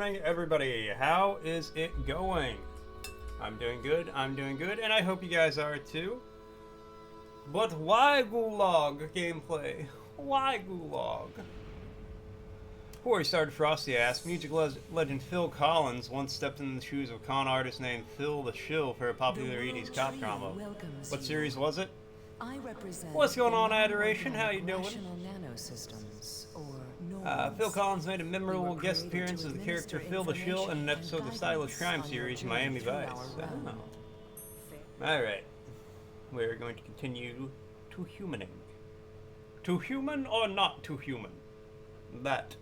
morning, everybody. How is it going? I'm doing good, and I hope you guys are too. But why Gulag gameplay? Why Gulag? Before we started, Frosty asked, music legend Phil Collins once stepped in the shoes of a con artist named Phil the Shill for a popular 80s cop combo. What series was it? What's going on, Adoration? How you doing? Phil Collins made a memorable guest appearance as the character Phil the Shill in an episode of the stylish crime series Miami Vice. Oh. Alright. We're going to continue to humaning. To human or not to human? That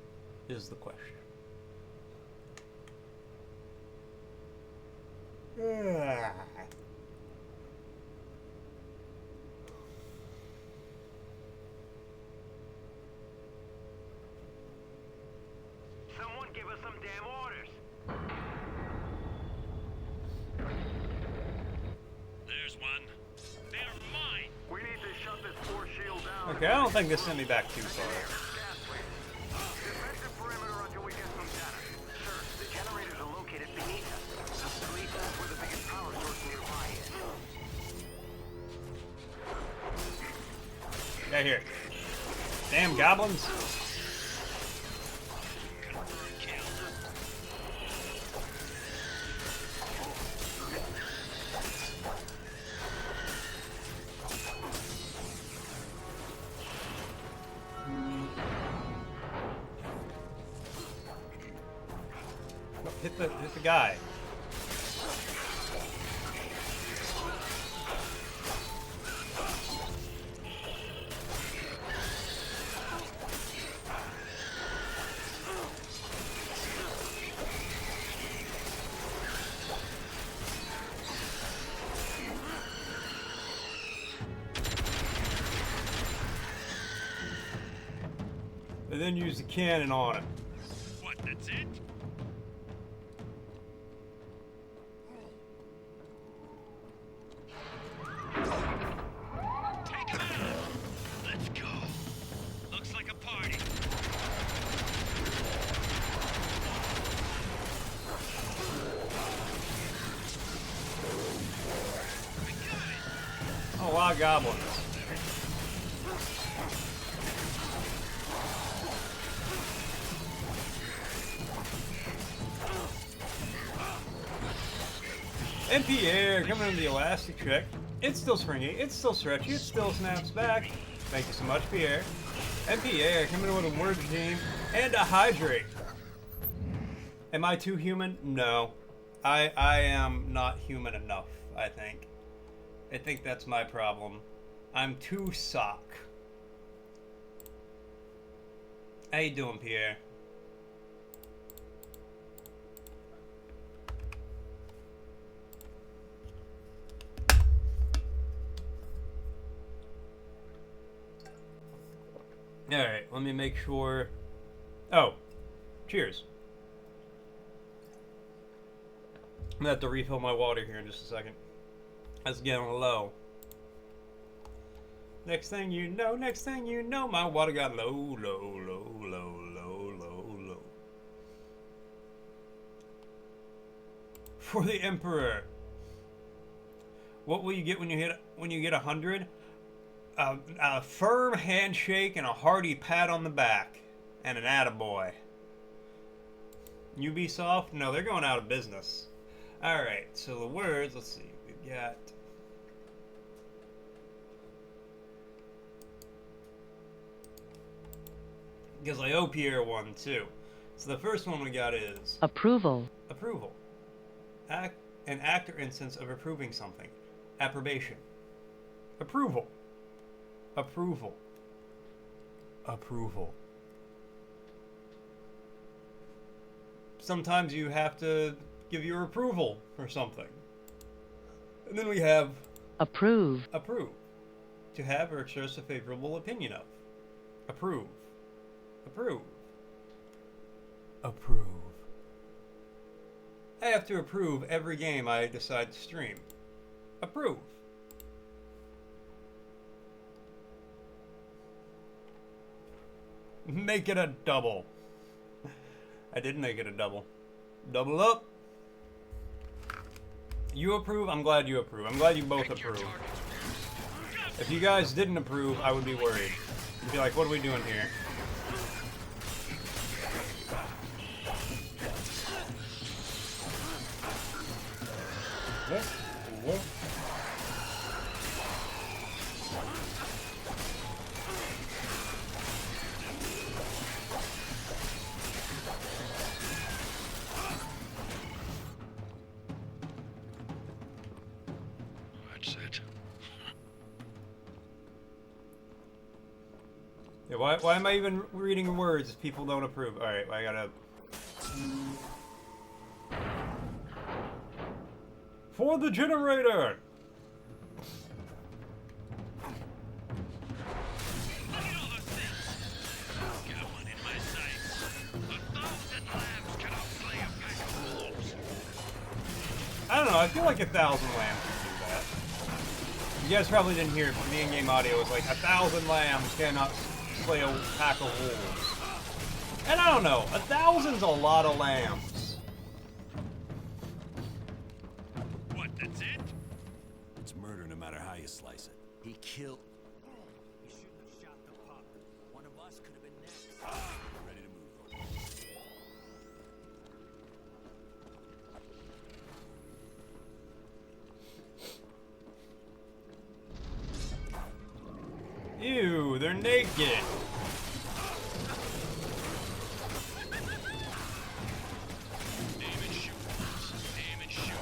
is the question. Someone give us some damn orders. There's one. They're mine. We need to shut this force shield down. Okay, I don't think this sent me back too far. Defensive perimeter until we get some data. Sir, the generators are located beneath us. I believe that's where the biggest power source nearby is. Right here. Damn goblins. Hit the guy. And then use the cannon on him. What, that's it? Take him out! Let's go. Looks like a party. We got it! Oh, a lot of goblins. MP Air coming into the elastic check. It's still springy, it's still stretchy, it still snaps back. Thank you so much, Pierre. MP Air coming in with a word game and a hydrate. Am I too human? No. I am not human enough, I think. I think that's my problem. I'm too sock. How you doing, Pierre? Alright, let me make sure. Oh, cheers. I'm gonna have to refill my water here in just a second. That's getting low. Next thing you know, my water got low. For the Emperor. What will you get when you get 100? A firm handshake and a hearty pat on the back. And an attaboy. Ubisoft? No, they're going out of business. Alright, so the words, let's see. We've got... Because I owe Pierre one, too. So the first one we got is... Approval. Approval. An act or instance of approving something. Approbation. Approval. Approval. Approval. Sometimes you have to give your approval for something. And then we have... Approve. Approve. To have or express a favorable opinion of. Approve. Approve. Approve. I have to approve every game I decide to stream. Approve. Make it a double. I did make it a double. Double up. You approve? I'm glad you approve. I'm glad you both approve. If you guys didn't approve, I would be worried. I'd be like, what are we doing here? That's it. Yeah, why am I even reading words if people don't approve? Alright, I gotta... For the generator! I don't know, I feel like 1,000 lambs would do that. You guys probably didn't hear it, but the in-game audio was like, 1,000 lambs cannot slay a pack of wolves. And I don't know, 1,000's a lot of lambs. What, that's it? It's murder no matter how you slice it. He killed... He shouldn't have shot the pup. One of us could have been next. Ready to move. Ew, they're naked. Aim and shoot. Aim and shoot.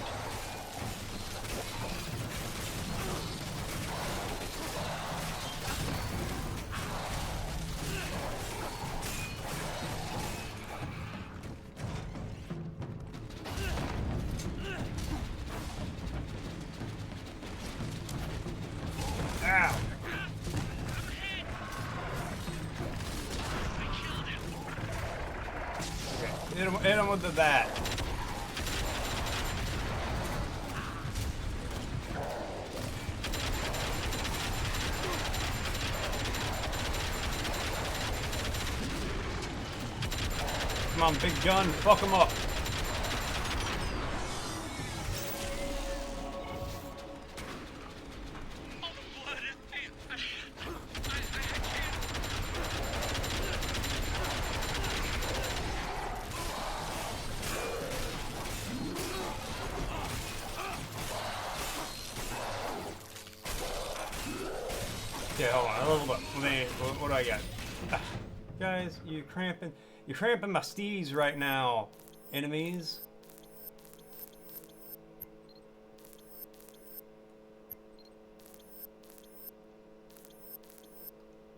Ow. Hit him with the bat. Come on, big gun, fuck him up. Okay, hold on. I leveled up. What do I got? Guys, you're cramping my steez right now, enemies.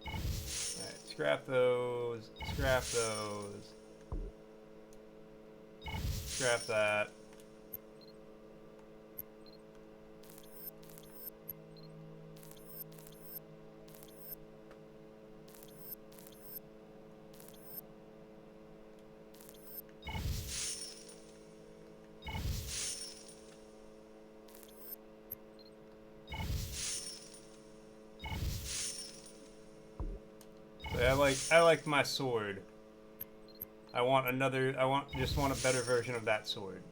Alright, scrap those. Scrap those. Scrap that. I like my sword. I just want a better version of that sword.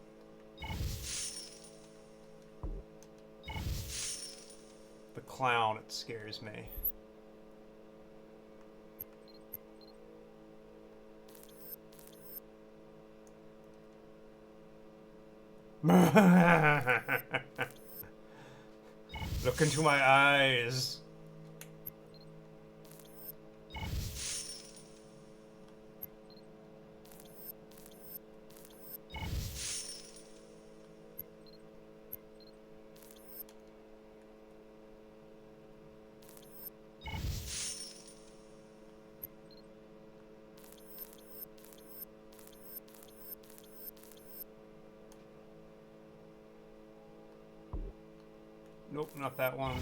The clown, it scares me. Look into my eyes. Nope, not that one.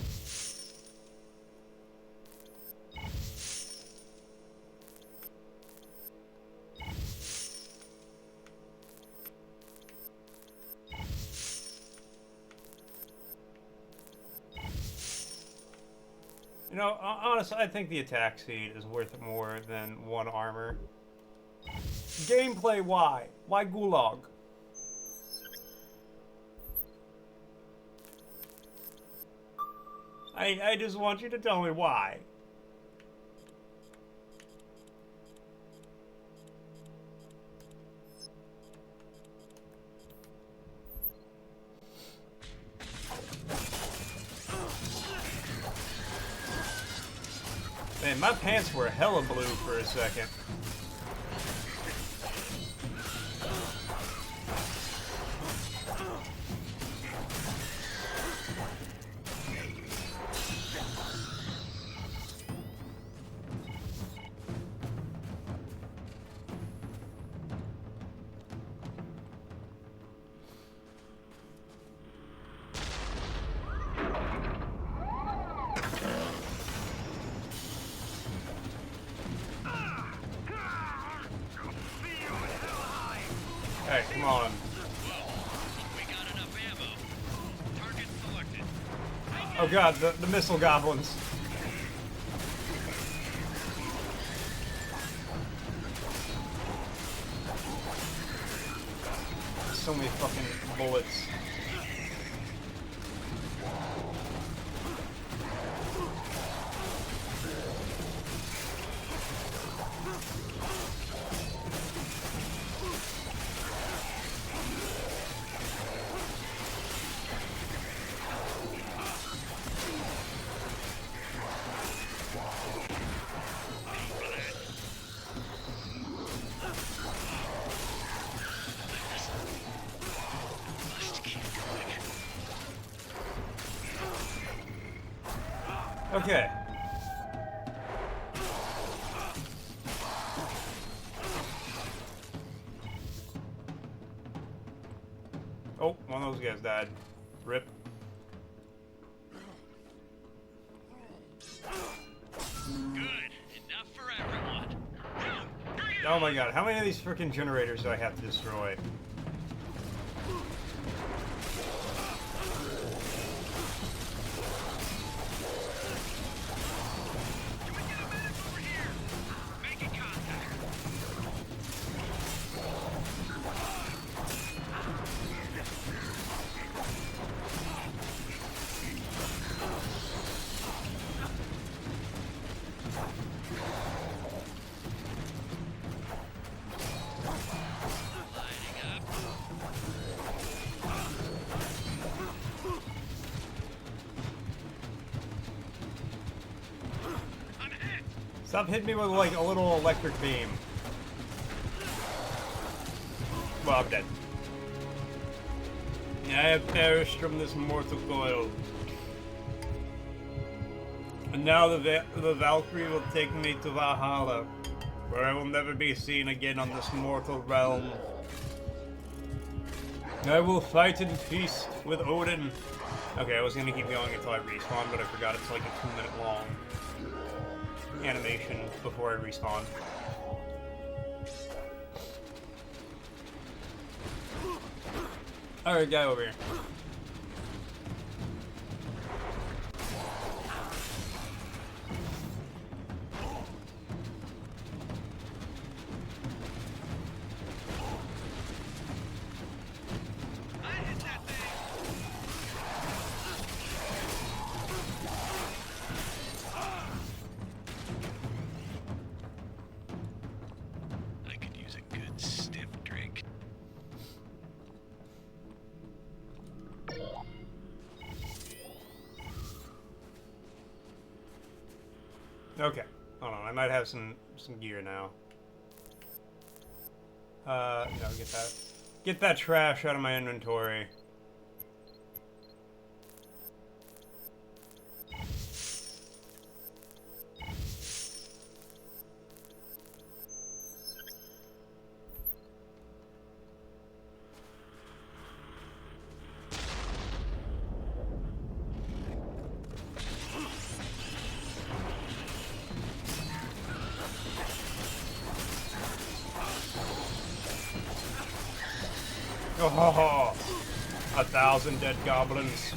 You know, honestly, I think the attack speed is worth more than one armor. Gameplay, why? Why Gulag? I just want you to tell me why. Man, my pants were hella blue for a second. Hey, come on. We got enough ammo. Target selected. Oh god, the missile goblins. So many fucking bullets. Okay. Oh, one of those guys died. Rip. Good. Enough for everyone. Oh my god, how many of these freaking generators do I have to destroy? Making contact. Lining up. I'm hit. Stop hitting me with like a little electric beam. Well, I'm dead. I have perished from this mortal coil. And now the Valkyrie will take me to Valhalla, where I will never be seen again on this mortal realm. I will fight and feast with Odin. Okay, I was gonna keep going until I respawn, but I forgot it's like a 2-minute long animation before I respawn. Alright, guy over here. I hit that thing. I could use a good stiff drink. Okay, hold on. I might have some gear now. No, get that trash out of my inventory. Oh, 1,000 dead goblins.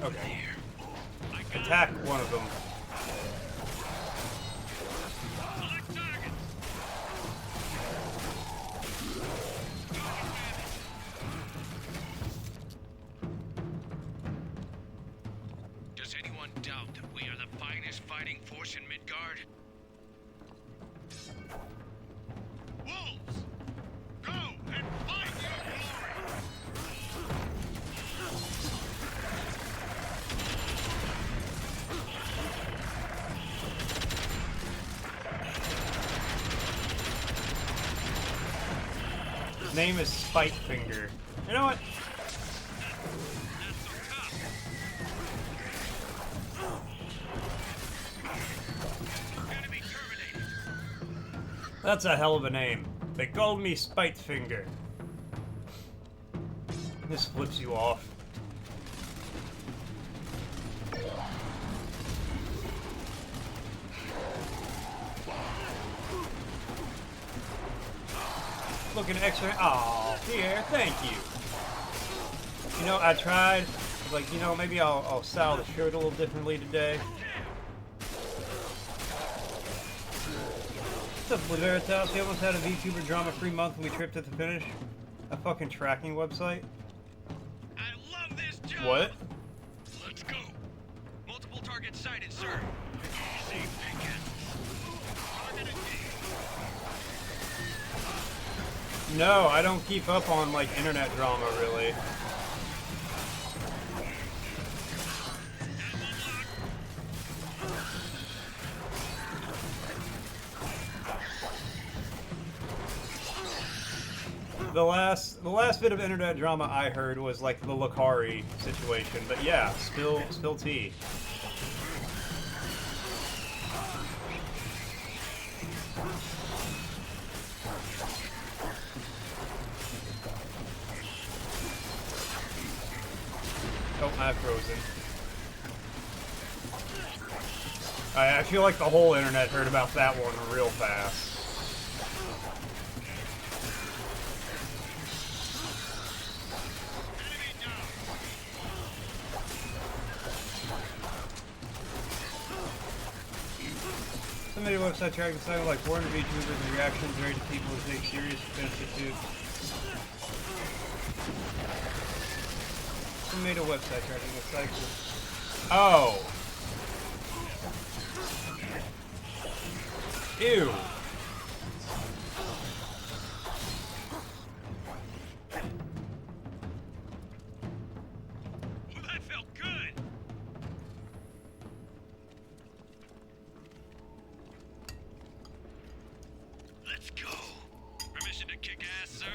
Okay. Attack one of them. Select targets. strongest fighting force in Midgard? Wolves! Go and find your glory! His name is Spitefinger. You know what? Enemy terminated! That's a hell of a name. They called me Spitefinger. This flips you off. Looking X-ray. Oh, Pierre, thank you. You know, I tried. I was like, you know, maybe I'll style the shirt a little differently today. What's up, Blue Veritas? We almost had a VTuber drama-free month when we tripped at the finish. A fucking tracking website. I love this job! What? Let's go! Multiple targets sighted, sir. Easy pickings. Target engaged. No, I don't keep up on, like, internet drama, really. The last bit of internet drama I heard was like the Lakari situation, but yeah, spill tea. Oh, I've frozen. I feel like the whole internet heard about that one real fast. Somebody website tracking something like 400 VTubers and reactions rate to people who take serious institute. Who made a website tracking a cycle? Oh. Ew. Well, that felt good! Let's go. Permission to kick ass, sir?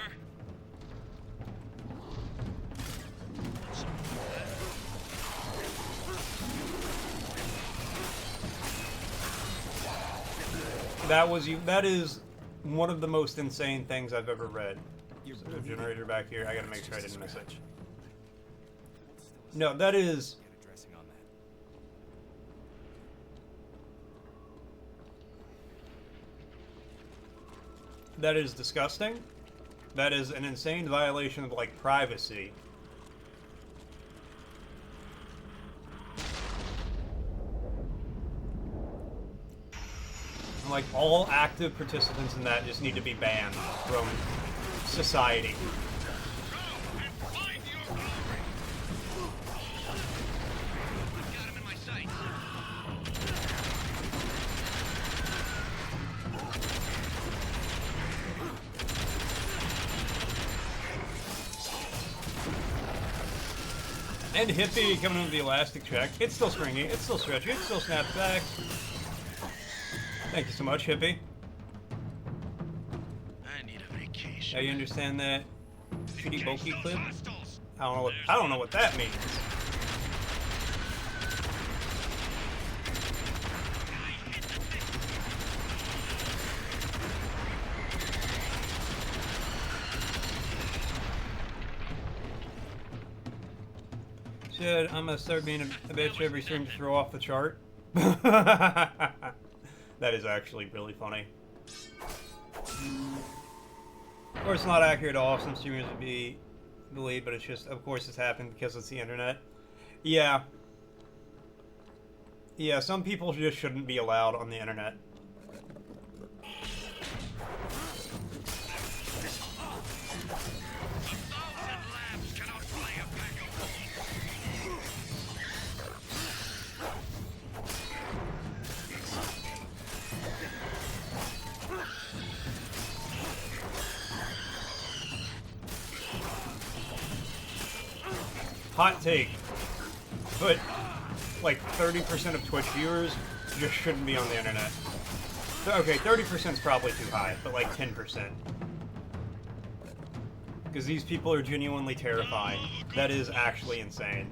That is one of the most insane things I've ever read. So the generator back here, I gotta make sure I didn't miss it. No, that is... That is disgusting. That is an insane violation of, like, privacy. Like, all active participants in that just need to be banned from society. Go and find your glory! Got him in my sights. And Hippie coming in with the elastic check. It's still stringy, it's still stretchy, it still snaps back. Thank you so much, Hippie. I need a vacation. Now you understand that shitty Engage bulky those clip? hostiles. I don't know what that means. Shit, I'm gonna start being a bitch every stream to throw off the chart. That is actually really funny. Of course, it's not accurate at all. Some streamers would be believed, but it's just, of course, it's happened because it's the internet. Yeah. Yeah, some people just shouldn't be allowed on the internet. Hot take. But like 30% of Twitch viewers just shouldn't be on the internet. Okay, 30% is probably too high, but like 10%. Because these people are genuinely terrifying. That is actually insane.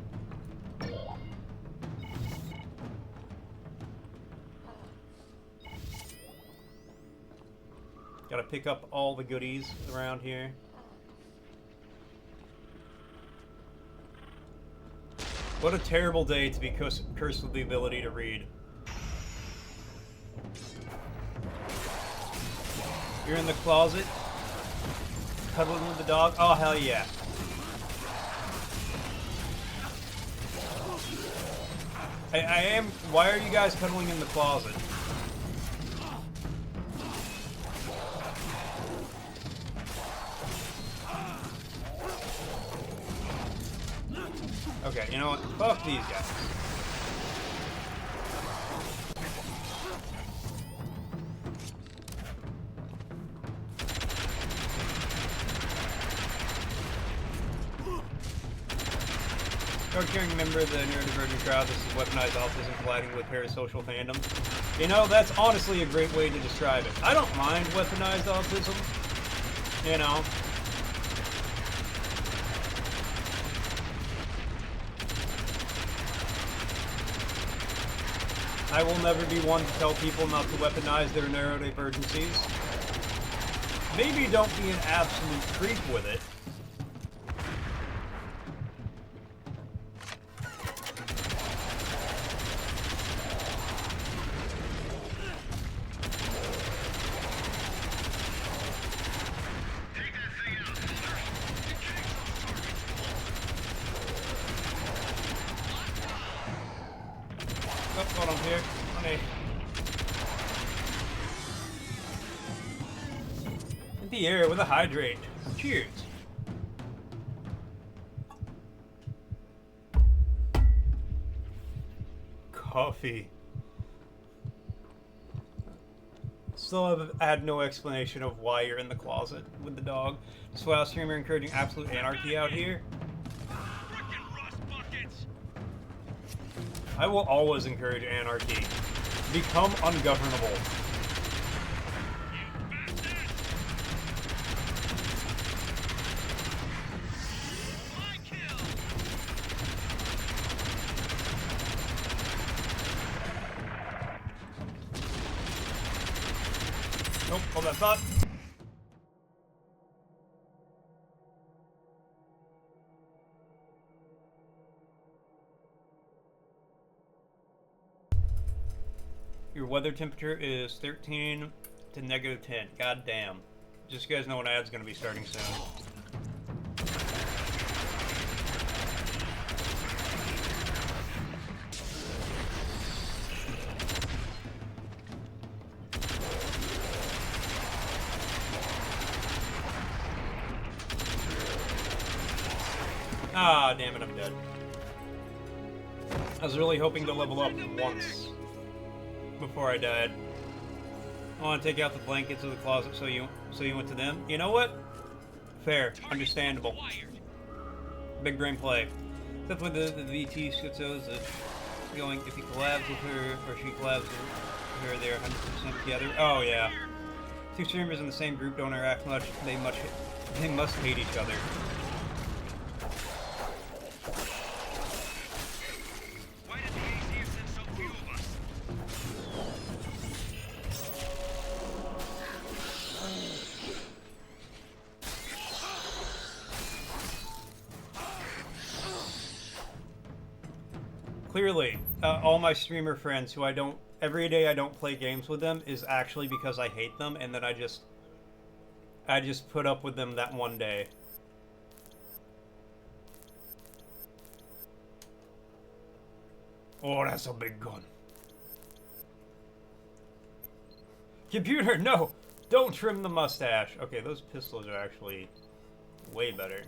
Gotta pick up all the goodies around here. What a terrible day to be cursed with the ability to read. You're in the closet, cuddling with the dog. Oh, hell yeah. I am... Why are you guys cuddling in the closet? Okay, you know what? Fuck these guys. Card-carrying member of the neurodivergent crowd, this is weaponized autism colliding with parasocial fandom. You know, that's honestly a great way to describe it. I don't mind weaponized autism. You know. I will never be one to tell people not to weaponize their neurodivergencies. Maybe don't be an absolute creep with it. Air with a hydrate. Cheers. Coffee. Still have had no explanation of why you're in the closet with the dog. Just while streamer encouraging absolute anarchy out here. I will always encourage anarchy. Become ungovernable. Nope, hold that thought. Your weather temperature is 13 to negative 10. God damn. Just so you guys know, an ad's gonna be starting soon. Ah, damn it, I'm dead. I was really hoping to level up once before I died. I want to take out the blankets of the closet, so you went to them. You know what? Fair, understandable. Big brain play. Except with the VT schizos going, if he collabs with her or she collabs with her, they're 100% together. Oh yeah. Two streamers in the same group don't interact much. They must hate each other. Clearly, all my streamer friends who every day I don't play games with them is actually because I hate them, and then I just put up with them that one day. Oh, that's a big gun. Computer, no! Don't trim the mustache. Okay, those pistols are actually way better.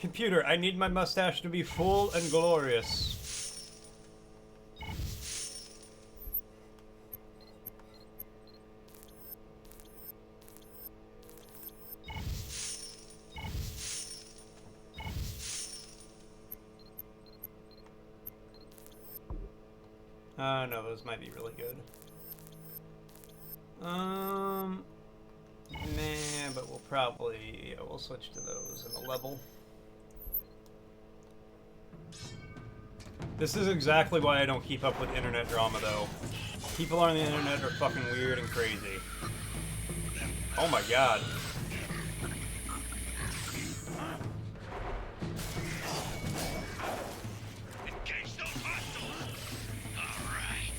Computer, I need my mustache to be full and glorious. No, those might be really good. Nah, but we'll probably, yeah, we'll switch to those in the level. This is exactly why I don't keep up with internet drama, though. People on the internet are fucking weird and crazy. Oh my god. Engage those hostiles. All right.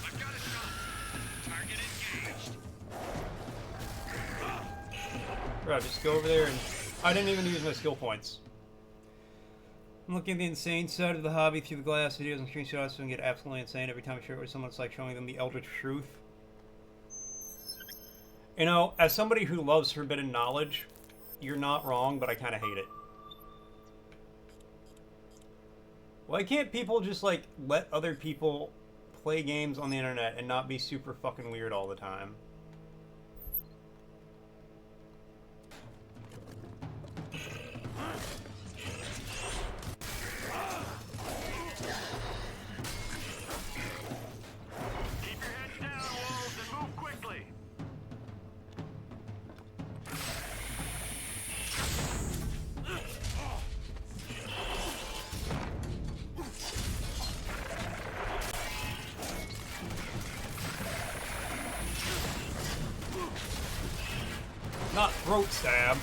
I've got a shot. Target engaged. Bro, just go over there and... I didn't even use my skill points. I'm looking at the insane side of the hobby through the glass. Videos and screenshots and get absolutely insane every time I share it with someone. It's like showing them the eldritch truth. You know, as somebody who loves forbidden knowledge, you're not wrong, but I kind of hate it. Why can't people just, like, let other people play games on the internet and not be super fucking weird all the time? Keep your heads down, wolves, and move quickly. Not throat stab.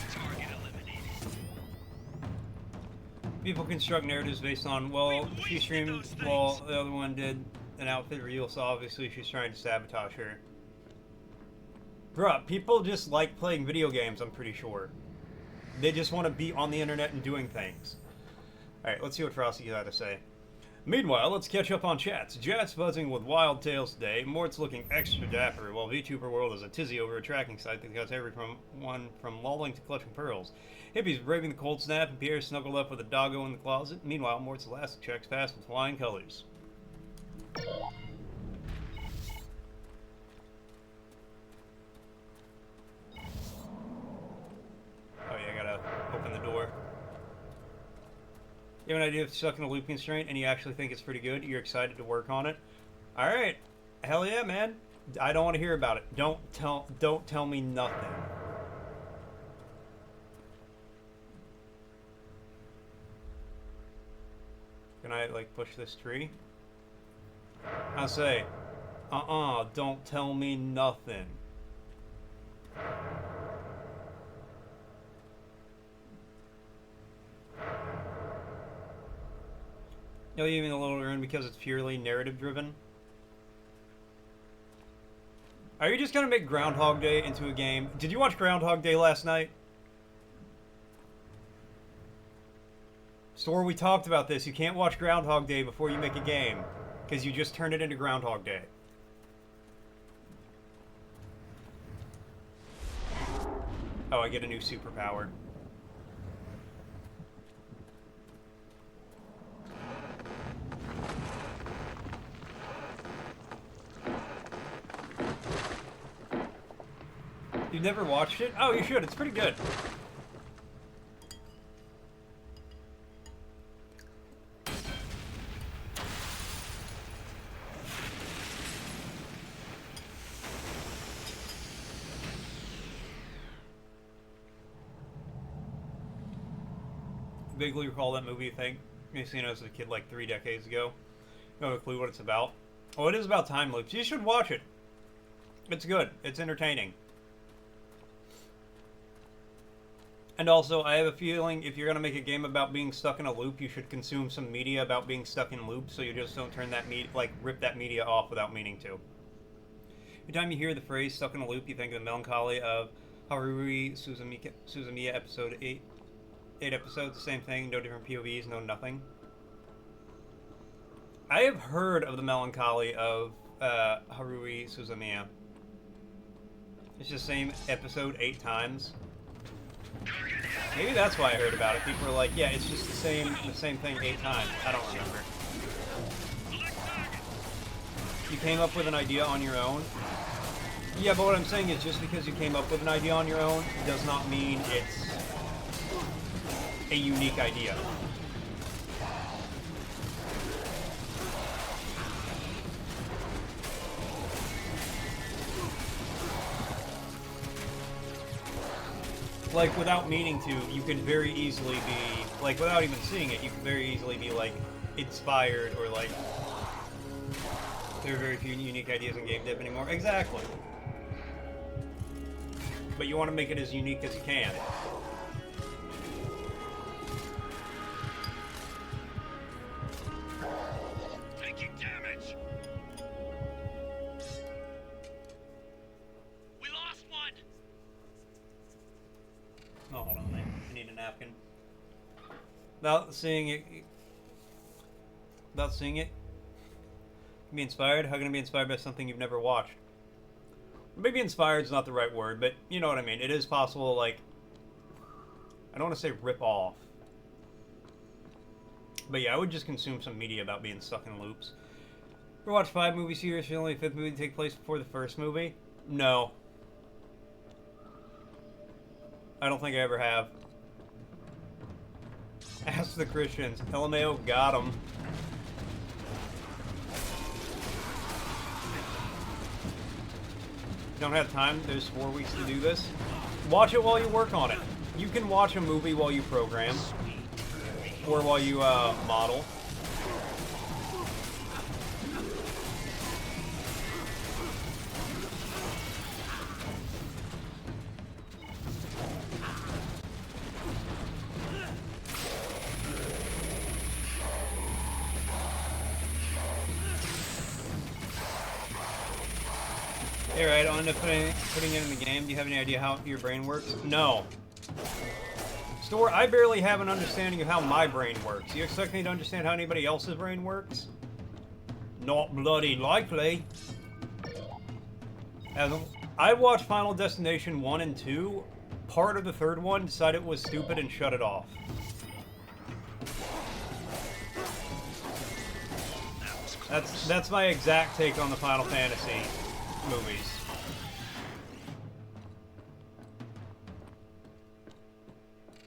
Target eliminated. People construct narratives based on, well, she streamed while the other one did an outfit reveal, so obviously she's trying to sabotage her. Bruh, people just like playing video games, I'm pretty sure. They just want to be on the internet and doing things. Alright, let's see what Frosty had to say. Meanwhile, let's catch up on chats. Jat's buzzing with wild tales today. Mort's looking extra dapper, while VTuber World is a tizzy over a tracking site that got everyone from lolling to clutching pearls. Hippie's braving the cold snap, and Pierre snuggled up with a doggo in the closet. Meanwhile, Mort's elastic checks past with flying colors. Oh yeah, I gotta open the door. You have an idea of stuck in a loop constraint and you actually think it's pretty good? You're excited to work on it? Alright. Hell yeah, man. I don't want to hear about it. Don't tell me nothing. Can I, like, push this tree? I'll say, don't tell me nothing. You'll leave me a little room because it's purely narrative driven. Are you just gonna make Groundhog Day into a game? Did you watch Groundhog Day last night? Store, we talked about this. You can't watch Groundhog Day before you make a game, because you just turn it into Groundhog Day. Oh, I get a new superpower. You've never watched it? Oh, you should. It's pretty good. Vaguely recall that movie, I think. I've seen it as a kid like 3 decades ago. No have a clue what it's about. Oh, it is about time loops. You should watch it. It's good. It's entertaining. And also, I have a feeling if you're going to make a game about being stuck in a loop, you should consume some media about being stuck in loops so you just don't turn that rip that media off without meaning to. Every time you hear the phrase stuck in a loop, you think of the melancholy of Haruri Suzumiya episode 8. 8 episodes, the same thing, no different POVs, no nothing. I have heard of the melancholy of Haruhi Suzumiya. It's the same episode 8 times. Maybe that's why I heard about it. People were like, yeah, it's just the same thing 8 times. I don't remember. You came up with an idea on your own? Yeah, but what I'm saying is just because you came up with an idea on your own does not mean it's a unique idea. Like, without meaning to, you could very easily be, like, without even seeing it, you could very easily be, like, inspired, or, like, there are very few unique ideas in game dev anymore. Exactly. But you want to make it as unique as you can. Taking damage. We lost one. Oh, hold on, I need a napkin. Without seeing it, be inspired? How can it be inspired by something you've never watched? Maybe inspired is not the right word, but you know what I mean. It is possible, like, I don't want to say rip off. But yeah, I would just consume some media about being stuck in loops. Ever watch 5 movie series for only the 5th movie to take place before the first movie? No. I don't think I ever have. Ask the Christians. LMAO got him. Don't have time, there's 4 weeks to do this. Watch it while you work on it. You can watch a movie while you program, or while you model. Hey, right, I'll end up putting it in the game. Do you have any idea how your brain works? No. Store, I barely have an understanding of how my brain works. You expect me to understand how anybody else's brain works? Not bloody likely. I watched Final Destination 1 and 2. Part of the 3rd one, decided it was stupid and shut it off. That's my exact take on the Final Fantasy movies.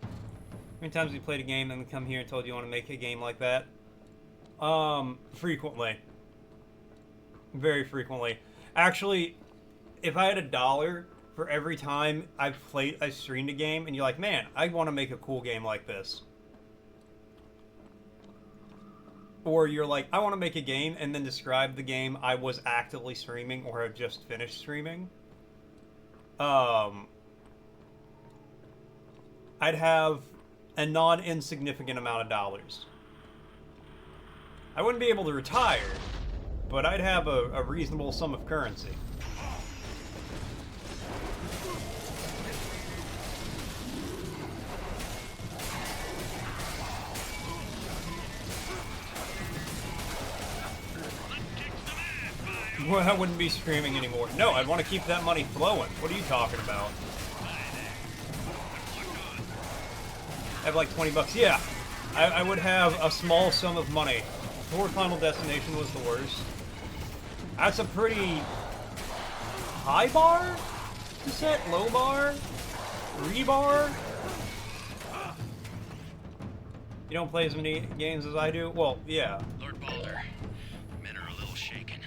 How many times have you played a game and then come here and told you want to make a game like that? Frequently. Very frequently. Actually, if I had $1 for every time I streamed a game and you're like, man, I want to make a cool game like this. Or you're like, I want to make a game, and then describe the game I was actively streaming or have just finished streaming. I'd have a non-insignificant amount of dollars. I wouldn't be able to retire, but I'd have a reasonable sum of currency. Well, I wouldn't be streaming anymore. No, I'd want to keep that money flowing. What are you talking about? I have like 20 bucks. Yeah, I would have a small sum of money. Before Final Destination was the worst. That's a pretty high bar to set? Low bar? Rebar? You don't play as many games as I do? Well, yeah. Lord Balder, men are a little shaken.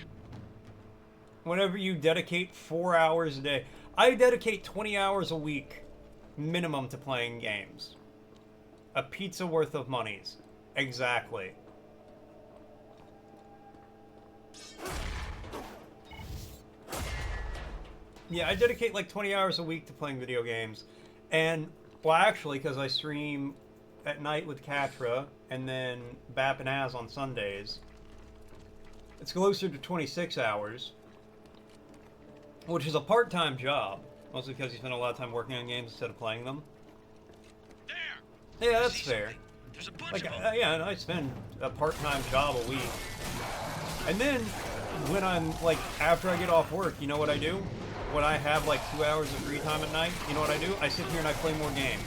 Whenever you dedicate 4 hours a day. I dedicate 20 hours a week minimum to playing games. A pizza worth of monies. Exactly. Yeah, I dedicate like 20 hours a week to playing video games. And, well, actually, because I stream at night with Katra and then Bap and Az on Sundays, it's closer to 26 hours. Which is a part-time job, mostly because you spend a lot of time working on games instead of playing them. There. Yeah, that's fair. There's a bunch Like, of them. yeah, I spend a part-time job a week. And then, when I'm, like, after I get off work, you know what I do? When I have, like, 2 hours of free time at night, you know what I do? I sit here and I play more games.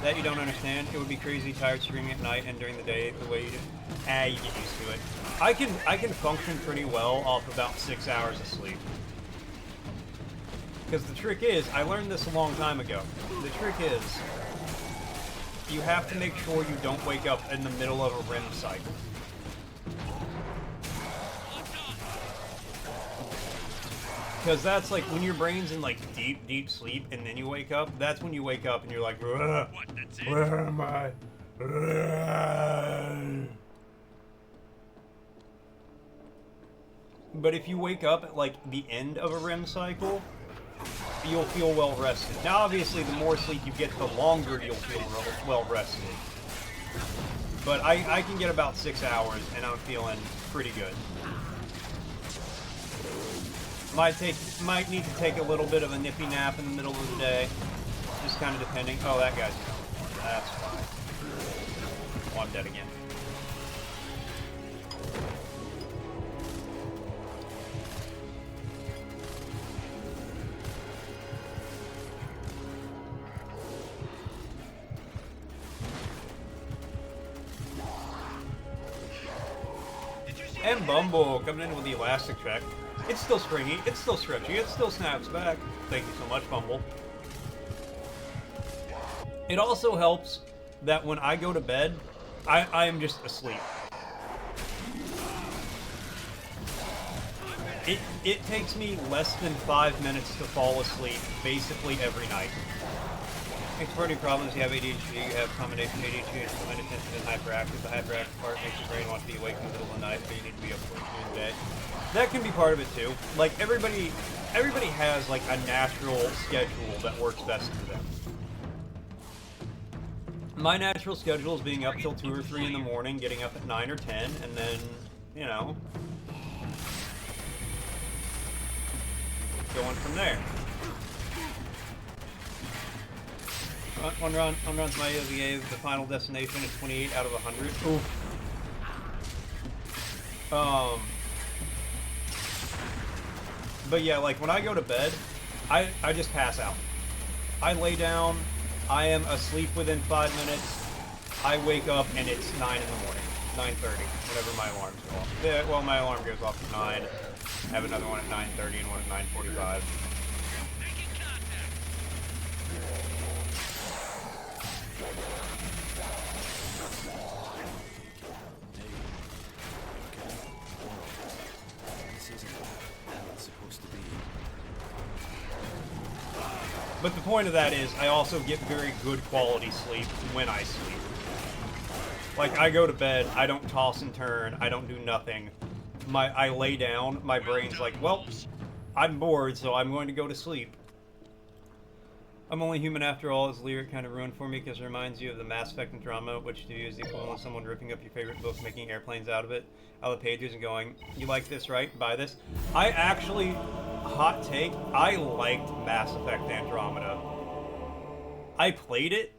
That you don't understand? It would be crazy tired streaming at night and during the day the way you do. You get used to it. I can function pretty well off about 6 hours of sleep. Because the trick is, I learned this a long time ago. The trick is, you have to make sure you don't wake up in the middle of a REM cycle. Because that's like when your brain's in like deep, deep sleep and then you wake up, that's when you wake up and you're like, where am I? But if you wake up at like the end of a REM cycle, you'll feel well rested. Now obviously the more sleep you get, the longer you'll feel well rested. But I can get about 6 hours and I'm feeling pretty good. Might need to take a little bit of a nippy nap in the middle of the day. Just kind of depending. Oh, that guy's gone. That's fine. Oh, I'm dead again. And Bumble coming in with the elastic check. It's still springy, it's still stretchy, it still snaps back. Thank you so much, Bumble. It also helps that when I go to bed, I am just asleep. It takes me less than 5 minutes to fall asleep basically every night. Exporting problems, you have ADHD, you have combination ADHD and inattention and hyperactive. The hyperactive part makes your brain want to be awake in the middle of the night, but you need to be up during the day. That can be part of it too. Like everybody has like a natural schedule that works best for them. My natural schedule is being up till 2 or 3 in the morning, getting up at 9 or 10, and then, you know, going from there. One run to my gave the final destination at 28 out of 100. Oof. But yeah, like when I go to bed, I just pass out. I lay down, I am asleep within 5 minutes, I wake up and it's 9 in the morning, 9:30, whenever my alarms go off. Yeah, well, my alarm goes off at 9, I have another one at 9:30 and one at 9:45. But the point of that is, I also get very good quality sleep when I sleep. Like, I go to bed, I don't toss and turn, I don't do nothing. I lay down, my brain's like, well, I'm bored, so I'm going to go to sleep. I'm only human after all, is lyric kind of ruined for me because it reminds you of the Mass Effect and drama, which to you is the equivalent of someone ripping up your favorite book, making airplanes out of the pages and going, you like this, right? Buy this. I actually... Hot take, I liked Mass Effect Andromeda. I played it.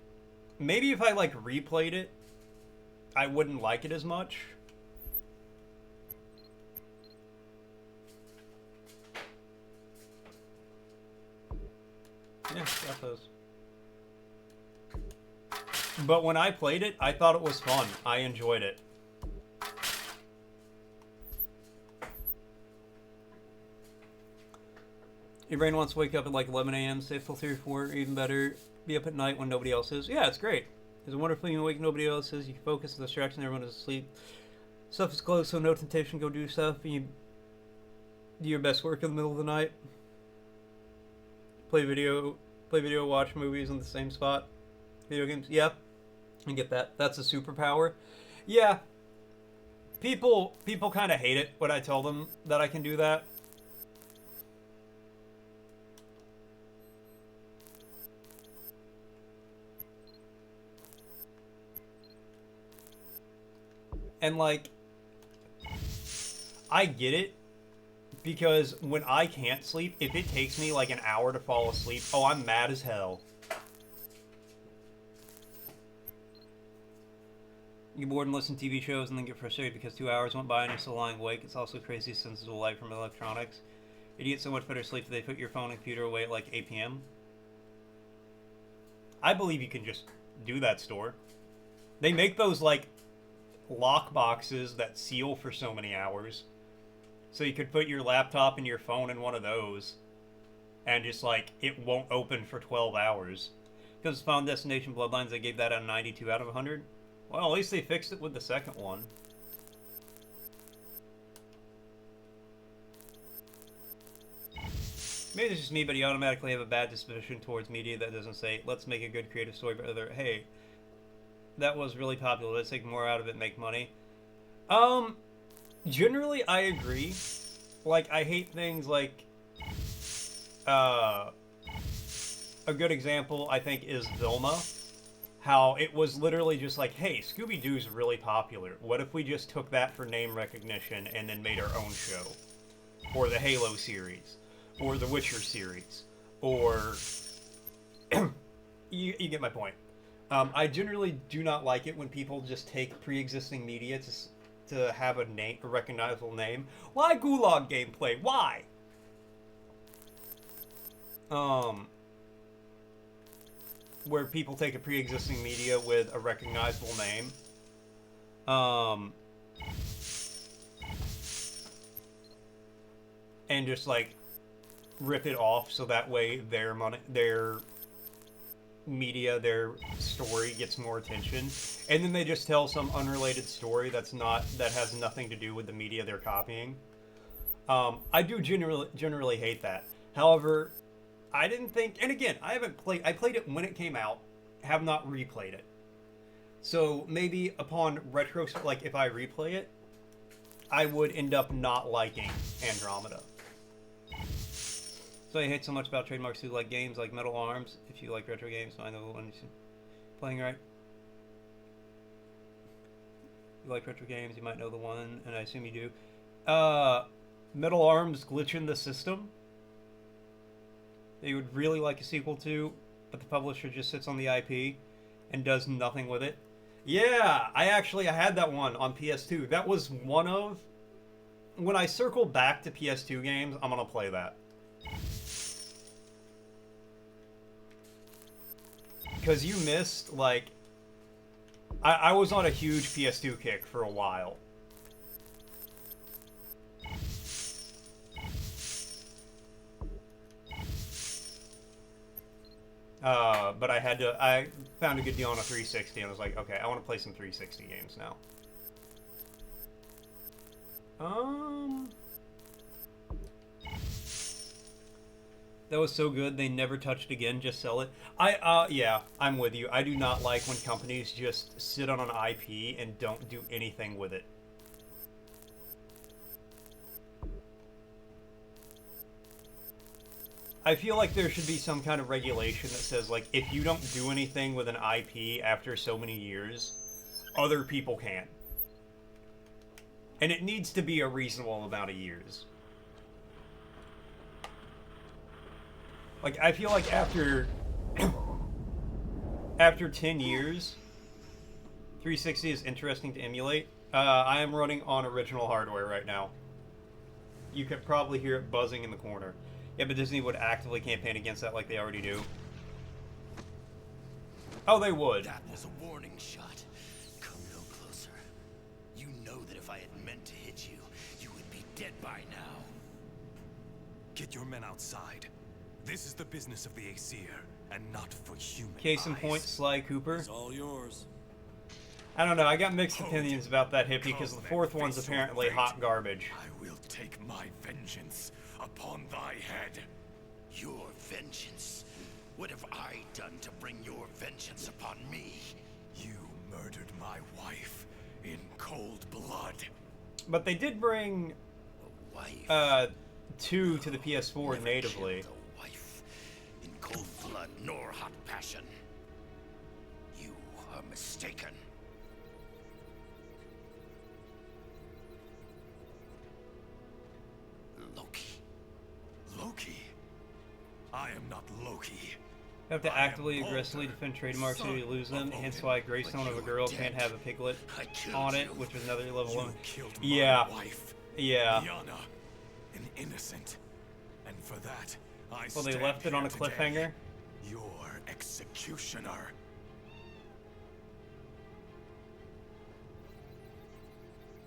Maybe if I like replayed it, I wouldn't like it as much. Yeah, got those. But when I played it, I thought it was fun. I enjoyed it. Your brain wants to wake up at like 11 a.m., stay till 3 or 4, or even better, be up at night when nobody else is. Yeah, it's great. It's wonderful you awake nobody else is. You can focus, the distraction, everyone is asleep. Stuff is closed, so no temptation, go do stuff. And you do your best work in the middle of the night. Play video, watch movies in the same spot. Video games, yeah, I get that. That's a superpower. Yeah, people kind of hate it when I tell them that I can do that. And, like, I get it, because when I can't sleep, if it takes me, like, an hour to fall asleep, oh, I'm mad as hell. You bored and listen to TV shows and then get frustrated because 2 hours went by and you're still lying awake. It's also crazy senses of light from electronics. You get so much better sleep that they put your phone and computer away at like 8 p.m. I believe you can just do that, store. They make those like lock boxes that seal for so many hours. So you could put your laptop and your phone in one of those and just like it won't open for 12 hours. Because Final Destination Bloodlines, they gave that a 92 out of 100. Well, at least they fixed it with the second one. Maybe it's just me, but you automatically have a bad disposition towards media that doesn't say, let's make a good creative story, but rather, hey, that was really popular, let's take more out of it, make money. Generally, I agree. Like, I hate things like, a good example, I think, is Vilma. How it was literally just like, hey, Scooby-Doo's really popular. What if we just took that for name recognition and then made our own show? Or the Halo series. Or the Witcher series. Or... you get my point. I generally do not like it when people just take pre-existing media to have a name, a recognizable name. Why Gulag gameplay? Why? Where people take a pre-existing media with a recognizable name. And just like rip it off so that way their media, their story gets more attention, and then they just tell some unrelated story that has nothing to do with the media they're copying. I do generally hate that. However, I didn't think, and again, I played it when it came out, have not replayed it. So maybe upon like if I replay it, I would end up not liking Andromeda. So I hate so much about trademarks who like games like Metal Arms. If you like retro games, I know the one you're playing, right? If you like retro games, you might know the one, and I assume you do. Metal Arms glitch in the system. They would really like a sequel to, but the publisher just sits on the IP and does nothing with it. Yeah, I had that one on PS2. That was one of... When I circle back to PS2 games, I'm gonna play that. Because you missed, like... I was on a huge PS2 kick for a while. But I found a good deal on a 360 and I was like, okay, I want to play some 360 games now. That was so good, they never touched again, just sell it. Yeah, I'm with you. I do not like when companies just sit on an IP and don't do anything with it. I feel like there should be some kind of regulation that says, like, if you don't do anything with an IP after so many years, other people can. And it needs to be a reasonable amount of years. Like, I feel like after 10 years, 360 is interesting to emulate. I am running on original hardware right now. You could probably hear it buzzing in the corner. Yeah, but Disney would actively campaign against that like they already do. Oh, they would. That was a warning shot. Come no closer. You know that if I had meant to hit you, you would be dead by now. Get your men outside. This is the business of the Aesir, and not for human Case in point, eyes. Sly Cooper. It's all yours. I don't know, I got mixed opinions about that hit because the fourth one's apparently hot garbage. I will take my vengeance upon thy head. Your vengeance? What have I done to bring your vengeance upon me? You murdered my wife in cold blood. But they did bring A wife? 2 to the PS4 Never natively. killed a wife in cold blood nor hot passion. You are mistaken. Loki. Loki? I am not Loki. You have to actively, aggressively defend trademarks or you lose them, hence why a greystone of a girl can't have a piglet on it, which was another level 1. Yeah. Yeah. Yana, an innocent. And for that, Well, they left it on a cliffhanger. Your executioner.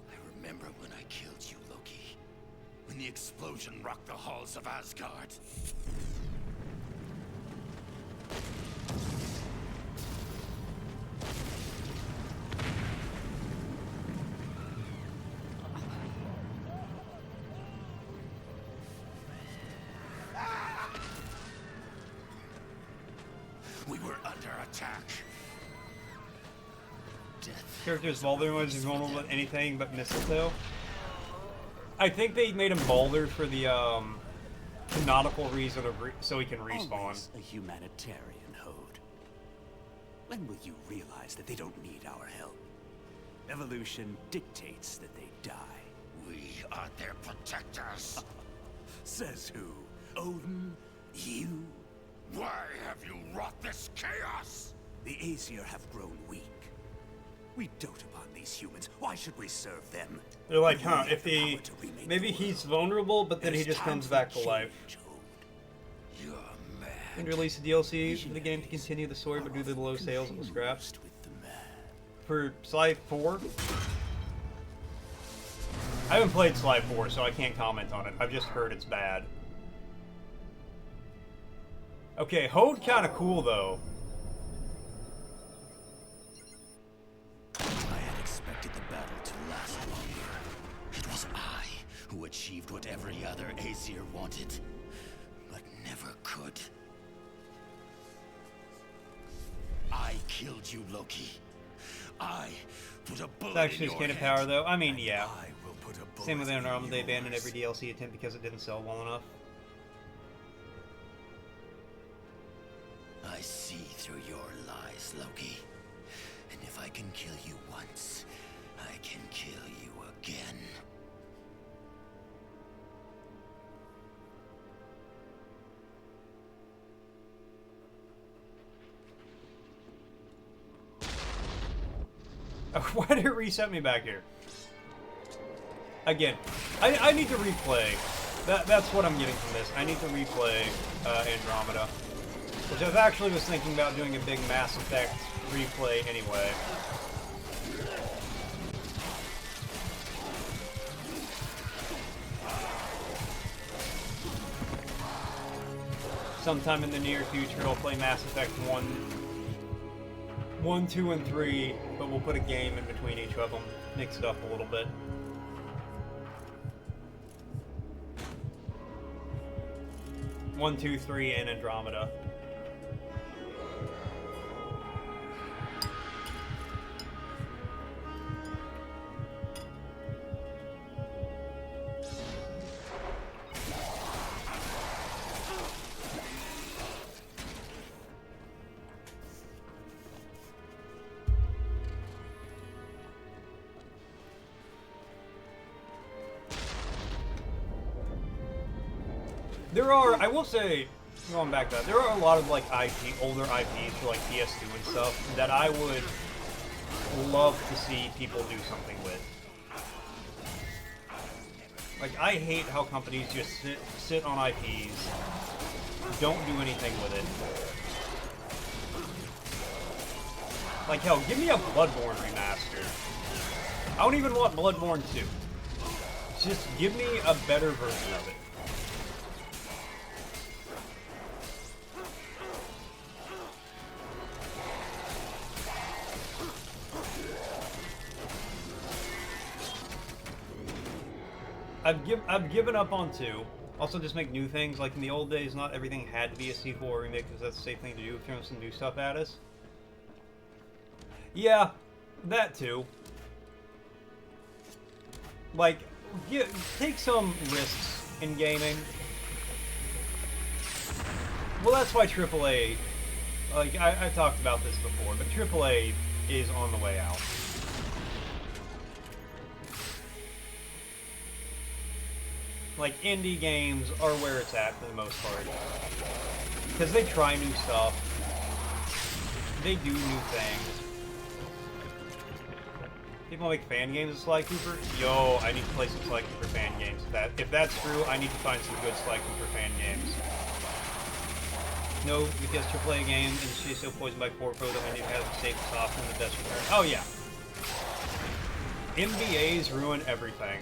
I remember when I killed you, Loki. When the explosion rocked the halls of Asgard. We were under attack. Death. Character's Baldur was vulnerable to anything but mistletoe. I think they made him Baldur for the canonical reason of so he can respawn. Always a humanitarian, Hode. When will you realize that they don't need our help? Evolution dictates that they die. We are their protectors. Says who? Odin? You? Why have you wrought this chaos? The Aesir have grown weak. We dote upon these humans. Why should we serve them? They're like, We huh, have if the he... power to remake Maybe the he's world. vulnerable, but then It he is just time comes for back to life. change, Hode. You're mad. And release a DLC for the game to continue the story, but due to the low sales, it was scrapped. Confused with the man. For Sly 4? I haven't played Sly 4, so I can't comment on it. I've just heard it's bad. Okay, Hode kinda cool, though. I had expected the battle to last longer. It was I who achieved what every other Aesir wanted, but never could. I killed you, Loki. I put a bullet It's actually in his your cannon head. power, though. I mean, yeah. I will put a bullet Same with in Normal. They abandoned yours. every DLC attempt because it didn't sell well enough. I see through your lies, Loki. And if I can kill you once, I can kill you again. Why did it reset me back here? Again, I need to replay. That's what I'm getting from this. I need to replay Andromeda. Which I actually was thinking about doing a big Mass Effect replay anyway. Sometime in the near future, I'll play Mass Effect 1, 2, and 3, but we'll put a game in between each of them. Mix it up a little bit. One, 2, 3, and Andromeda. There are, I will say, going back to that, there are a lot of like older IPs for like PS2 and stuff that I would love to see people do something with. Like, I hate how companies just sit on IPs, don't do anything with it. Like, hell, give me a Bloodborne remaster. I don't even want Bloodborne 2. Just give me a better version of it. I've given up on 2. Also, just make new things. Like in the old days, not everything had to be a sequel or remake because that's the safe thing to do. Throw some new stuff at us. Yeah, that too. Like, take some risks in gaming. Well, that's why AAA. Like I talked about this before, but AAA is on the way out. Like, indie games are where it's at for the most part. Because they try new stuff. They do new things. People make fan games of Sly Cooper? Yo, I need to play some Sly Cooper fan games. If that's true, I need to find some good Sly Cooper fan games. No, because AAA game and she's so poisoned by Corpo that when you have the safe soft and the best return. Oh yeah. MBAs ruin everything.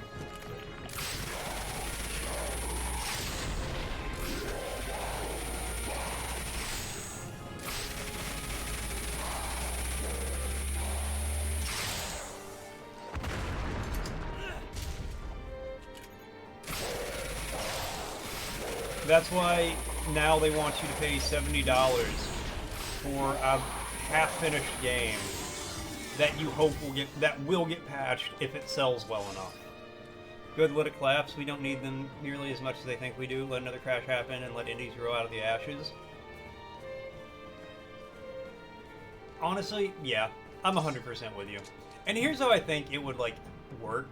That's why now they want you to pay $70 for a half-finished game that you hope will get patched if it sells well enough. Good, let it collapse. We don't need them nearly as much as they think we do. Let another crash happen and let indies grow out of the ashes. Honestly, yeah, I'm 100% with you. And here's how I think it would, like, work.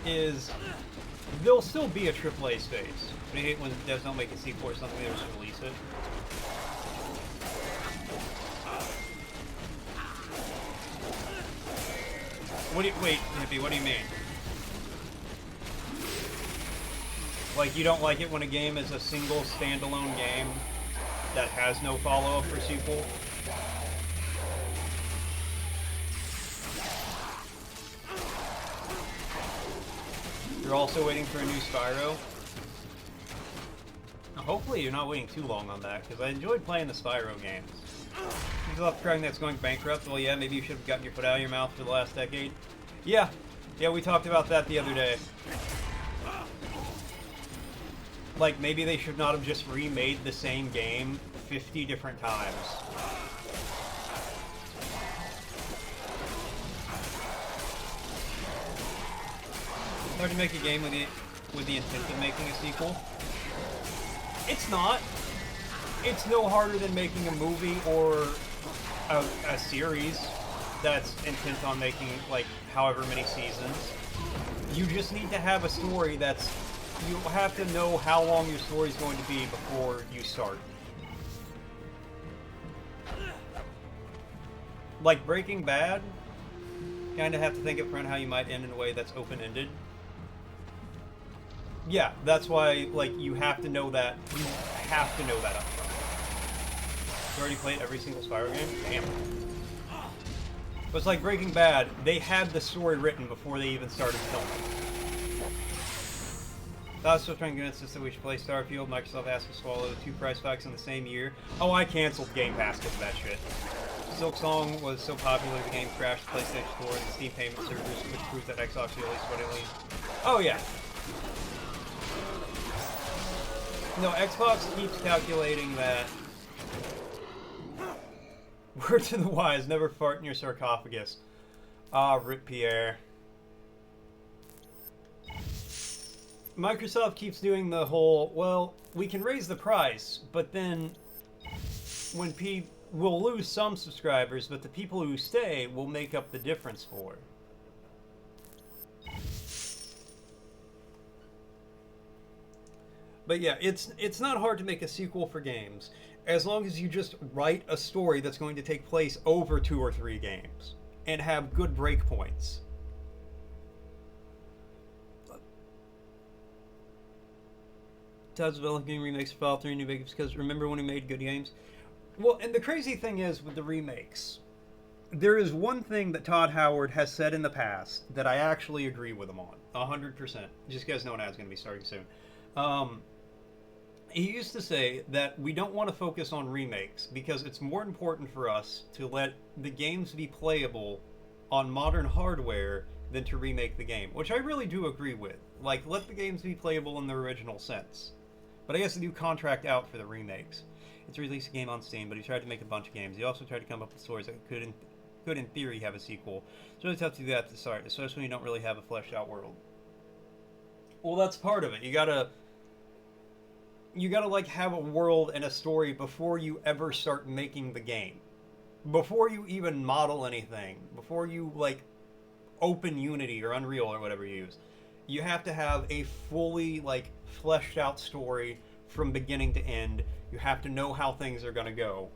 Is there'll still be a AAA space. I hate when devs don't make a sequel or something, they just release it. Wait, Hippie, what do you mean? Like, you don't like it when a game is a single standalone game that has no follow-up or sequel? You're also waiting for a new Spyro? Hopefully you're not waiting too long on that, because I enjoyed playing the Spyro games. You still have crying that's going bankrupt? Well, yeah, maybe you should have gotten your foot out of your mouth for the last decade. Yeah, we talked about that the other day. Like, maybe they should not have just remade the same game 50 different times. It's hard to make a game with the intent of making a sequel. It's not. It's no harder than making a movie or a series that's intent on making, like, however many seasons. You just need to have a story that's... You have to know how long your story's going to be before you start. Like Breaking Bad, kind of have to think up front how you might end in a way that's open-ended. Yeah, that's why, like, you have to know that. You have to know that up front. You already played every single Spyro game? Damn. But it's like Breaking Bad, they had the story written before they even started filming. I was still trying to convince us that we should play Starfield. Microsoft asked to swallow 2 price spikes in the same year. Oh, I canceled Game Pass because of that shit. Silk Song was so popular the game crashed the PlayStation Store and the Steam payment servers, which proves that Xbox released what it least. Oh yeah. No, Xbox keeps calculating that. Word to the wise, never fart in your sarcophagus. Ah, rip Pierre. Microsoft keeps doing the whole, well, we can raise the price, but then when we'll lose some subscribers, but the people who stay will make up the difference for it. But yeah, it's not hard to make a sequel for games, as long as you just write a story that's going to take place over 2 or 3 games, and have good breakpoints. Todd's developing remakes for Fallout 3 New Vegas because remember when he made good games? Well, and the crazy thing is with the remakes, there is one thing that Todd Howard has said in the past that I actually agree with him on, 100%. Just guys know an ad's going to be starting soon. He used to say that we don't want to focus on remakes because it's more important for us to let the games be playable on modern hardware than to remake the game, which I really do agree with. Like, let the games be playable in their original sense. But I guess they do contract out for the remakes. It's released a game on Steam, but he tried to make a bunch of games. He also tried to come up with stories that could in theory have a sequel. It's really tough to do that at the start, especially when you don't really have a fleshed out world. Well, that's part of it. You gotta like have a world and a story before you ever start making the game. Before you even model anything. Before you like open Unity or Unreal or whatever you use. You have to have a fully, like, fleshed out story from beginning to end. You have to know how things are going to go.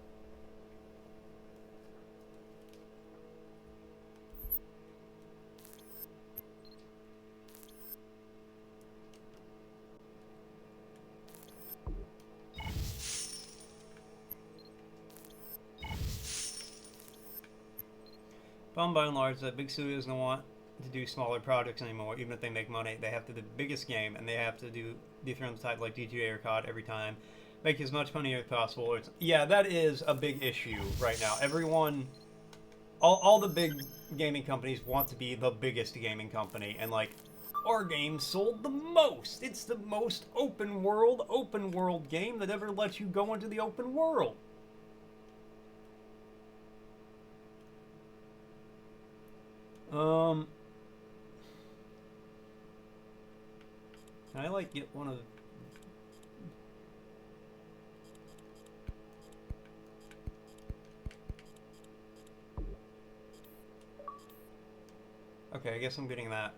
By and large, that big studios don't want to do smaller projects anymore. Even if they make money, they have to do the biggest game, and they have to do dethrone the type like GTA or COD every time. Make as much money as possible. Yeah, that is a big issue right now. Everyone, all the big gaming companies want to be the biggest gaming company, and like, our game sold the most. It's the most open world game that ever lets you go into the open world. Can I, like, get one of... Okay, I guess I'm getting that.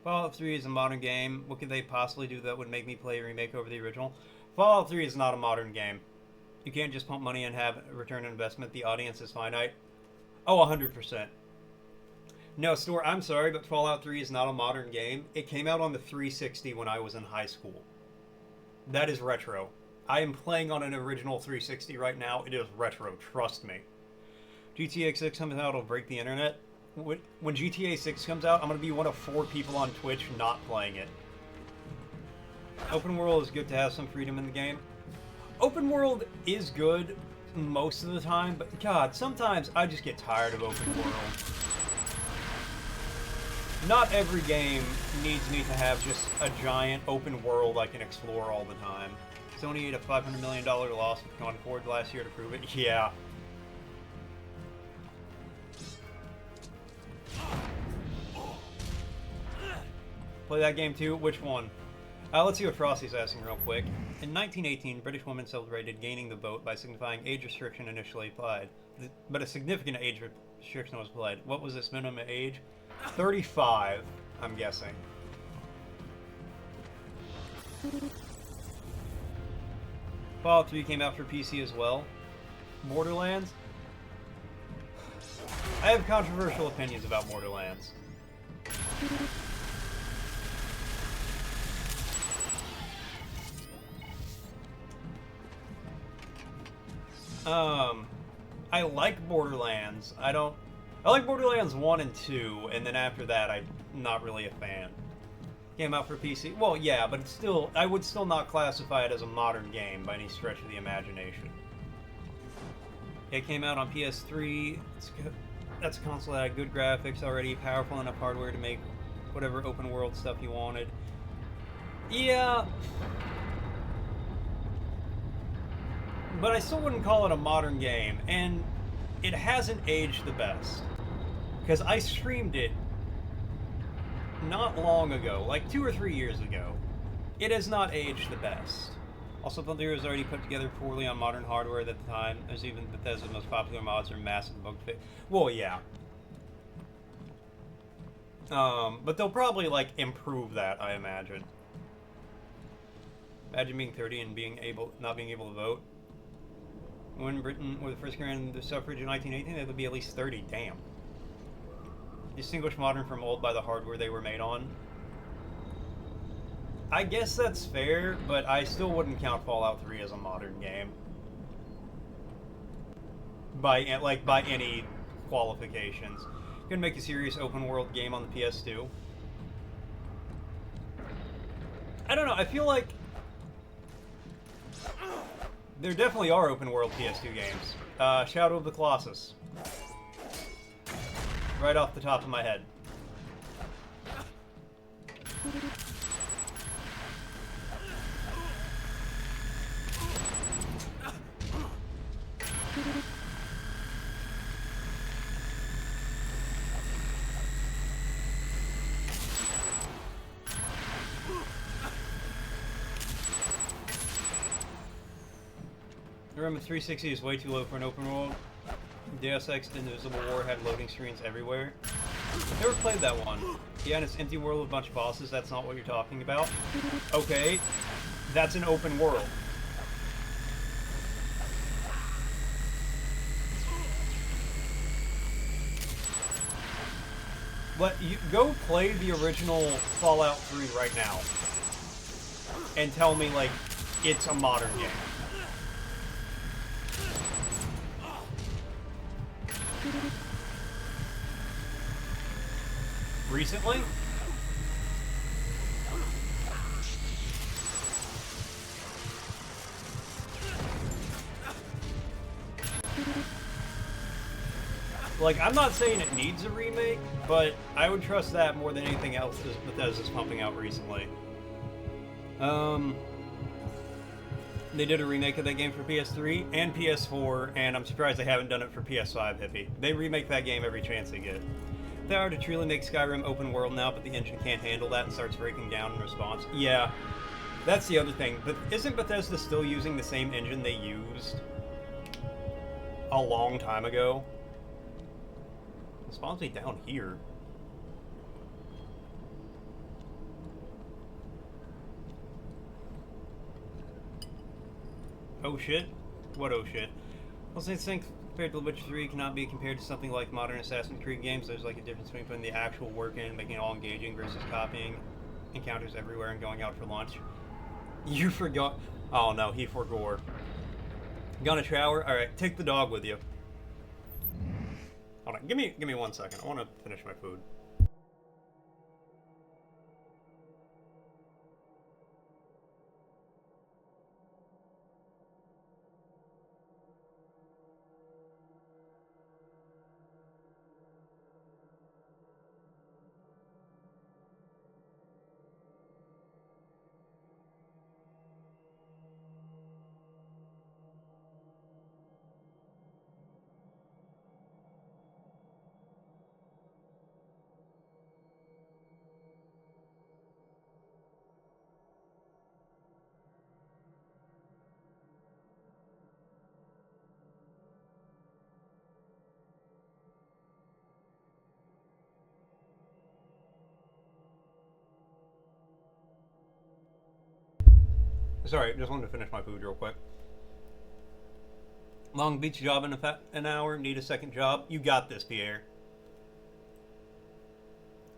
Fallout 3 is a modern game. What could they possibly do that would make me play a remake over the original? Fallout 3 is not a modern game. You can't just pump money and have a return on investment. The audience is finite. Oh, 100%. No, Store, I'm sorry, but Fallout 3 is not a modern game. It came out on the 360 when I was in high school. That is retro. I am playing on an original 360 right now. It is retro, trust me. GTA 6 comes out, it'll break the internet. When GTA 6 comes out, I'm going to be one of 4 people on Twitch not playing it. Open world is good to have some freedom in the game. Open world is good most of the time, but God, sometimes I just get tired of open world. Not every game needs me to have just a giant open world I can explore all the time. Sony ate a $500 million loss with Concord last year to prove it. Yeah. Play that game too? Which one? Let's see what Frosty's asking real quick. In 1918, British women celebrated gaining the vote by signifying age restriction initially applied. But a significant age restriction was applied. What was this minimum age? 35, I'm guessing. Fallout 3 came out for PC as well. Borderlands? I have controversial opinions about Borderlands. I like Borderlands. I like Borderlands 1 and 2, and then after that, I'm not really a fan. Came out for PC. Well, yeah, but it's still, I would still not classify it as a modern game by any stretch of the imagination. It came out on PS3. That's a console that had good graphics already, powerful enough hardware to make whatever open world stuff you wanted. Yeah. But I still wouldn't call it a modern game, and it hasn't aged the best. Because I streamed it not long ago, like 2 or 3 years ago. It has not aged the best. Also, Thunder was already put together poorly on modern hardware at the time, as even Bethesda's most popular mods are massive bug fix. Well, yeah. But they'll probably, like, improve that, I imagine. Imagine being 30 and not being able to vote. When Britain were the first country in the suffrage in 1918, they would be at least 30. Damn. Distinguish modern from old by the hardware they were made on. I guess that's fair, but I still wouldn't count Fallout 3 as a modern game. By any qualifications. Couldn't make a serious open world game on the PS2. I don't know, I feel like there definitely are open world PS2 games. Shadow of the Colossus. Right off the top of my head. Remember, 360 is way too low for an open world. Deus Ex Indivisible War had loading screens everywhere. Never played that one. Yeah, and it's empty world with a bunch of bosses. That's not what you're talking about. Okay, that's an open world. You go play the original Fallout 3 right now, and tell me like it's a modern game. Recently? Like, I'm not saying it needs a remake, but I would trust that more than anything else that Bethesda's pumping out recently. They did a remake of that game for PS3 and PS4, and I'm surprised they haven't done it for PS5, Hippie. They remake that game every chance they get. They are to truly make Skyrim open world now, but the engine can't handle that and starts breaking down in response. Yeah, that's the other thing. But isn't Bethesda still using the same engine they used a long time ago? It spawns me down here. Oh shit? What oh shit? Well, since think compared to The Witcher 3 cannot be compared to something like modern Assassin's Creed games, there's like a difference between putting the actual work in, making it all engaging, versus copying encounters everywhere and going out for lunch. You forgot. Oh no, he forgore. Gonna shower? Alright, take the dog with you. Hold on, give me 1 second. I want to finish my food. Sorry, just wanted to finish my food real quick. Long Beach job in an hour. Need a second job. You got this, Pierre.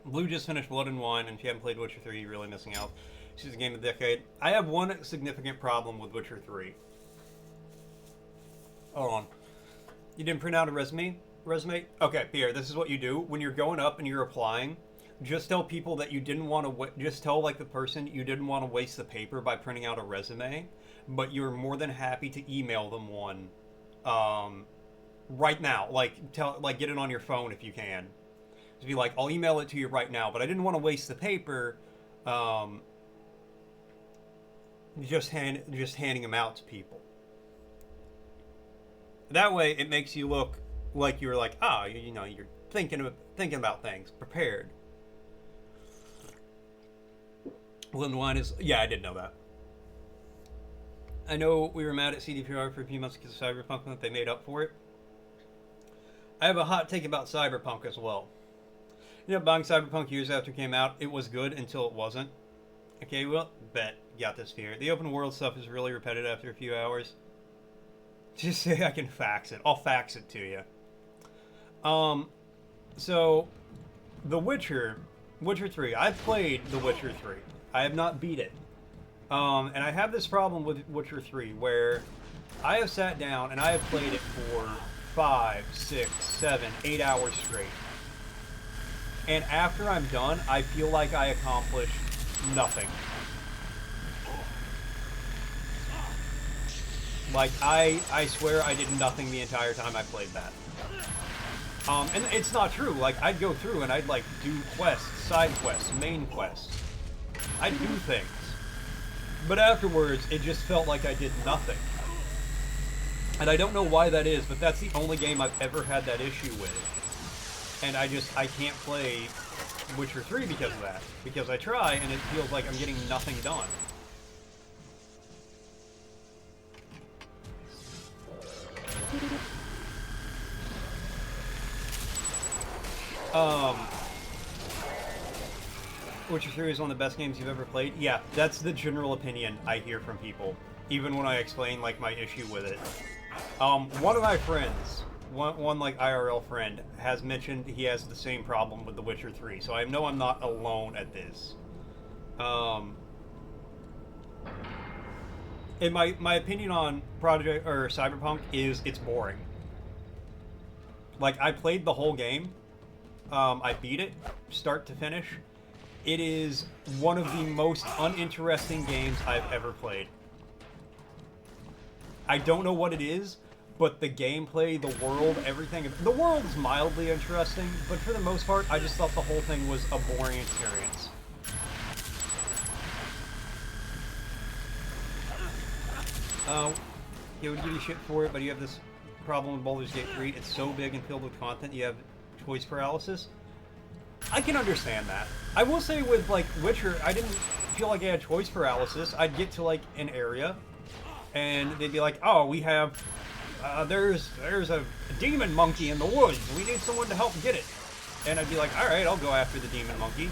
Blue just finished Blood and Wine, and if you haven't played Witcher 3, you're really missing out. She's a game of the decade. I have one significant problem with Witcher 3. Hold on. You didn't print out a resume? Okay, Pierre, this is what you do. When you're going up and you're applying, just tell people that you didn't want to, just tell like the person you didn't want to waste the paper by printing out a resume, but you're more than happy to email them one right now. Like, get it on your phone if you can. Just be like, I'll email it to you right now, but I didn't want to waste the paper, just handing them out to people. That way, it makes you look like you're like, you know, you're thinking about things, prepared. Blood and Wine is, yeah, I did know that. I know we were mad at CDPR for a few months because of Cyberpunk, that they made up for it. I have a hot take about Cyberpunk as well. You know, buying Cyberpunk years after it came out, it was good until it wasn't. Okay, well, bet. Got this fear. The open world stuff is really repetitive after a few hours. Just say I can fax it. I'll fax it to you. So, The Witcher 3. I've played The Witcher 3. I have not beat it. And I have this problem with Witcher 3 where I have sat down and I have played it for 5, 6, 7, 8 hours straight. And after I'm done, I feel like I accomplished nothing. Like, I swear I did nothing the entire time I played that. And it's not true. Like, I'd go through and I'd, like, do quests, side quests, main quests. I'd do things. But afterwards, it just felt like I did nothing. And I don't know why that is, but that's the only game I've ever had that issue with. And I can't play Witcher 3 because of that. Because I try, and it feels like I'm getting nothing done. Witcher 3 is one of the best games you've ever played. Yeah, that's the general opinion I hear from people, even when I explain like my issue with it. One of my friends, one like IRL friend, has mentioned he has the same problem with The Witcher 3, so I know I'm not alone at this. And my opinion on Project or Cyberpunk is it's boring. Like, I played the whole game. I beat it, start to finish. It is one of the most uninteresting games I've ever played. I don't know what it is, but the gameplay, the world, everything. The world's mildly interesting, but for the most part, I just thought the whole thing was a boring experience. It would give you shit for it, but you have this problem with Baldur's Gate 3. It's so big and filled with content, you have choice paralysis. I can understand that. I will say with, like, Witcher, I didn't feel like I had choice paralysis. I'd get to, like, an area, and they'd be like, oh, we have, there's a demon monkey in the woods. We need someone to help get it. And I'd be like, alright, I'll go after the demon monkey.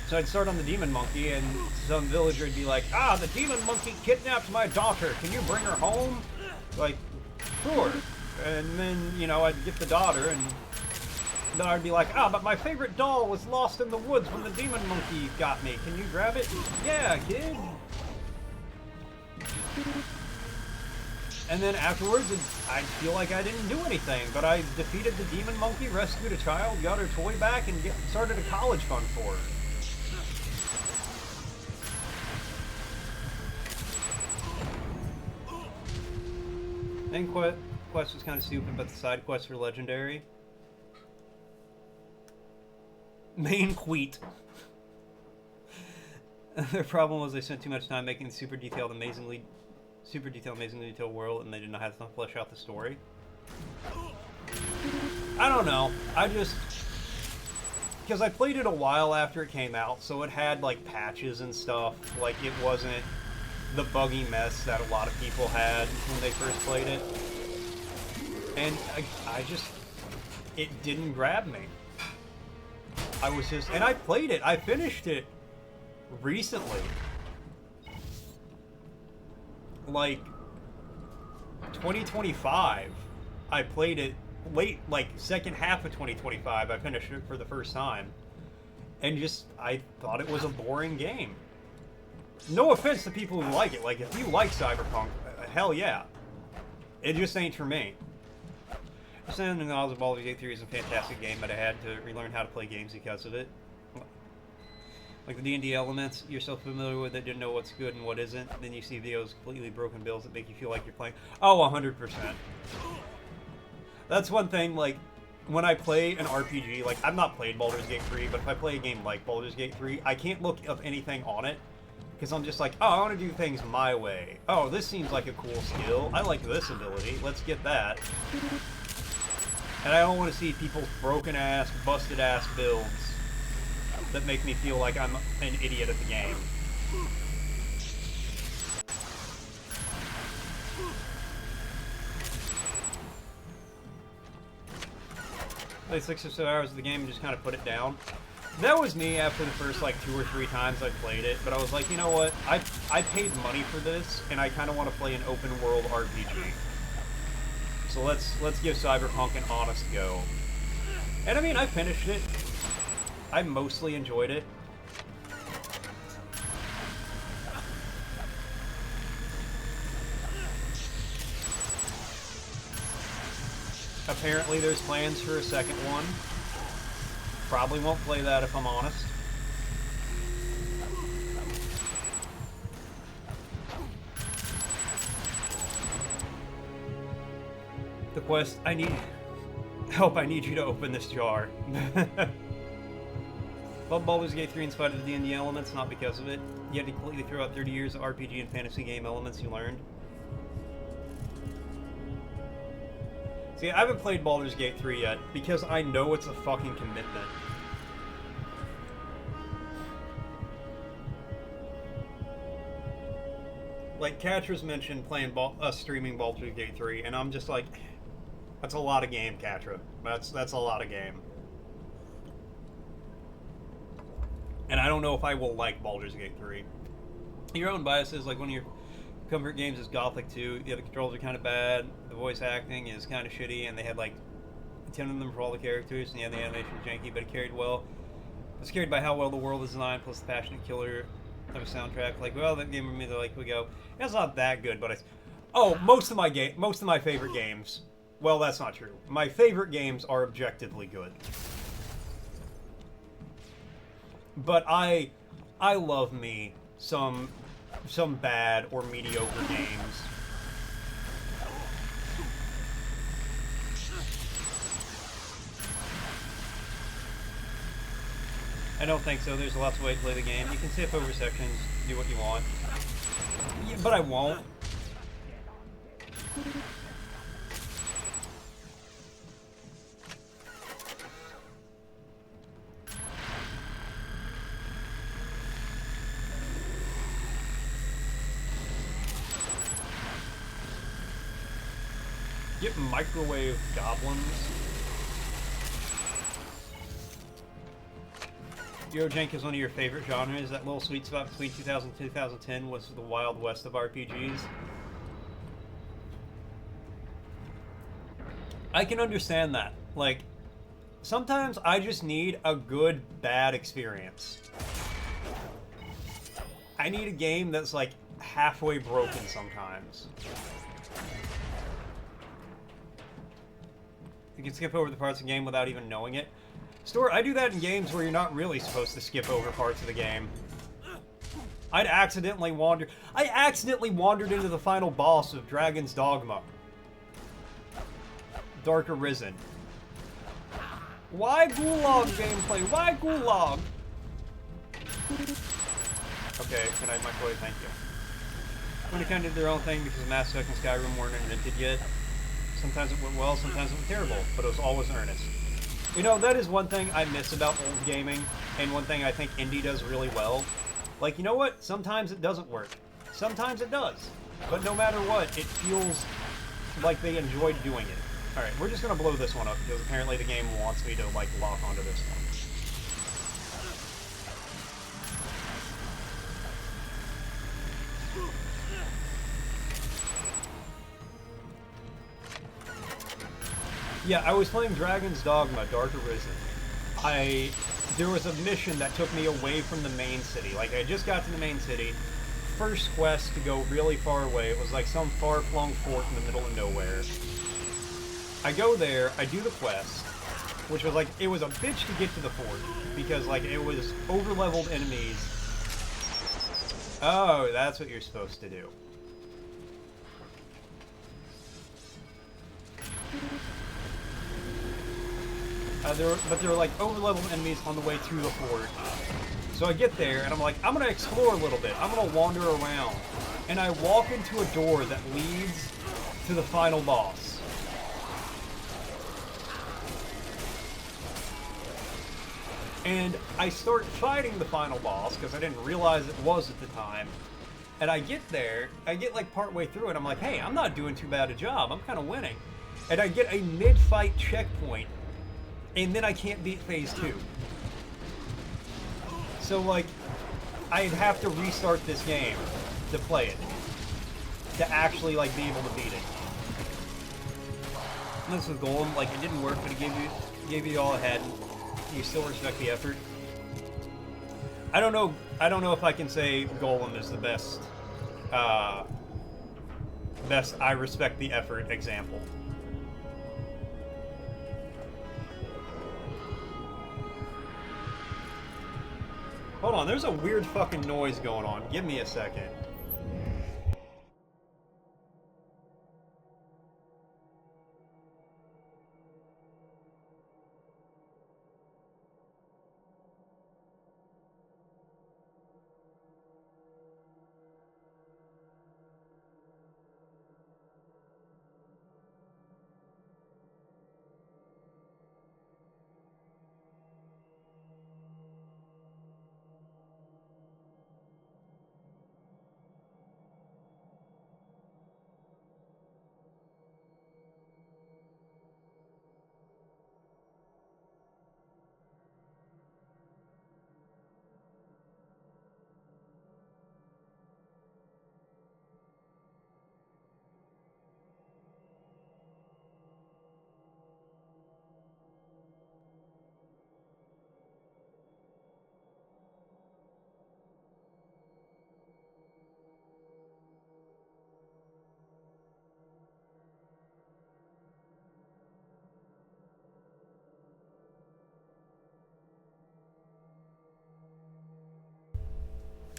So I'd start on the demon monkey, and some villager would be like, ah, the demon monkey kidnapped my daughter. Can you bring her home? Like, sure. And then, you know, I'd get the daughter, and then I'd be like, ah, but my favorite doll was lost in the woods when the demon monkey got me. Can you grab it? Yeah, kid. And then afterwards, I'd feel like I didn't do anything, but I defeated the demon monkey, rescued a child, got her toy back, and started a college fund for her. Main quest was kind of stupid, but the side quests were legendary. Main queet. Their problem was they spent too much time making the super detailed, amazingly detailed world, and they didn't know how to flesh out the story. I don't know. Because I played it a while after it came out, so it had like patches and stuff. Like, it wasn't the buggy mess that a lot of people had when they first played it. And it didn't grab me. And I played it, I finished it recently. Like, 2025, I played it late, like, second half of 2025, I finished it for the first time. And I thought it was a boring game. No offense to people who like it. Like, if you like Cyberpunk, hell yeah. It just ain't for me. Understanding the knowledge of Baldur's Gate 3 is a fantastic game, but I had to relearn how to play games because of it. Like the D&D elements, you're so familiar with it, didn't know what's good and what isn't. Then you see videos completely broken builds that make you feel like you're playing. Oh, 100%. That's one thing, like, when I play an RPG, like, I've not played Baldur's Gate 3, but if I play a game like Baldur's Gate 3, I can't look up anything on it. Because I'm just like, oh, I want to do things my way. Oh, this seems like a cool skill. I like this ability. Let's get that. And I don't want to see people's broken-ass, busted-ass builds that make me feel like I'm an idiot at the game. Played 6 or so hours of the game and just kind of put it down. That was me after the first, like, 2 or 3 times I played it, but I was like, you know what? I paid money for this, and I kind of want to play an open-world RPG. So let's give Cyberpunk an honest go. And I mean, I finished it. I mostly enjoyed it. Apparently there's plans for a second one. Probably won't play that if I'm honest. The quest, I need you to open this jar. Love Baldur's Gate 3 in spite of the D&D elements, not because of it. You had to completely throw out 30 years of RPG and fantasy game elements you learned. See, I haven't played Baldur's Gate 3 yet, because I know it's a fucking commitment. Like, Catra's mentioned playing streaming Baldur's Gate 3, and I'm just like, that's a lot of game, Catra. That's a lot of game. And And I don't know if I will like Baldur's Gate 3. Your own biases, like one of your comfort games is Gothic 2. Yeah, the controls are kind of bad. The voice acting is kind of shitty, and they had like 10 of them for all the characters, and yeah, the animation was janky, but it carried well. It was carried by how well the world is designed, plus the passionate killer of a soundtrack. Like, well, that game for me, they're like, we go, it's not that good, but most of my favorite games. Well, that's not true. My favorite games are objectively good. But I love me some bad or mediocre games. I don't think so. There's lots of ways to play the game. You can skip over sections, do what you want. Yeah, but I won't. Get microwave goblins. Eurojank is one of your favorite genres. That little sweet spot between 2000 and 2010 was the Wild West of RPGs. I can understand that. Like, sometimes I just need a good, bad experience. I need a game that's like halfway broken sometimes. You can skip over the parts of the game without even knowing it. Store, I do that in games where you're not really supposed to skip over parts of the game. I accidentally wandered into the final boss of Dragon's Dogma. Dark Arisen. Why Gulag gameplay? Why Gulag? Okay, can I microwave? Thank you. When it kind of did their own thing because Mass Effect and Skyrim weren't invented yet. Sometimes it went well, sometimes it went terrible, but it was always earnest. You know, that is one thing I miss about old gaming, and one thing I think indie does really well. Like, you know what? Sometimes it doesn't work. Sometimes it does. But no matter what, it feels like they enjoyed doing it. Alright, we're just gonna blow this one up, because apparently the game wants me to, like, lock onto this one. Yeah, I was playing Dragon's Dogma, Dark Arisen. There was a mission that took me away from the main city. Like, I just got to the main city. First quest to go really far away. It was like some far-flung fort in the middle of nowhere. I go there, I do the quest, which was like, it was a bitch to get to the fort, because, like, it was over-leveled enemies. Oh, that's what you're supposed to do. But there were like over-leveled enemies on the way to the fort. So I get there and I'm like, I'm gonna explore a little bit. I'm gonna wander around. And I walk into a door that leads to the final boss. And I start fighting the final boss because I didn't realize it was at the time. And I get there, I get like partway through it, I'm like, hey, I'm not doing too bad a job. I'm kind of winning. And I get a mid-fight checkpoint. And then I can't beat phase 2. So, like, I'd have to restart this game to play it. To actually, like, be able to beat it. And this with Golem, like, it didn't work, but it gave you all it had. You still respect the effort. I don't know if I can say Golem is the best, I respect the effort example. Hold on, there's a weird fucking noise going on. Give me a second.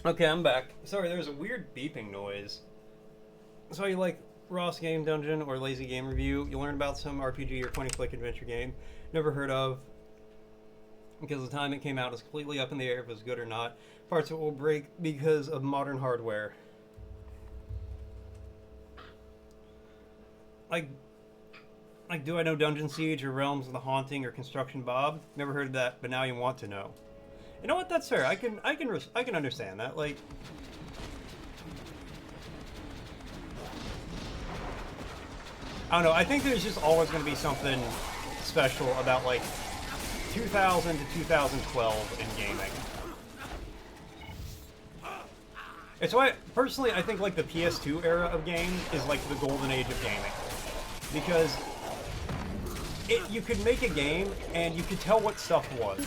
Okay, I'm back. Sorry, there was a weird beeping noise. So you like Ross Game Dungeon or Lazy Game Review? You learn about some RPG or point-and-click adventure game never heard of. Because the time it came out is completely up in the air if it's good or not. Parts of it will break because of modern hardware. Like, do I know Dungeon Siege or Realms of the Haunting or Construction Bob? Never heard of that, but now you want to know. You know what? That's fair. I can understand that. Like, I don't know. I think there's just always going to be something special about like 2000 to 2012 in gaming. It's why, personally, I think like the PS2 era of games is like the golden age of gaming, because you could make a game and you could tell what stuff was.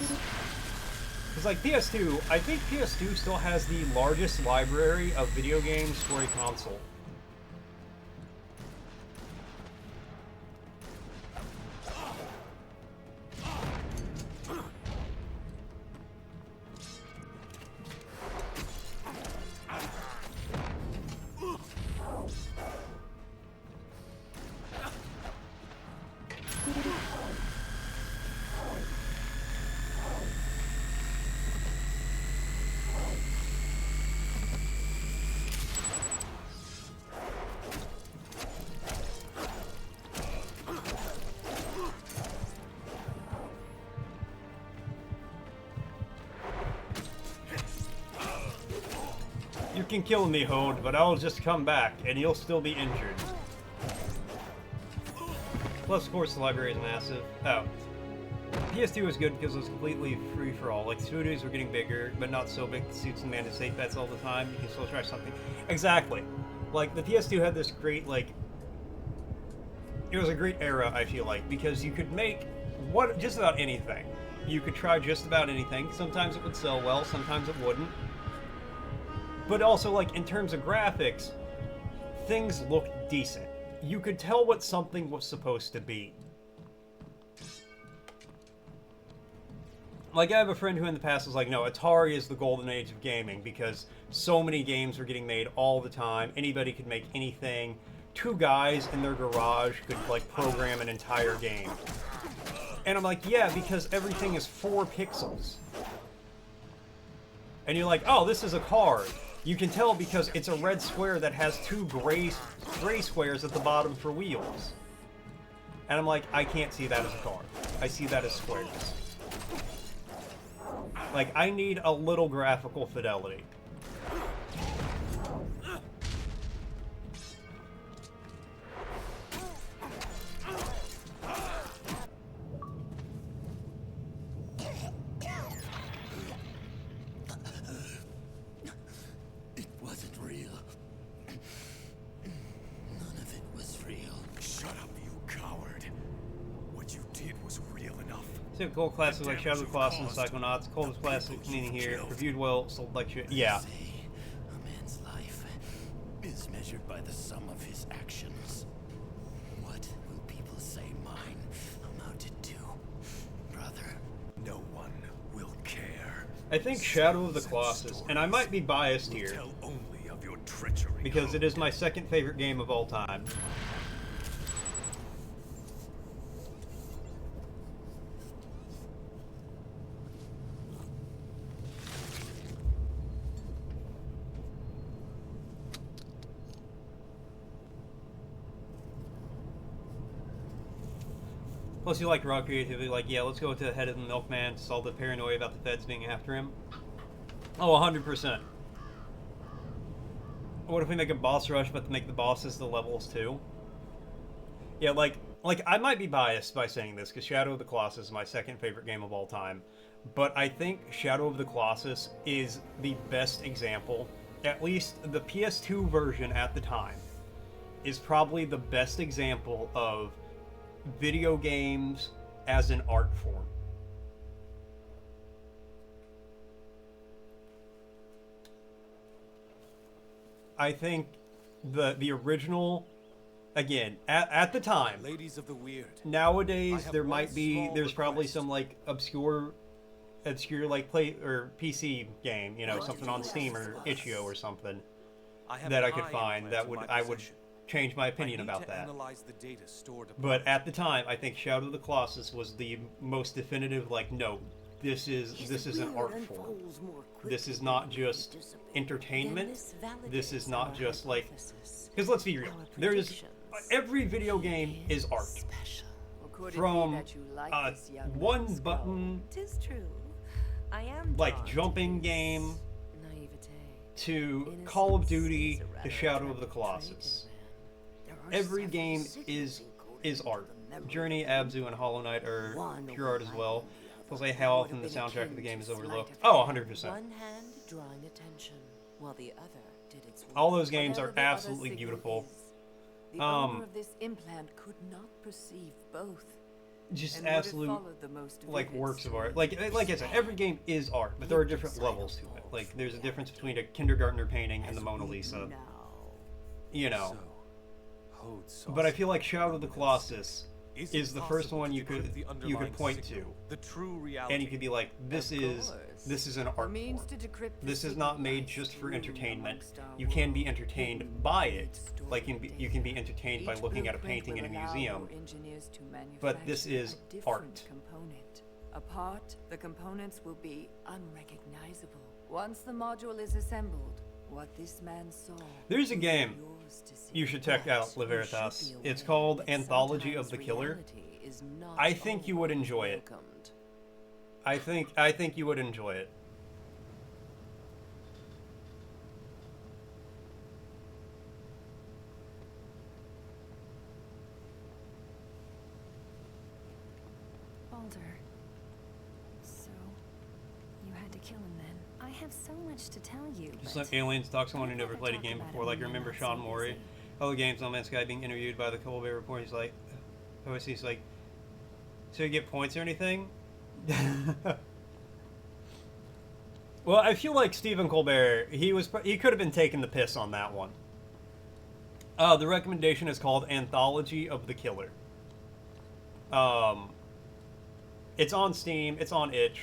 Because like PS2, I think PS2 still has the largest library of video games for a console. You can kill me, Hode, but I'll just come back, and you'll still be injured. Plus, of course, the library is massive. Oh. PS2 was good because it was completely free-for-all. Like, studios were getting bigger, but not so big that suits demanded safe bets all the time. You can still try something. Exactly. Like, the PS2 had this great, like... It was a great era, I feel like, because you could make just about anything. You could try just about anything. Sometimes it would sell well, sometimes it wouldn't. But also, like, in terms of graphics, things looked decent. You could tell what something was supposed to be. Like, I have a friend who in the past was like, no, Atari is the golden age of gaming because so many games were getting made all the time. Anybody could make anything. Two guys in their garage could, like, program an entire game. And I'm like, yeah, because everything is 4 pixels. And you're like, oh, this is a card. You can tell because it's a red square that has 2 gray squares at the bottom for wheels. And I'm like, I can't see that as a card. I see that as squares. Like, I need a little graphical fidelity. Typical classes like Shadow of the Colossus and Psychonauts. Coldest classic meaning here. Reviewed well, sold like shit. Yeah. A man's life is measured by the sum of his actions. What will people say mine amounted to, brother? No one will care. I think Shadow of the Colossus, and I might be biased here, Tell only of your treachery, because it is my second favorite game of all time. Plus, you like raw creativity, like, yeah, let's go to the head of the milkman to solve the paranoia about the feds being after him. Oh, 100%. What if we make a boss rush, but to make the bosses the levels too? Yeah, like I might be biased by saying this, because Shadow of the Colossus is my second favorite game of all time. But I think Shadow of the Colossus is the best example, at least the PS2 version at the time, is probably the best example of video games as an art form. I think the original, again, at the time, Ladies of the weird. nowadays there's probably some like obscure obscure like play or PC game, you know, something on Steam or itch.io or something that I could find that would I would change my opinion about that. But at the time, I think Shadow of the Colossus was the most definitive. Like, no, this is an art form. This is not just entertainment. This is not just like, because let's be real, there is every video game is art. From one button, like jumping game, to Call of Duty, to Shadow of the Colossus. Every game is art. Journey, Abzu, and Hollow Knight are pure art as well. Plus, like how often the soundtrack of the game is overlooked. Oh, 100%. All those games are absolutely beautiful. The owner of this implant could not perceive both. Just absolute, like, works of art. Like I said, every game is art, but there are different levels to it. Like, there's a difference between a kindergartner painting and the Mona Lisa. You know. But I feel like Shadow of the Colossus is the first one you could point to, and you could be like, this is an art form. This is not made just for entertainment. You can be entertained by it, like you can be entertained by looking at a painting in a museum. But this is art. Apart, the components will be unrecognizable. Once the module is assembled, what this man saw. There's a game you should check out, La Veritas. It's called Anthology of the Killer. I think you would enjoy it. I think you would enjoy it. Baldur. So, you had to kill him then. I have so much to tell you. Just like aliens talk someone who never played a game before. Like, remember Sean Morey? Hello Games, No Man's Sky being interviewed by the Colbert Report. He's like, he's like, so you get points or anything? Well, I feel like Stephen Colbert, he could have been taking the piss on that one. The recommendation is called Anthology of the Killer. It's on Steam, it's on itch.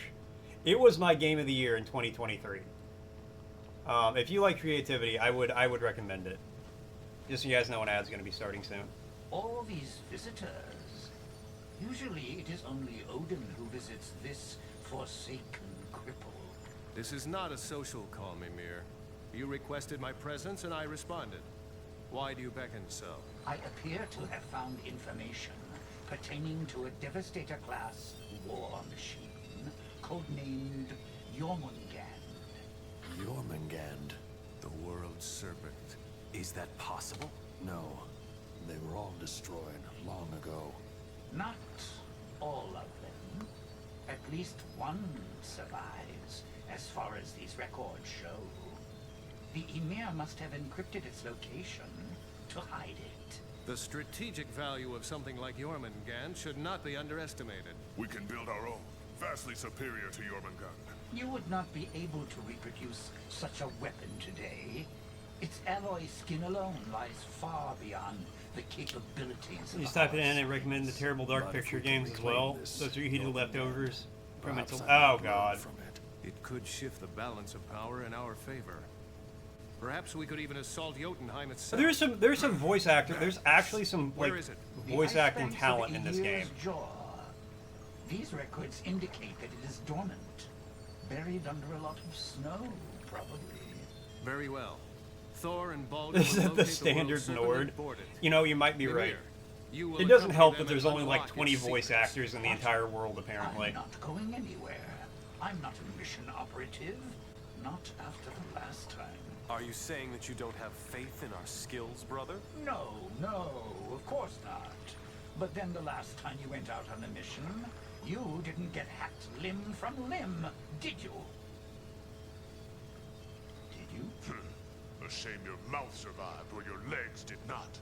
It was my game of the year in 2023. If you like creativity, I would recommend it. Just so you guys know, an ad's going to be starting soon. All these visitors. Usually it is only Odin who visits this forsaken cripple. This is not a social call, Mimir. You requested my presence and I responded. Why do you beckon so? I appear to have found information pertaining to a Devastator-class war machine codenamed Jormungand. Jormungand. The world serpent. Is that possible? No. They were all destroyed long ago. Not all of them. At least one survives, as far as these records show. The Emir must have encrypted its location to hide it. The strategic value of something like Jormungand should not be underestimated. We can build our own, vastly superior to Jormungand. You would not be able to reproduce such a weapon today. Its alloy skin alone lies far beyond the capabilities of Just type it in and recommend the Terrible Dark Picture games as well. Those are heated leftovers from it. Oh god. It could shift the balance of power in our favor. Perhaps we could even assault Jotunheim itself. There's some voice actor. There's actually some like voice acting talent in this game. Jaw. These records indicate that it is dormant, buried under a lot of snow, probably. Very well. Thor and Baldur This is the standard Nord. You know, you might be right. It doesn't help that there's only like 20 voice actors in the entire world, apparently. I'm not going anywhere. I'm not a mission operative. Not after the last time. Are you saying that you don't have faith in our skills, brother? No, of course not. But then the last time you went out on a mission, you didn't get hacked limb from limb, did you? Did you? A shame your mouth survived where your legs did not.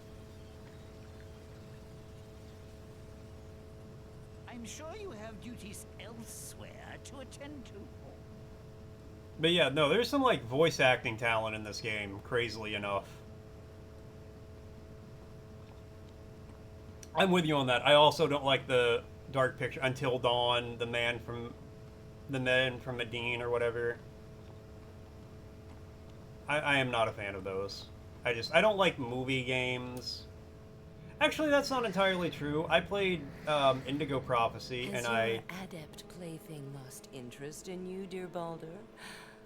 I'm sure you have duties elsewhere to attend to. But yeah, no, there's some like voice acting talent in this game, crazily enough. I'm with you on that. I also don't like the Dark Picture, Until Dawn, the man from the men from Medine or whatever. I am not a fan of those. I don't like movie games. Actually, that's not entirely true. I played Indigo Prophecy, Has and your adept plaything lost interest in you, dear Baldur?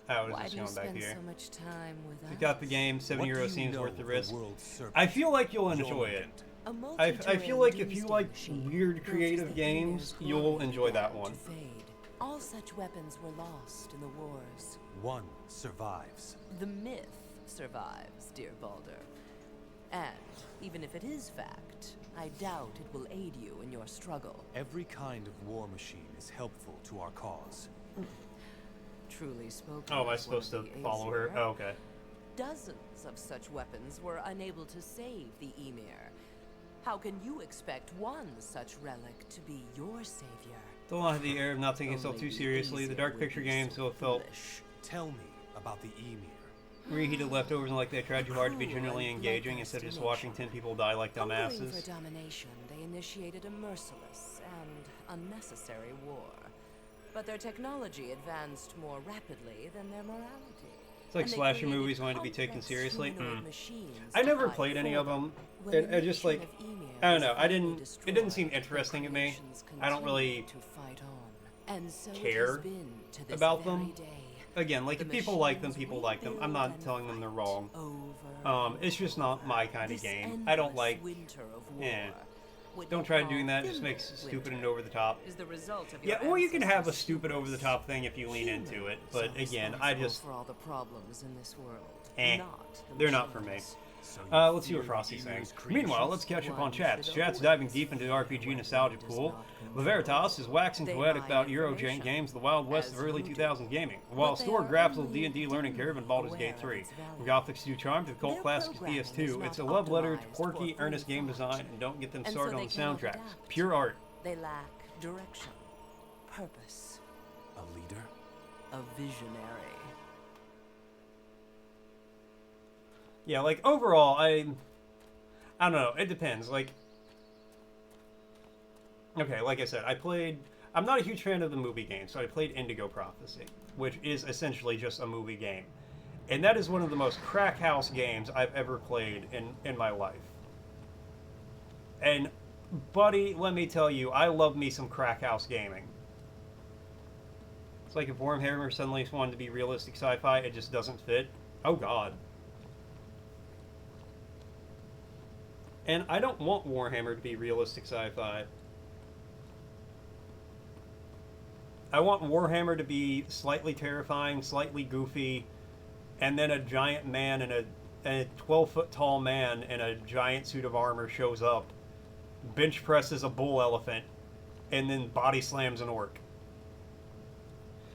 I was Why just do you going back spend here. so much time with us? You got the game, €7 What do seems you worth the know risk. world's serpent? I feel like you'll enjoy it. A I feel like if you multi-terrain like machine weird built as creative the games, Emir's you'll glory enjoy that began one. to fade. All such weapons were lost in the wars. One survives. The myth survives, dear Baldur. And even if it is fact, I doubt it will aid you in your struggle. Every kind of war machine is helpful to our cause. Truly spoken. Oh, am I as one of supposed to the follow her? Aesir. Oh, okay. Dozens of such weapons were unable to save the Emir. How can you expect one such relic to be your savior? Don't have the air of not taking itself too seriously. The Dark Picture games so felt Tell me about the Emir. reheated leftovers and like they tried too hard to be genuinely engaging instead of just watching 10 people die like Hungering dumbasses. for domination, they initiated a merciless and unnecessary war. But their technology advanced more rapidly than their morality. It's like And they slasher created movies wanting to be taken complex seriously. humanoid machines I to never fight played any for of them. When It the just nation like, of Emir I don't was know. finally It didn't seem destroyed, interesting to the me. creations I don't really continued to fight on. And so it care has been to this about very them. day. Again, like The if people like them, machines people like them. I'm rebuild not and telling them they're fight wrong. over It's just not my kind of This game. I don't endless like. winter of war, Yeah. what Don't you try call doing that. It just Thimble makes it stupid winter, and over the top. is the result of Yeah, your or you can have a ancestors' stupid over the top thing if you lean into it. But are again, I responsible just for all the problems in this world, eh, not the they're not for me. machines. Let's see what Frosty's saying. Meanwhile, let's catch up on chats. Chat's diving deep into the RPG nostalgia pool. Laveritas is waxing poetic about Eurojank games, the Wild West of early 2000 gaming, while Store grabs a D&D learning curve in Baldur's Gate 3. From Gothic 2 charm to the cult classics PS2, it's a love letter to quirky, earnest game design, and don't get them And so started they on the cannot soundtracks. adapt. Pure art. They lack direction, purpose, A leader? a visionary. Yeah, like overall, I don't know. It depends. Like, okay, like I said, I'm not a huge fan of the movie game, so I played Indigo Prophecy, which is essentially just a movie game, and that is one of the most crack house games I've ever played in my life. And buddy, let me tell you, I love me some crack house gaming. It's like if Warhammer suddenly wanted to be realistic sci-fi, it just doesn't fit. Oh god. And I don't want Warhammer to be realistic sci-fi. I want Warhammer to be slightly terrifying, slightly goofy, and then a giant man and a 12-foot tall man in a giant suit of armor shows up, bench presses a bull elephant, and then body slams an orc.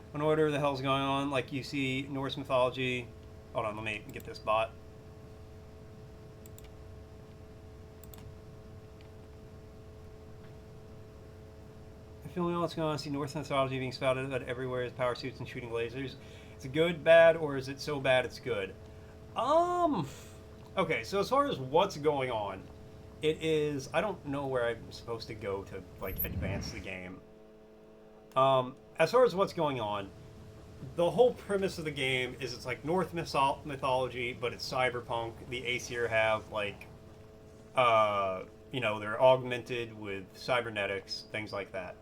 I don't know whatever the hell's going on. Like you see Norse mythology. Hold on, let me get this bot. I feel what's going on. I see Norse mythology being spouted about everywhere as power suits and shooting lasers. Is it good, bad, or is it so bad it's good? Okay, so as far as what's going on, it is, I don't know where I'm supposed to go to, like, advance the game. As far as what's going on, the whole premise of the game is it's like Norse mythology, but it's cyberpunk. The Aesir have, like, you know, they're augmented with cybernetics, things like that.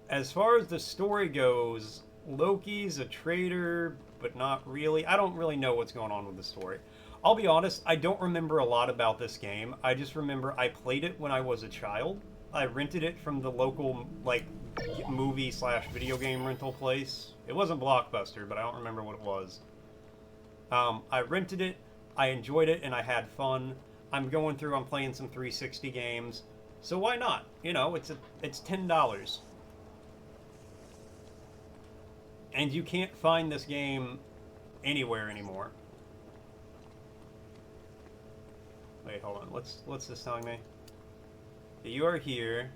As far as the story goes, Loki's a traitor, but not really. I don't really know what's going on with the story. I'll be honest, I don't remember a lot about this game. I just remember I played it when I was a child. I rented it from the local, like, movie/video game rental place. It wasn't Blockbuster, but I don't remember what it was. I rented it, I enjoyed it, and I had fun. I'm playing some 360 games, so why not? You know, it's $10. And you can't find this game anywhere anymore. Wait, hold on. What's this telling me? You are here.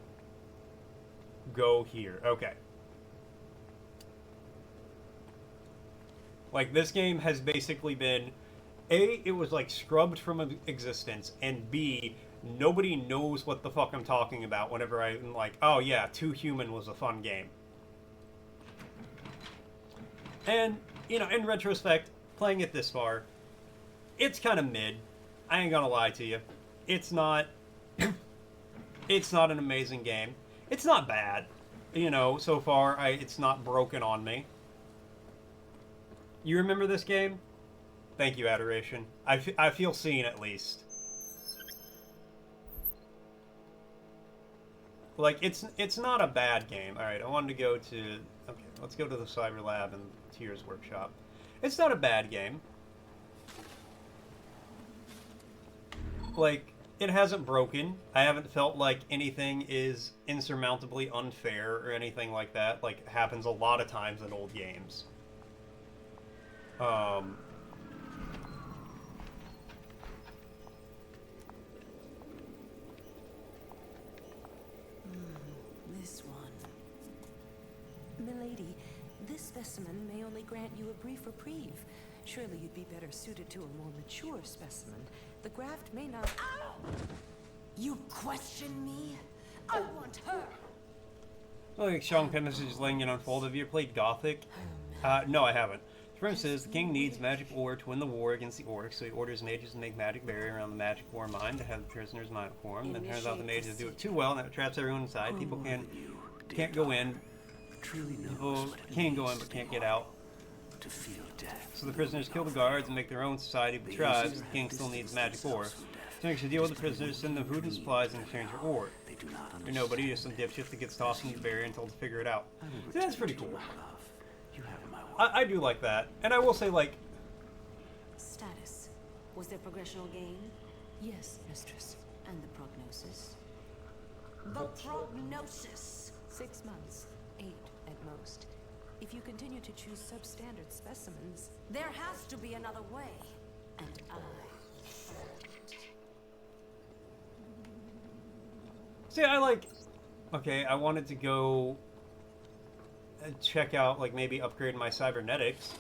Go here. Okay. Like, this game has basically been, A, it was like scrubbed from existence, and B, nobody knows what the fuck I'm talking about whenever I'm like, oh yeah, Too Human was a fun game. And, you know, in retrospect, playing it this far, it's kind of mid. I ain't gonna lie to you. It's not... it's not an amazing game. It's not bad. You know, so far, it's not broken on me. You remember this game? Thank you, Adoration. I feel seen, at least. Like, it's not a bad game. Alright, I wanted to go to... Okay, let's go to the Cyber Lab and Tears Workshop. It's not a bad game. Like, it hasn't broken. I haven't felt like anything is insurmountably unfair or anything like that. Like, happens a lot of times in old games. This one. Milady, this specimen may only grant you a brief reprieve. Surely you'd be better suited to a more mature specimen. The graft may not... Ow! You question me? I want her! Like Sean Penn is just letting it unfold. Have you ever played Gothic? No, I haven't. The prince says the king needs magic ore to win the war against the orcs, so he orders mages to make magic barrier around the magic ore mine to have the prisoners mind form. Then turns out the mages do it too well, and that traps everyone inside. People can't go in. People can go in but can't get out. To feel death. So the prisoners kill the guards and make their own society with tribes. The king still needs magic ore. So makes you deal with the prisoners, send them food and supplies in exchange for ore. You're nobody, just some dipshit that gets tossed in the barrier and told to figure it out. So that's pretty cool. I do like that. And I will say, like... Status. Was there progressional gain? Yes, mistress. And the prognosis? The prognosis! 6 months. 8 at most. If you continue to choose substandard specimens... There has to be another way. And See, I like... Okay, I wanted to go... check out, like, maybe upgrade my cybernetics.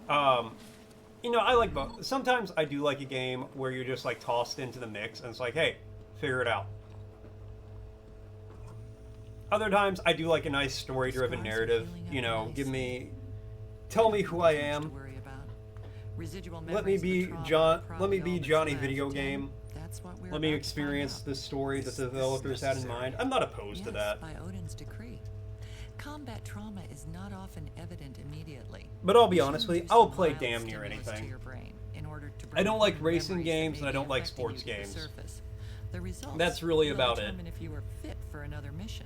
You know, I like both. Sometimes I do like a game where you're just, like, tossed into the mix, and it's like, hey, figure it out. Other times, I do like a nice story-driven narrative. You know, tell me who I am. Let me be Johnny Video Game. Let me experience the story that the developers had in mind. I'm not opposed to that. By Odin's decree. Combat trauma is not often evident immediately. But I'll be honest with you, I'll play damn near anything. I don't like racing games and I don't like sports games. That's really about it. If you are fit for another mission.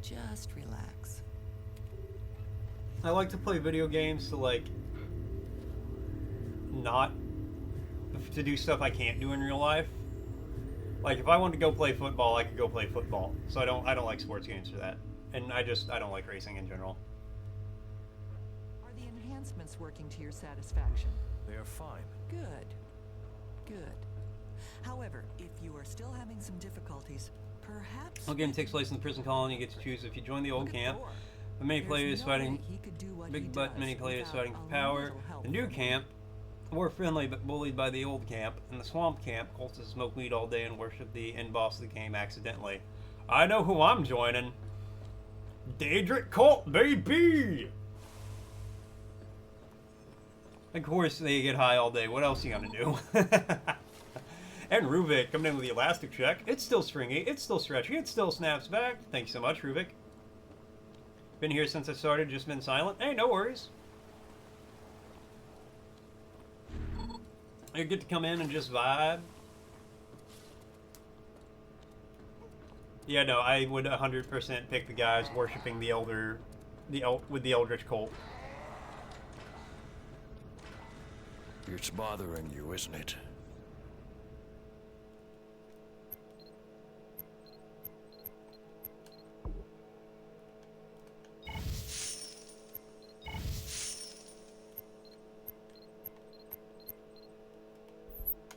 Just relax. I like to play video games to, like, to do stuff I can't do in real life. Like, if I wanted to go play football, I could go play football. So I don't like sports games for that. And I don't like racing in general. Are the enhancements working to your satisfaction? They are fine. Good. Good. However, if you are still having some difficulties, perhaps... The game takes place in the prison colony. You get to choose if you join the old camp. The many players fighting... Big butt many players fighting for power. The new camp, more friendly but bullied by the old camp. In the swamp camp, cultists smoke weed all day and worship the end boss of the game accidentally. I know who I'm joining. Daedric Cult, baby! Of course, they get high all day. What else you gonna do? And Ruvik coming in with the elastic check. It's still stringy. It's still stretchy. It still snaps back. Thank you so much, Ruvik. Been here since I started, just been silent. Hey, no worries. You get to come in and just vibe. Yeah, no, I would 100% pick the guys worshipping the with the Eldritch Cult. It's bothering you, isn't it?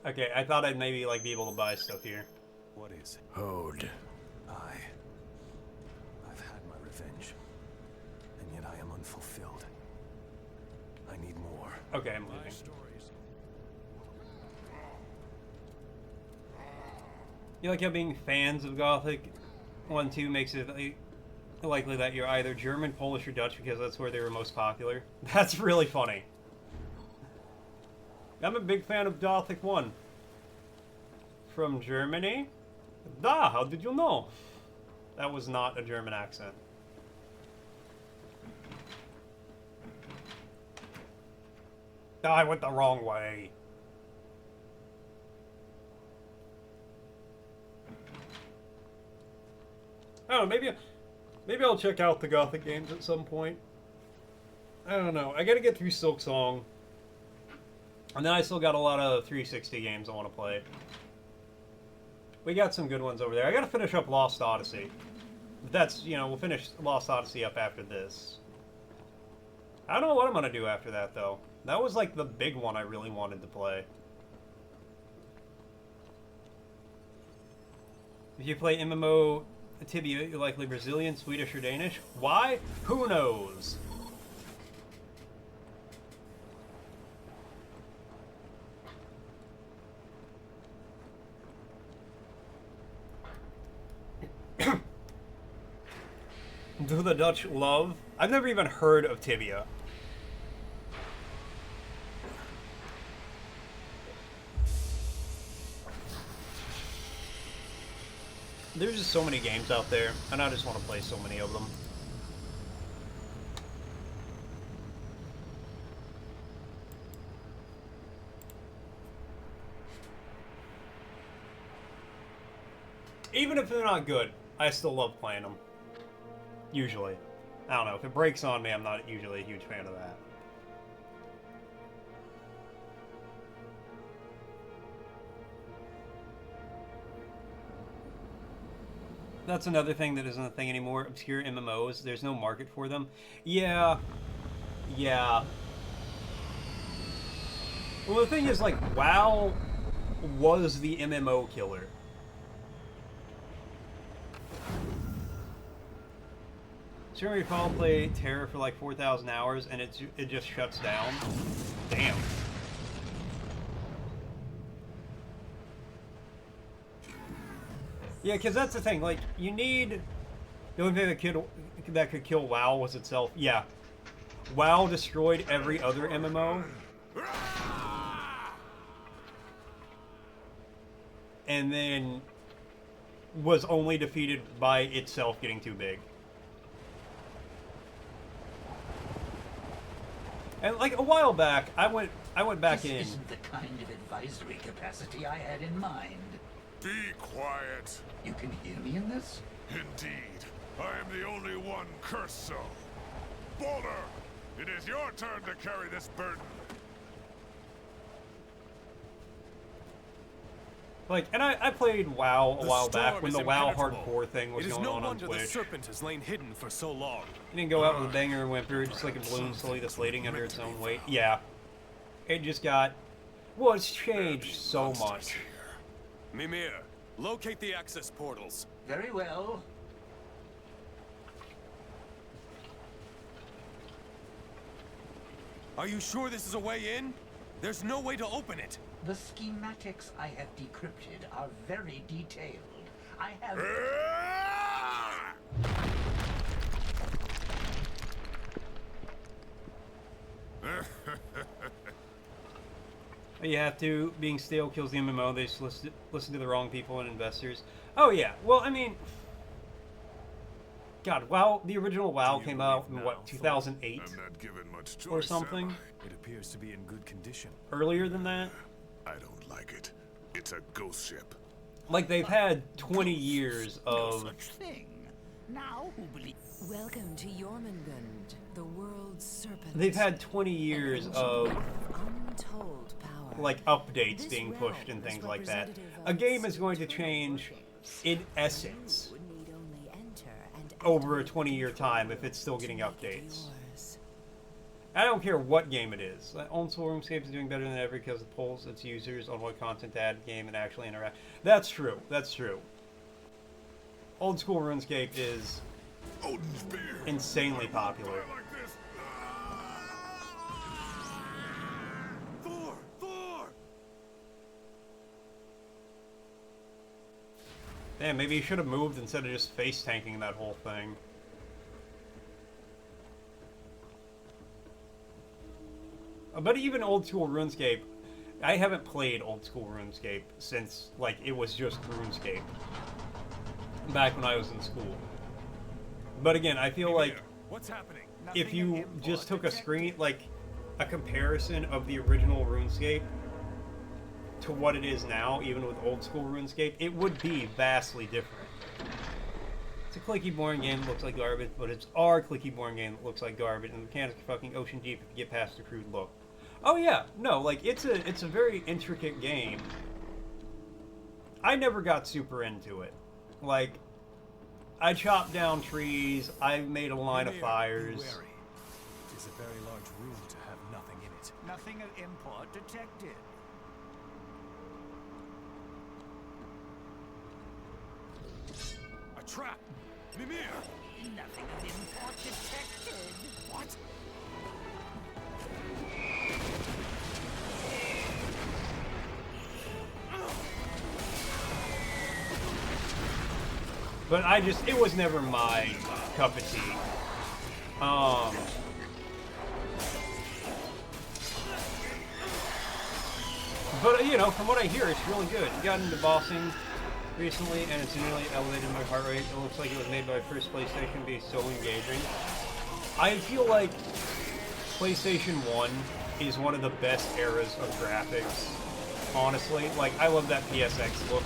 Okay, I thought I'd maybe like be able to buy stuff here. What is it? Hode. I've had my revenge, and yet I am unfulfilled. I need more. Okay, I'm leaving. You like how being fans of Gothic 1-2 makes it likely that you're either German, Polish, or Dutch because that's where they were most popular. That's really funny. I'm a big fan of Gothic 1. From Germany? Da, how did you know? That was not a German accent. I went the wrong way. I don't know, maybe I'll check out the Gothic games at some point. I don't know. I gotta get through Silk Song. And then I still got a lot of 360 games I want to play. We got some good ones over there. I gotta finish up Lost Odyssey. But that's, you know, we'll finish Lost Odyssey up after this. I don't know what I'm gonna do after that, though. That was, like, the big one I really wanted to play. If you play MMO Tibia, you're likely Brazilian, Swedish, or Danish. Why? Who knows? Do the Dutch love? I've never even heard of Tibia. There's just so many games out there, and I just want to play so many of them. Even if they're not good, I still love playing them. Usually. I don't know, if it breaks on me, I'm not usually a huge fan of that. That's another thing that isn't a thing anymore. Obscure MMOs, there's no market for them. Yeah. Yeah. Well, the thing is, like, WoW was the MMO killer. Sure, if I'll play Terra for like 4,000 hours and it just shuts down. Damn. Yeah, because that's the thing. Like, you need... The only thing that could kill WoW was itself. Yeah. WoW destroyed every other MMO. And then was only defeated by itself getting too big. And like a while back, I went back in. This isn't the kind of advisory capacity I had in mind. Be quiet. You can hear me in this? Indeed. I am the only one cursed so. Boulder, it is your turn to carry this burden. Like, and I played WoW a while back when the WoW hardcore thing was going on Twitch. The serpent has lain hidden for so long. It didn't go out with a banger and whimper, just like a balloon slowly deflating under its own weight. Yeah. It just got... Well, it's changed so much. Mimir, locate the access portals. Very well. Are you sure this is a way in? There's no way to open it. The schematics I have decrypted are very detailed. I have... You have to. Being stale kills the MMO. They just listen to the wrong people and investors. Oh, yeah. Well, I mean... God, WoW, the original WoW came out in, what, 2008? I'm not given much choice, or something? It appears to be in good condition. Earlier than that? I don't like it. It's a ghost ship. Like, they've had 20 years of... No such thing. Now who believes... Welcome to Jormungand, the world's serpent. They've had 20 years of... Untold power. Like, updates being pushed and things like that. A game is going to change, in essence, over a 20-year time if it's still getting updates. I don't care what game it is. Old School RuneScape is doing better than ever because it polls its users on what content to add game and actually interact. That's true. That's true. Old School RuneScape is insanely popular. Thor! Damn, maybe he should have moved instead of just face tanking that whole thing. But even old school RuneScape, I haven't played old school RuneScape since, like, it was just RuneScape. Back when I was in school. But again, I feel like What's happening? if you just took a a comparison of the original RuneScape to what it is now, even with old school RuneScape, it would be vastly different. It's a clicky, boring game that looks like garbage, but it's our clicky, boring game that looks like garbage, and the mechanics are fucking ocean deep if you get past the crude look. Oh yeah, no, like, it's a very intricate game. I never got super into it. Like, I chopped down trees, I made a line of fires. It is a very large room to have nothing in it. Nothing of import detected. A trap! Mimir! Nothing of import detected. What? But it was never my cup of tea. But, you know, from what I hear, it's really good. You got into bossing recently, and it's nearly elevated my heart rate. It looks like it was made by first PlayStation to be so engaging. I feel like PlayStation 1 is one of the best eras of graphics, honestly. Like, I love that PSX look.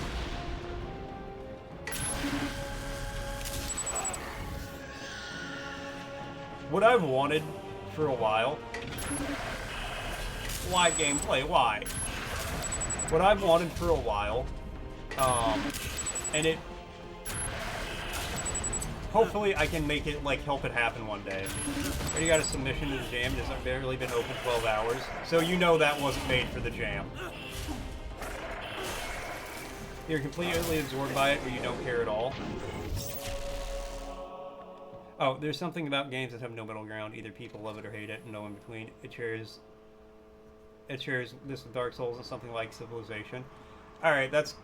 What I've wanted for a while... Why gameplay? Why? What I've wanted for a while, and it... Hopefully I can make it, like, help it happen one day. Already got a submission to the jam. It has barely been open 12 hours. So you know that wasn't made for the jam. You're completely absorbed by it, or you don't care at all. Oh, there's something about games that have no middle ground. Either people love it or hate it, and no in between. It shares this with Dark Souls and something like Civilization. Alright, that's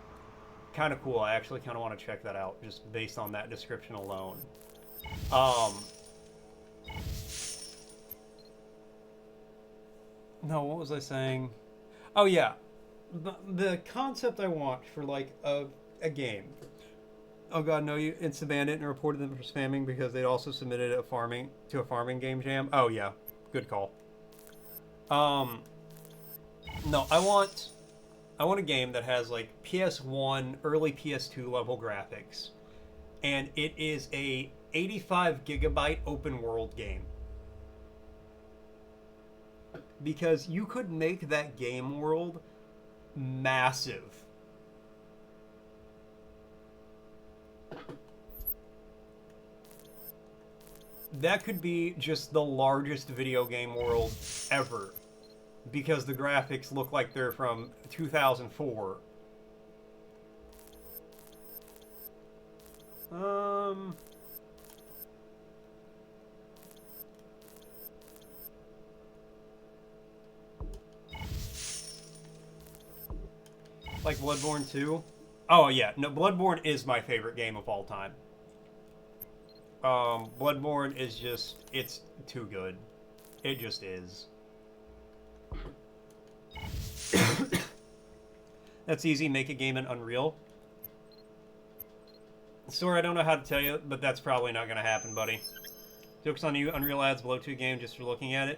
kind of cool. I actually kind of want to check that out, just based on that description alone. No, what was I saying? Oh, yeah. The concept I want for, like, a game. Oh god, no, it's abandoned and reported them for spamming because they'd also submitted a farming game jam. Oh yeah, good call. No, I want a game that has like PS1, early PS2 level graphics, and it is a 85 gigabyte open world game. Because you could make that game world massive. That could be just the largest video game world ever. Because the graphics look like they're from 2004. Like Bloodborne 2? Oh yeah, no, Bloodborne is my favorite game of all time. Bloodborne is just, it's too good. It just is. That's easy, make a game in Unreal. Sorry, I don't know how to tell you, but that's probably not going to happen, buddy. Joke's on you, Unreal adds below to a game just for looking at it.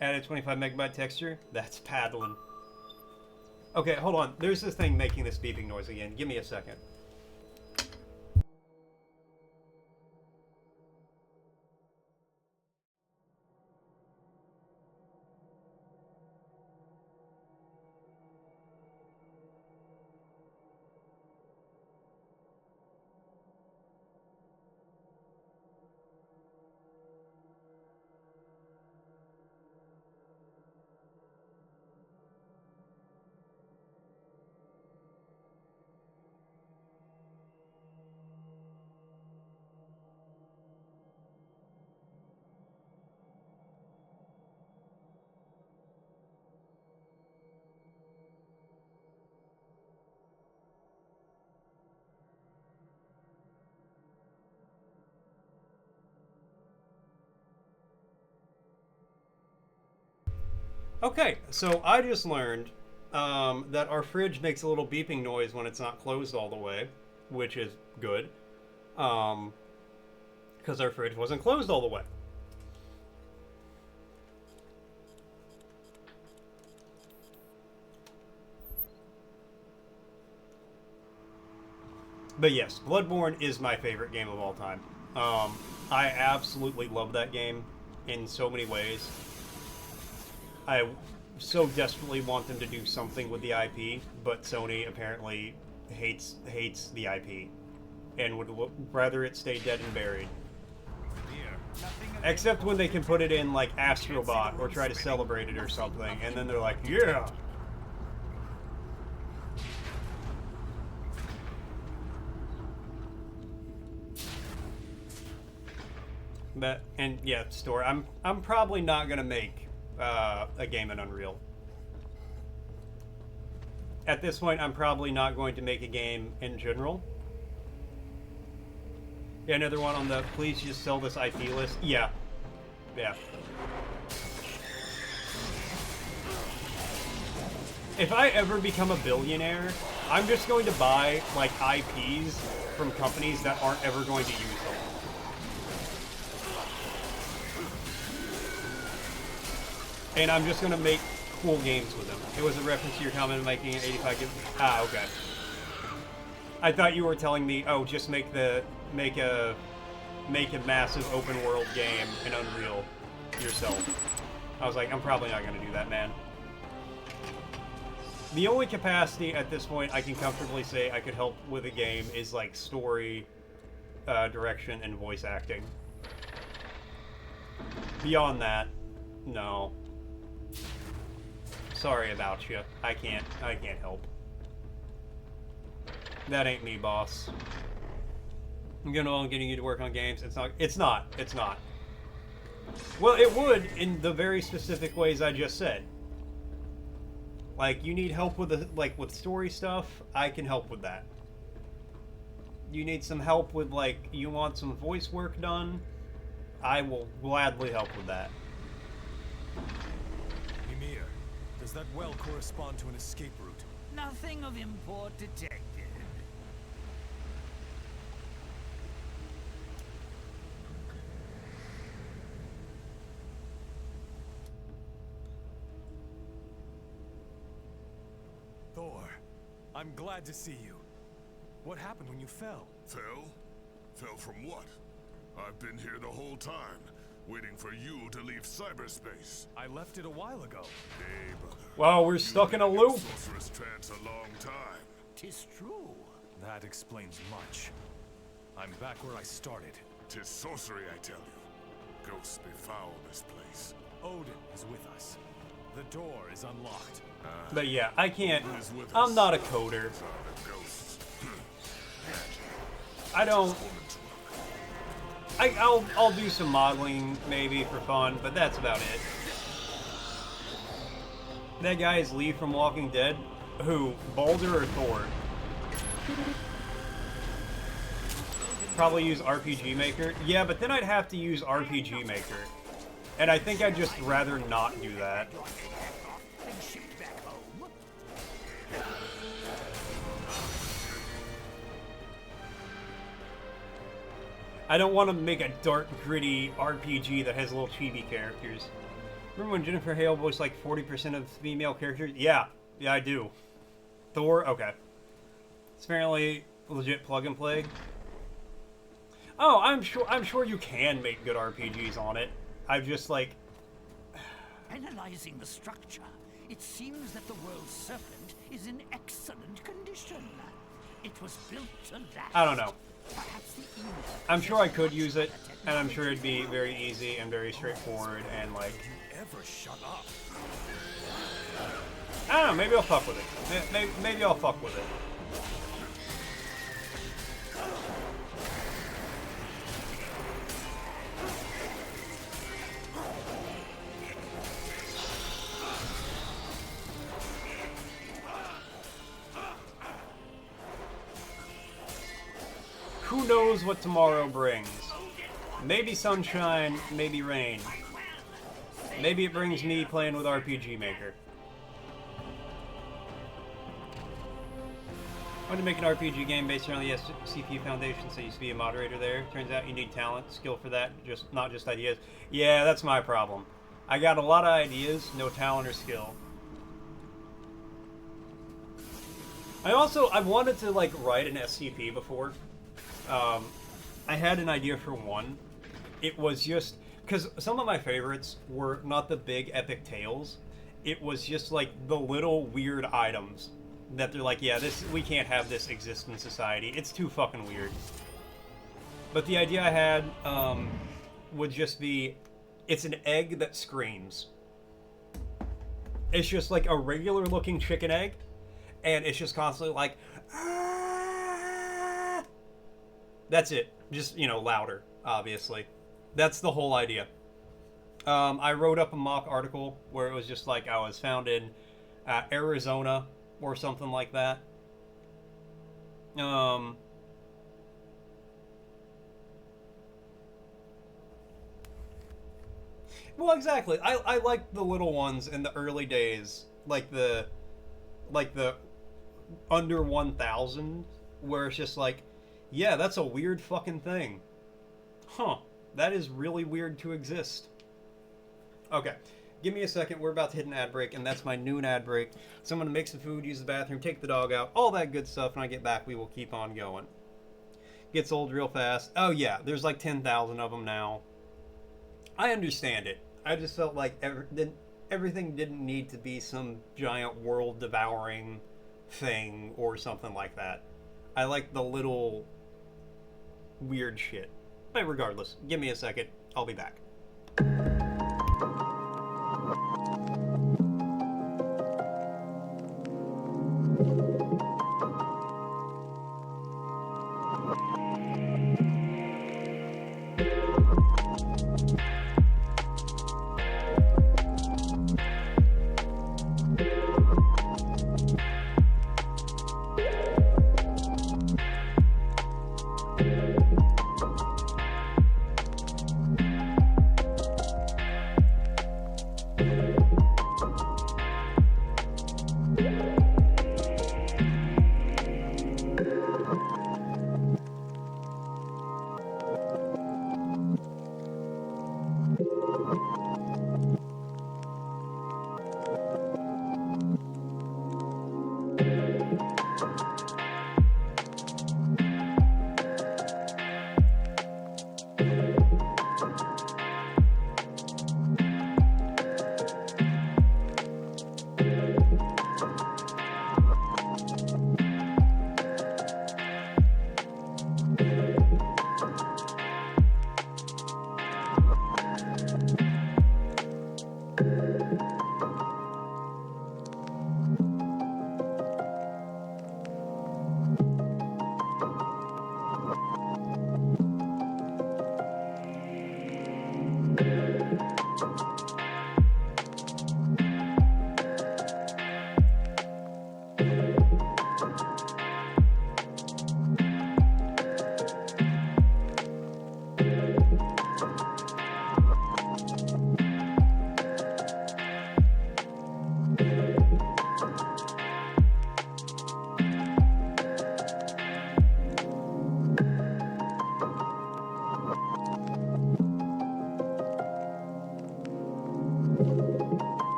Added 25 megabyte texture, that's paddling. Okay, hold on, there's this thing making this beeping noise again. Give me a second. Okay, so I just learned that our fridge makes a little beeping noise when it's not closed all the way, which is good, because our fridge wasn't closed all the way. But yes, Bloodborne is my favorite game of all time. I absolutely love that game in so many ways. I so desperately want them to do something with the IP, but Sony apparently hates the IP and would rather it stay dead and buried. Except when they can put it in like Astrobot or try to celebrate it or something, and then they're like, yeah. But and yeah, story. I'm probably not gonna make a game in Unreal. At this point, I'm probably not going to make a game in general. Yeah, another one on the please just sell this IP list. Yeah. Yeah. If I ever become a billionaire, I'm just going to buy like IPs from companies that aren't ever going to use them. And I'm just going to make cool games with them. It was a reference to your comment making an 85 gig. Ah, okay. I thought you were telling me, oh, just make a massive open world game in Unreal yourself. I was like, I'm probably not going to do that, man. The only capacity at this point I can comfortably say I could help with a game is like story, direction, and voice acting. Beyond that, no. Sorry about you. I can't help. That ain't me, boss. I'm getting you to work on games. It's not. Well, it would in the very specific ways I just said. Like, you need help with with story stuff, I can help with that. You need some help with you want some voice work done, I will gladly help with that. Ymir, does that well correspond to an escape route? Nothing of import detected. Thor, I'm glad to see you. What happened when you fell? Fell? Fell from what? I've been here the whole time, waiting for you to leave cyberspace. I left it a while ago. Hey, brother. Wow, we're stuck in a loop. Sorceress trance a long time. 'Tis true. That explains much. I'm back where I started. 'Tis sorcery, I tell you. Ghosts befoul this place. Odin is with us. The door is unlocked. But yeah, I can't. I'm not a coder. I don't. I'll do some modeling maybe for fun, but that's about it. That guy is Lee from Walking Dead. Who? Baldur or Thor? Probably use RPG Maker. Yeah, but then I'd have to use RPG Maker. And I think I'd just rather not do that. I don't want to make a dark, gritty RPG that has little chibi characters. Remember when Jennifer Hale voiced like 40% of female characters? Yeah, I do. Thor? Okay. It's apparently legit plug and play. Oh, I'm sure you can make good RPGs on it. I've just Analyzing the structure, it seems that the world's serpent is in excellent condition. It was built to last. I don't know. Perhaps the I'm sure I could use it, and I'm sure it'd be very easy and very straightforward and Ever shut up? I don't know, maybe I'll fuck with it. Maybe I'll fuck with it. Who knows what tomorrow brings? Maybe sunshine, maybe rain. Maybe it brings me playing with RPG Maker. I wanted to make an RPG game based around the CPU Foundation, so I used to be a moderator there. Turns out you need talent, skill for that, not just ideas. Yeah, that's my problem. I got a lot of ideas, no talent or skill. I wanted to like write an SCP before. I had an idea for one. It was just because some of my favorites were not the big epic tales. It was just like the little weird items that they're like, yeah, we can't have this exist in society. It's too fucking weird. But the idea I had would just be, it's an egg that screams. It's just like a regular looking chicken egg, and it's just constantly like, ah! That's it. Just, you know, louder, obviously. That's the whole idea. I wrote up a mock article where it was just like I was found in Arizona or something like that. Well, exactly. I like the little ones in the early days, like the under 1,000, where it's just like, yeah, that's a weird fucking thing. Huh. That is really weird to exist. Okay. Give me a second. We're about to hit an ad break, and that's my noon ad break. So I'm going to make some food, use the bathroom, take the dog out, all that good stuff. When I get back, we will keep on going. Gets old real fast. Oh, yeah. There's like 10,000 of them now. I understand it. I just felt like everything didn't need to be some giant world-devouring thing or something like that. I like the little weird shit. But regardless, give me a second. I'll be back.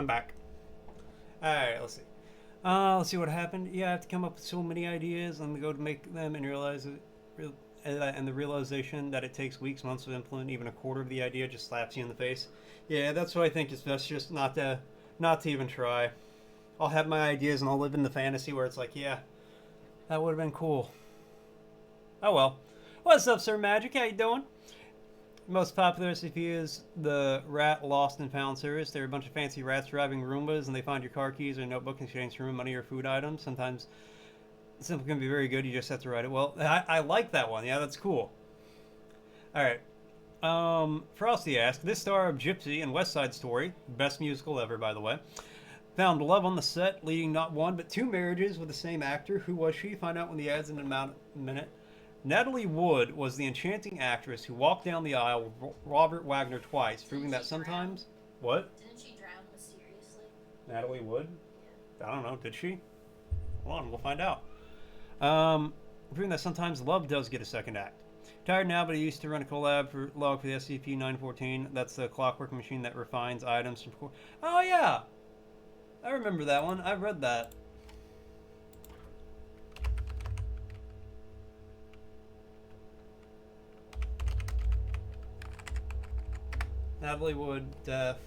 I'm back. Alright, let's see. Let's see what happened. Yeah, I have to come up with so many ideas and go to make them and realize it. And the realization that it takes weeks, months to implement even a quarter of the idea just slaps you in the face. Yeah, that's what I think. It's best just not to even try. I'll have my ideas and I'll live in the fantasy where it's like, yeah, that would have been cool. Oh well. What's up, Sir Magic? How you doing? Most popular SCP is the Rat Lost and Found series. They're a bunch of fancy rats driving Roombas, and they find your car keys or notebook and exchange for money or food items. Sometimes simple can be very good. You just have to write it. Well, I like that one. Yeah, that's cool. All right. Frosty asked, this star of Gypsy and West Side Story, best musical ever, by the way, found love on the set, leading not one but two marriages with the same actor. Who was she? Find out when the ad's in a minute. Natalie Wood was the enchanting actress who walked down the aisle with Robert Wagner twice, proving that sometimes... What? Didn't she drown mysteriously? Natalie Wood? Yeah. I don't know. Did she? Hold on, we'll find out. Proving that sometimes love does get a second act. Tired now, but I used to run a collab for log for the SCP-914. That's the clockwork machine that refines items from... Oh, yeah! I remember that one. I read that. Natalie Wood, death.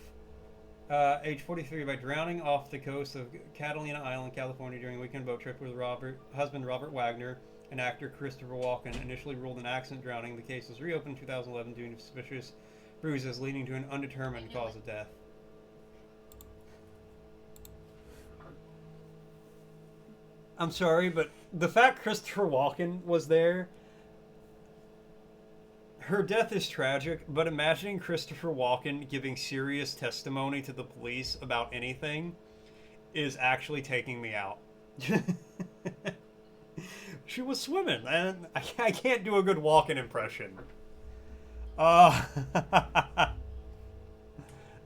Age 43 by drowning off the coast of Catalina Island, California during a weekend boat trip with husband Robert Wagner and actor Christopher Walken. Initially ruled an accident drowning. The case was reopened in 2011 due to suspicious bruises leading to an undetermined cause of death. I'm sorry, but the fact Christopher Walken was there... Her death is tragic, but imagining Christopher Walken giving serious testimony to the police about anything is actually taking me out. She was swimming, and I can't do a good Walken impression.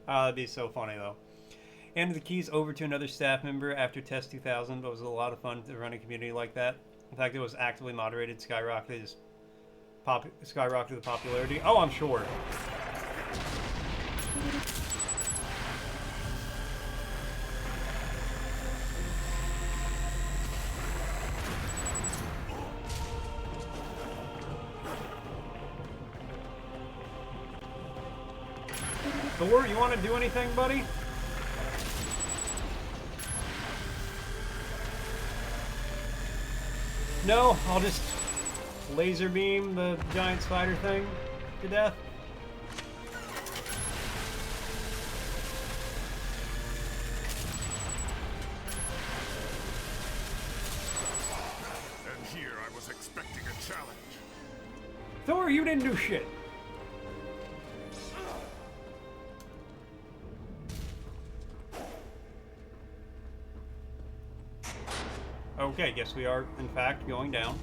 That'd be so funny, though. Handed the keys over to another staff member after Test 2000, but it was a lot of fun to run a community like that. In fact, it was actively moderated, skyrocketed the popularity. Oh, I'm sure. Thor, you want to do anything, buddy? No, I'll just laser beam the giant spider thing to death. And here I was expecting a challenge. Thor, you didn't do shit. Okay, guess we are, in fact, going down.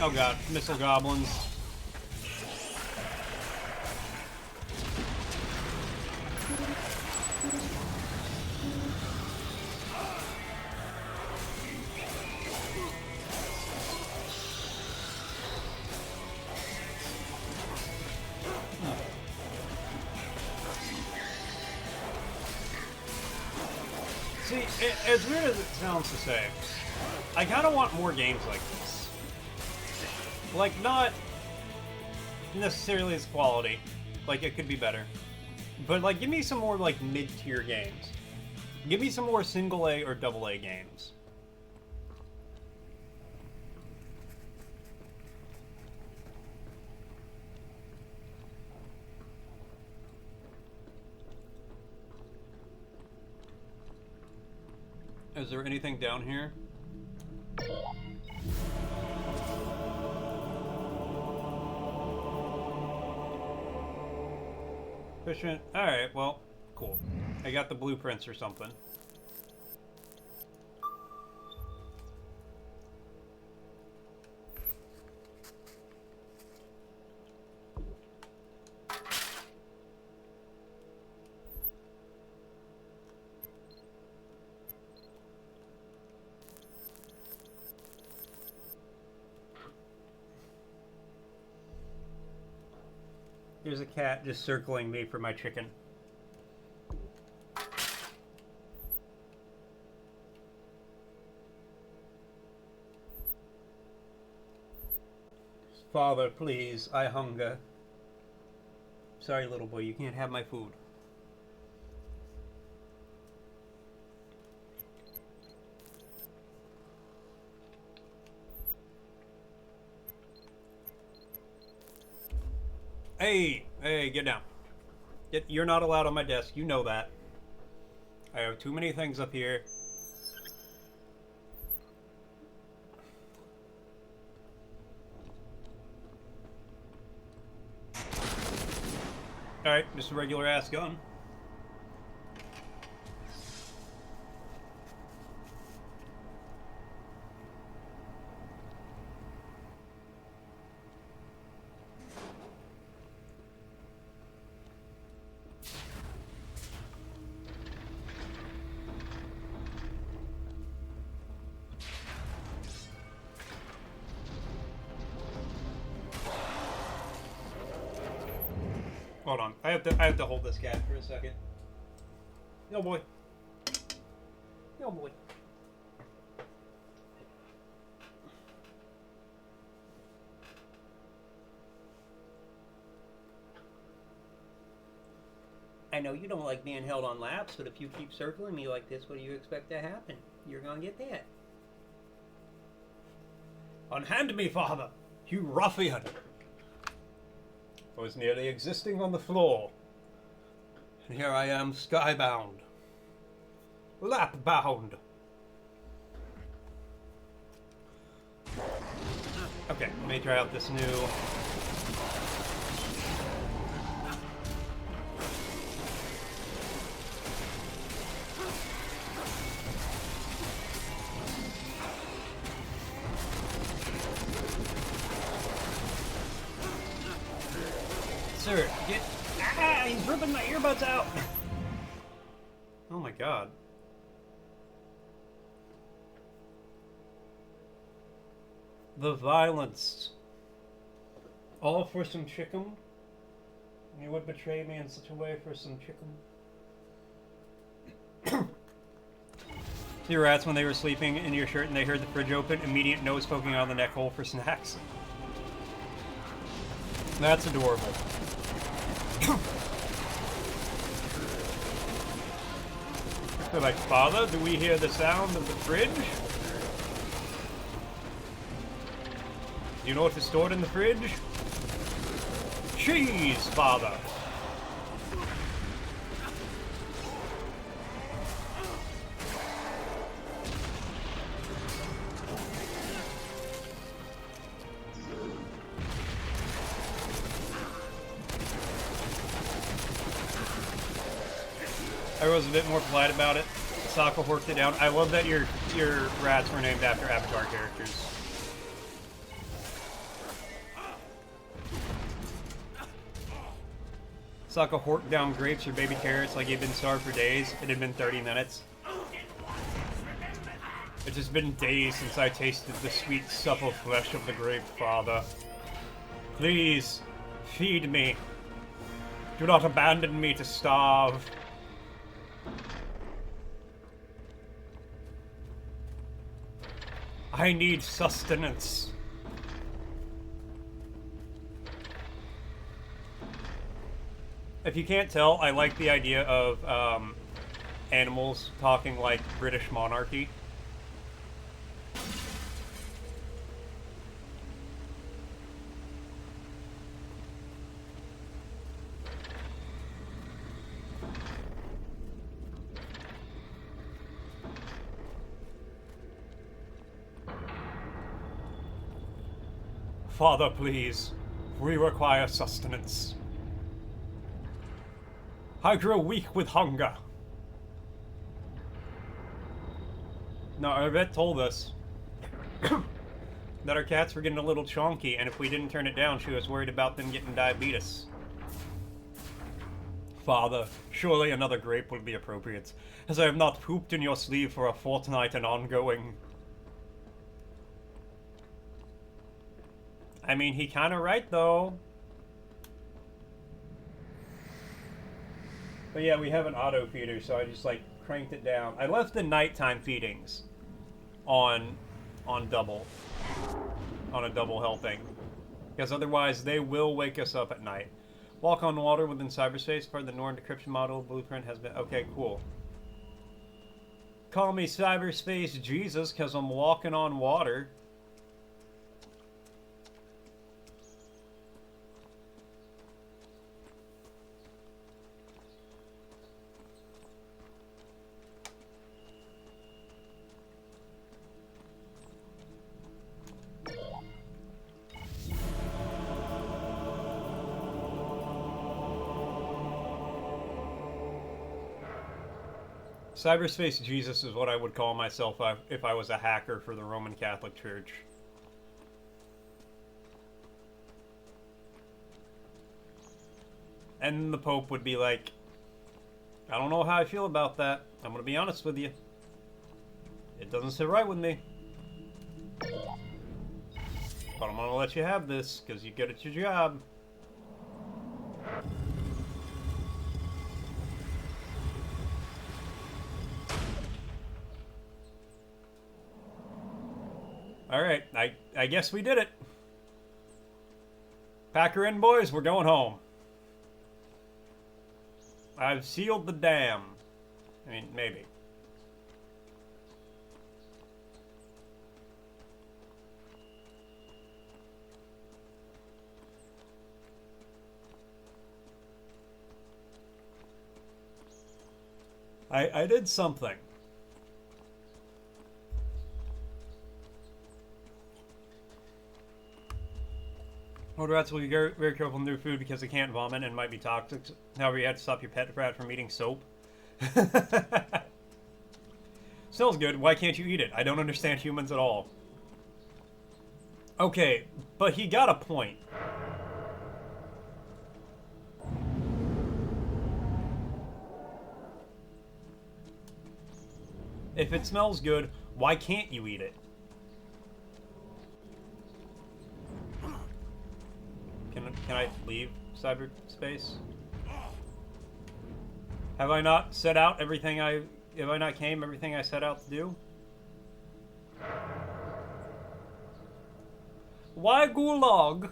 Oh god, missile goblins. See, as weird as it sounds to say, I kind of want more games like this. Like, not necessarily its quality. Like, it could be better. But, like, give me some more, like, mid-tier games. Give me some more single-A or double-A games. Is there anything down here? Efficient. Alright, well, cool. I got the blueprints or something. There's a cat just circling me for my chicken. Father, please, I hunger. Sorry, little boy, you can't have my food. Hey, hey, get down. You're not allowed on my desk, you know that. I have too many things up here. Alright, just a regular ass gun. Hold on. I have to hold this cat for a second. No boy. No boy. I know you don't like being held on laps, but if you keep circling me like this, what do you expect to happen? You're gonna get that. Unhand me, father! You ruffian! I was nearly existing on the floor. And here I am, skybound. Lap-bound. Okay, let me try out this new... Sir, get... Ah! He's ripping my earbuds out! Oh my god. The violence. All for some chicken? You would betray me in such a way for some chicken? Your rats, when they were sleeping in your shirt and they heard the fridge open, immediate nose poking out of the neck hole for snacks. That's adorable. They're like, Father, do we hear the sound of the fridge? Do you know what is stored in the fridge? Cheese, Father! I was a bit more polite about it. Sokka worked it down. I love that your rats were named after Avatar characters. Sokka horked down grapes or baby carrots like he'd been starved for days. It had been 30 minutes. It's just been days since I tasted the sweet, supple flesh of the grape, Father. Please, feed me. Do not abandon me to starve. I need sustenance. If you can't tell, I like the idea of animals talking like British monarchy. Father, please. We require sustenance. I grow weak with hunger. No, Yvette told us that our cats were getting a little chonky, and if we didn't turn it down, she was worried about them getting diabetes. Father, surely another grape would be appropriate, as I have not pooped in your sleeve for a fortnight and ongoing. I mean, he kinda right, though. But yeah, we have an auto feeder, so I just like cranked it down. I left the nighttime feedings on double, on a double helping, because otherwise they will wake us up at night. Walk on water within cyberspace. Part of the Norn decryption model blueprint has been... Okay, cool. Call me cyberspace Jesus, because I'm walking on water. Cyberspace Jesus is what I would call myself if I was a hacker for the Roman Catholic Church. And the Pope would be like, I don't know how I feel about that. I'm gonna be honest with you. It doesn't sit right with me. But I'm gonna let you have this, because you're good at your job. Alright, I guess we did it. Pack her in, boys. We're going home. I've sealed the dam. I mean, maybe. I did something. Older rats will be very, very careful in their food because they can't vomit and might be toxic. However, you have to stop your pet rat from eating soap. Smells good. Why can't you eat it? I don't understand humans at all. Okay, but he got a point. If it smells good, why can't you eat it? Can I leave cyberspace? Have I not set out everything have I not came everything I set out to do? Why Gulag?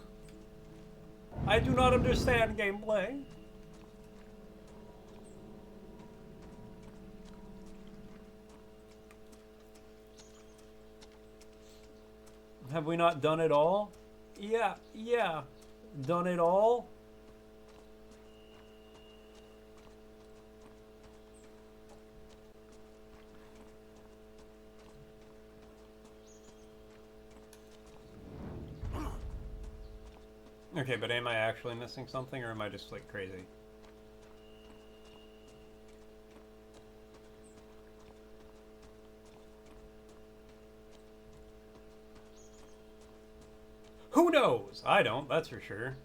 I do not understand gameplay. Have we not done it all? Yeah. Done it all? Okay, but am I actually missing something, or am I just, like, crazy? Who knows? I don't, that's for sure.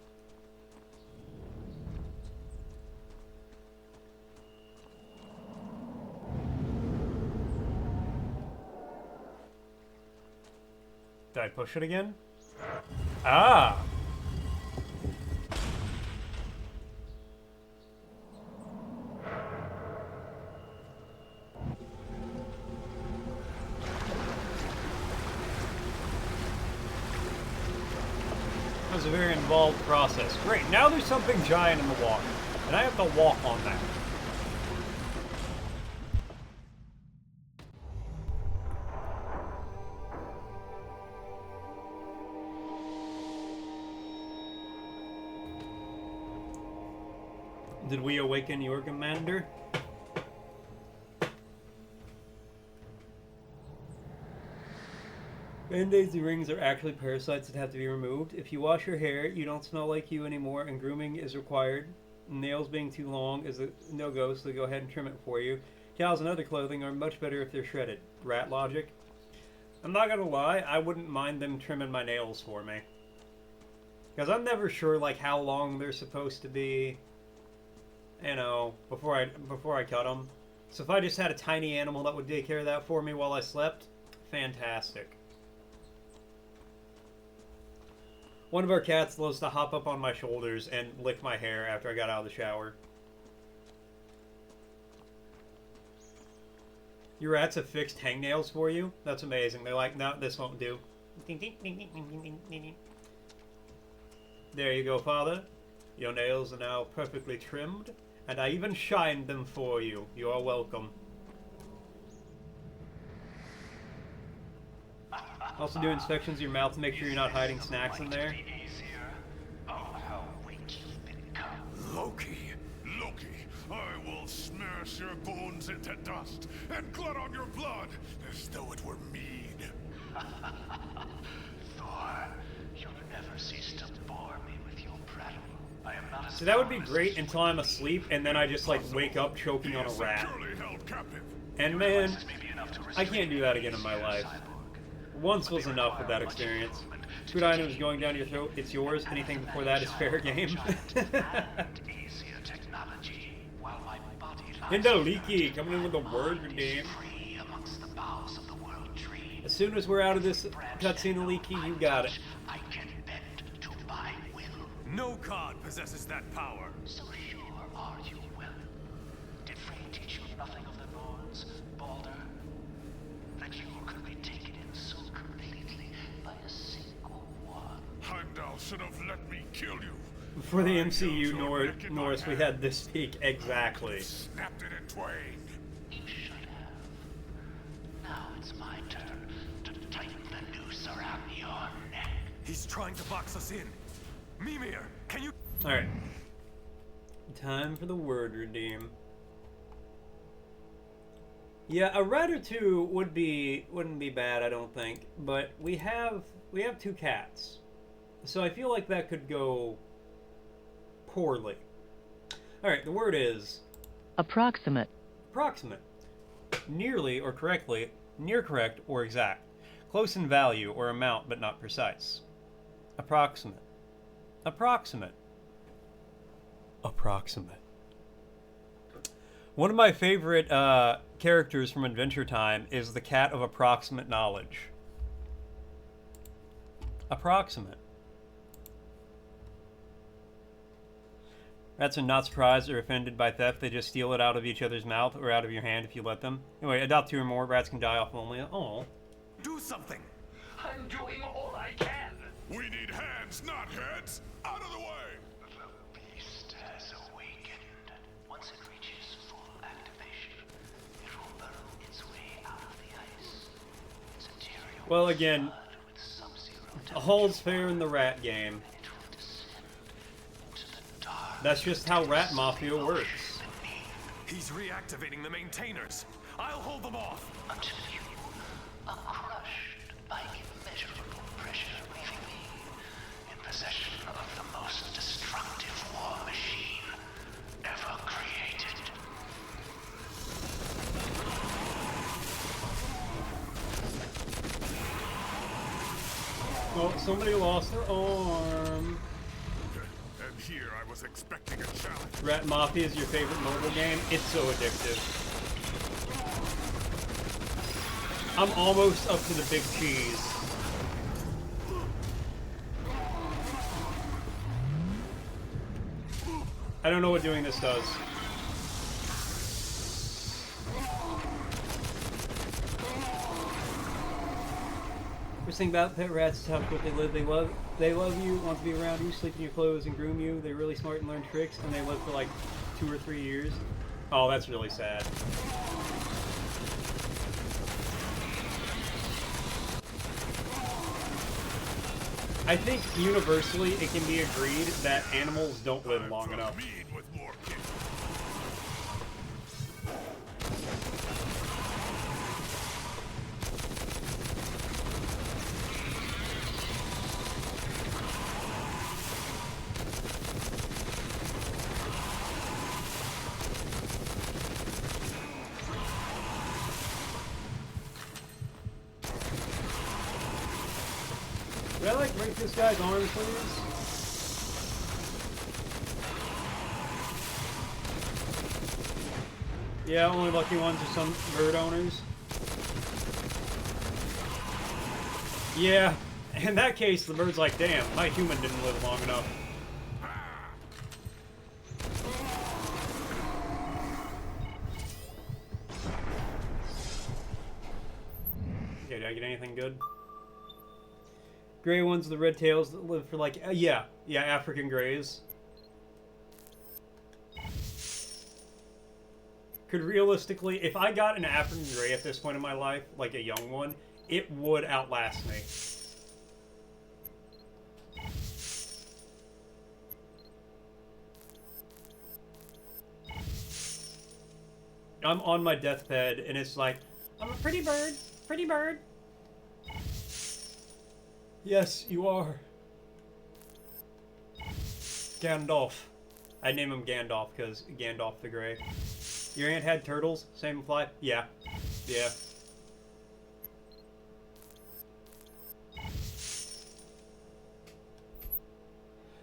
Did I push it again? Ah! That was a very involved process. Great, now there's something giant in the water, and I have to walk on that. Did we awaken your commander? Band-aids and rings are actually parasites that have to be removed. If you wash your hair, you don't smell like you anymore, and grooming is required. Nails being too long is a no-go, so they go ahead and trim it for you. Towels and other clothing are much better if they're shredded. Rat logic. I'm not gonna lie, I wouldn't mind them trimming my nails for me. Because I'm never sure, like, how long they're supposed to be, you know, before I cut them. So if I just had a tiny animal that would take care of that for me while I slept, fantastic. One of our cats loves to hop up on my shoulders and lick my hair after I got out of the shower. Your rats have fixed hangnails for you? That's amazing. They're like, no, this won't do. There you go, Father. Your nails are now perfectly trimmed, and I even shined them for you. You are welcome. Also do inspections of your mouth to make sure you're not hiding snacks in there. Loki! Loki! I will smash your bones into dust and glut on your blood as though it were mead. Thor, you'll never cease to bore me with your prattle. I am not as So that would be great until I'm asleep, and then I just like wake up choking on a rat. And man, I can't do that again in my life. Once was enough with that experience. Food items going down your throat, it's yours. Anything before that is fair game. Hendo Leaky coming in with a word redeem. As soon as we're out of this cutscene, Leaky, you got it. No god possesses that power. So sure are you, Will? Did Frey teach you nothing of the Norns, Balder? That you could be taken in so completely by a single one? Heimdall should have let me kill you. For the MCU Norris, we had this speak exactly. Snapped it in twain. You should have. Now it's my turn to tighten the noose around your neck. He's trying to box us in. Mimir, can you... Alright. Time for the word redeem. Yeah, a rat or two wouldn't be bad, I don't think. But we have 2 cats. So I feel like that could go poorly. Alright, the word is approximate. Approximate. Nearly or correctly, near correct or exact. Close in value or amount but not precise. Approximate. Approximate. Approximate. One of my favorite characters from Adventure Time is the Cat of Approximate Knowledge. Approximate. Rats are not surprised or offended by theft. They just steal it out of each other's mouth or out of your hand if you let them. Anyway, adopt 2 or more. Rats can die off loneliness. Oh. Do something! I'm doing all I can. We need hands, not heads! Out of the way! The beast has awakened. Once it reaches full activation, it will burrow its way out of the ice. Its interior Well, again, all's fair in the rat game. That's just how Rat Mafia works. He's reactivating the maintainers. I'll hold them off. Until you are crushed by immeasurable pressure, leaving me in possession of the most destructive war machine ever created. Oh, somebody lost their arm. And here I was expecting a challenge. Rat Mafia is your favorite mobile game? It's so addictive. I'm almost up to the big cheese. I don't know what doing this does. First thing about pet rats is how quick they live. They love you, want to be around you, sleep in your clothes, and groom you. They're really smart and learn tricks, and they live for like 2 or 3 years. Oh, that's really sad. I think universally it can be agreed that animals don't live long enough. Did I like break this guy's arm, please? Yeah, only lucky ones are some bird owners. Yeah, in that case, the bird's like, damn, my human didn't live long enough. get anything good? Gray ones, the red tails that live for like... yeah, African grays. Could realistically, if I got an African gray at this point in my life, like a young one, it would outlast me. I'm on my deathbed, and it's like, I'm a pretty bird, pretty bird. Yes, you are. Gandalf. I name him Gandalf because Gandalf the Grey. Your aunt had turtles? Same fly? Yeah. Yeah.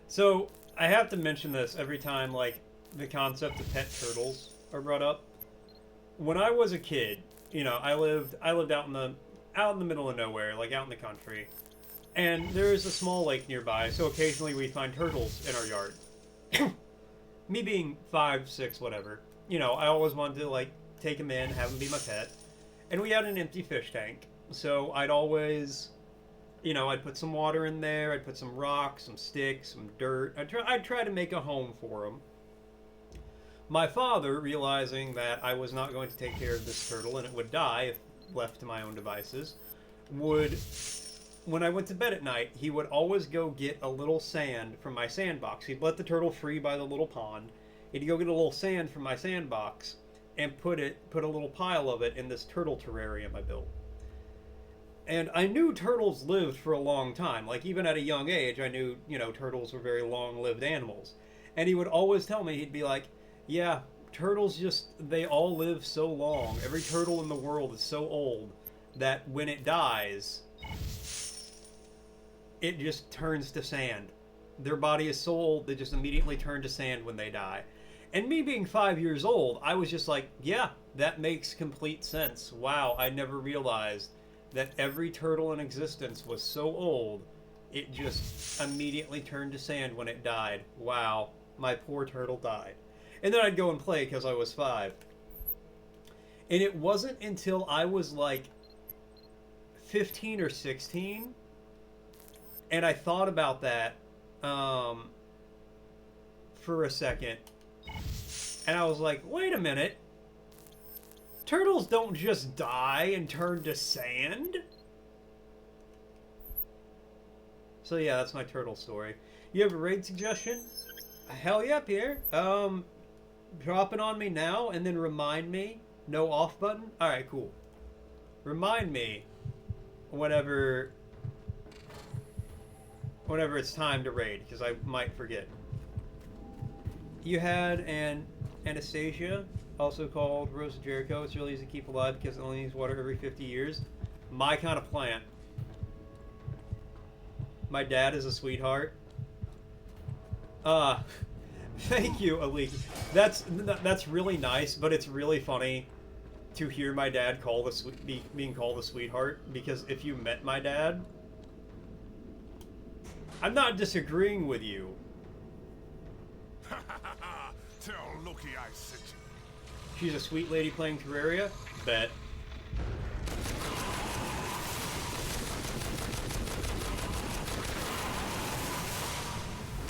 So, I have to mention this every time, like, the concept of pet turtles are brought up. When I was a kid, you know, I lived out in the middle of nowhere, like out in the country. And there is a small lake nearby, so occasionally we find turtles in our yard. Me being 5, 6, whatever, you know, I always wanted to, like, take them in, have them be my pet. And we had an empty fish tank, so I'd always, you know, I'd put some water in there, I'd put some rocks, some sticks, some dirt. I'd try to make a home for them. My father, realizing that I was not going to take care of this turtle and it would die if left to my own devices, would... When I went to bed at night, he would always go get a little sand from my sandbox. He'd let the turtle free by the little pond. He'd go get a little sand from my sandbox and put a little pile of it in this turtle terrarium I built. And I knew turtles lived for a long time. Like, even at a young age, I knew, you know, turtles were very long-lived animals. And he would always tell me, he'd be like, yeah, turtles just, they all live so long. Every turtle in the world is so old that when it dies... it just turns to sand. Their body is so old, they just immediately turn to sand when they die. And me being 5 years old, I was just like, yeah, that makes complete sense. Wow, I never realized that every turtle in existence was so old, it just immediately turned to sand when it died. Wow, my poor turtle died. And then I'd go and play because I was 5. And it wasn't until I was like 15 or 16... and I thought about that for a second. And I was like, wait a minute. Turtles don't just die and turn to sand? So yeah, that's my turtle story. You have a raid suggestion? Hell yeah, Pierre. Drop it on me now and then remind me. No off button? Alright, cool. Remind me whenever it's time to raid, because I might forget. You had an Anastasia, also called Rose of Jericho. It's really easy to keep alive because it only needs water every 50 years. My kind of plant. My dad is a sweetheart. Thank you, Alik. That's really nice, but it's really funny to hear my dad being called a sweetheart, because if you met my dad... I'm not disagreeing with you. Tell Loki I sent you. She's a sweet lady playing Terraria? Bet.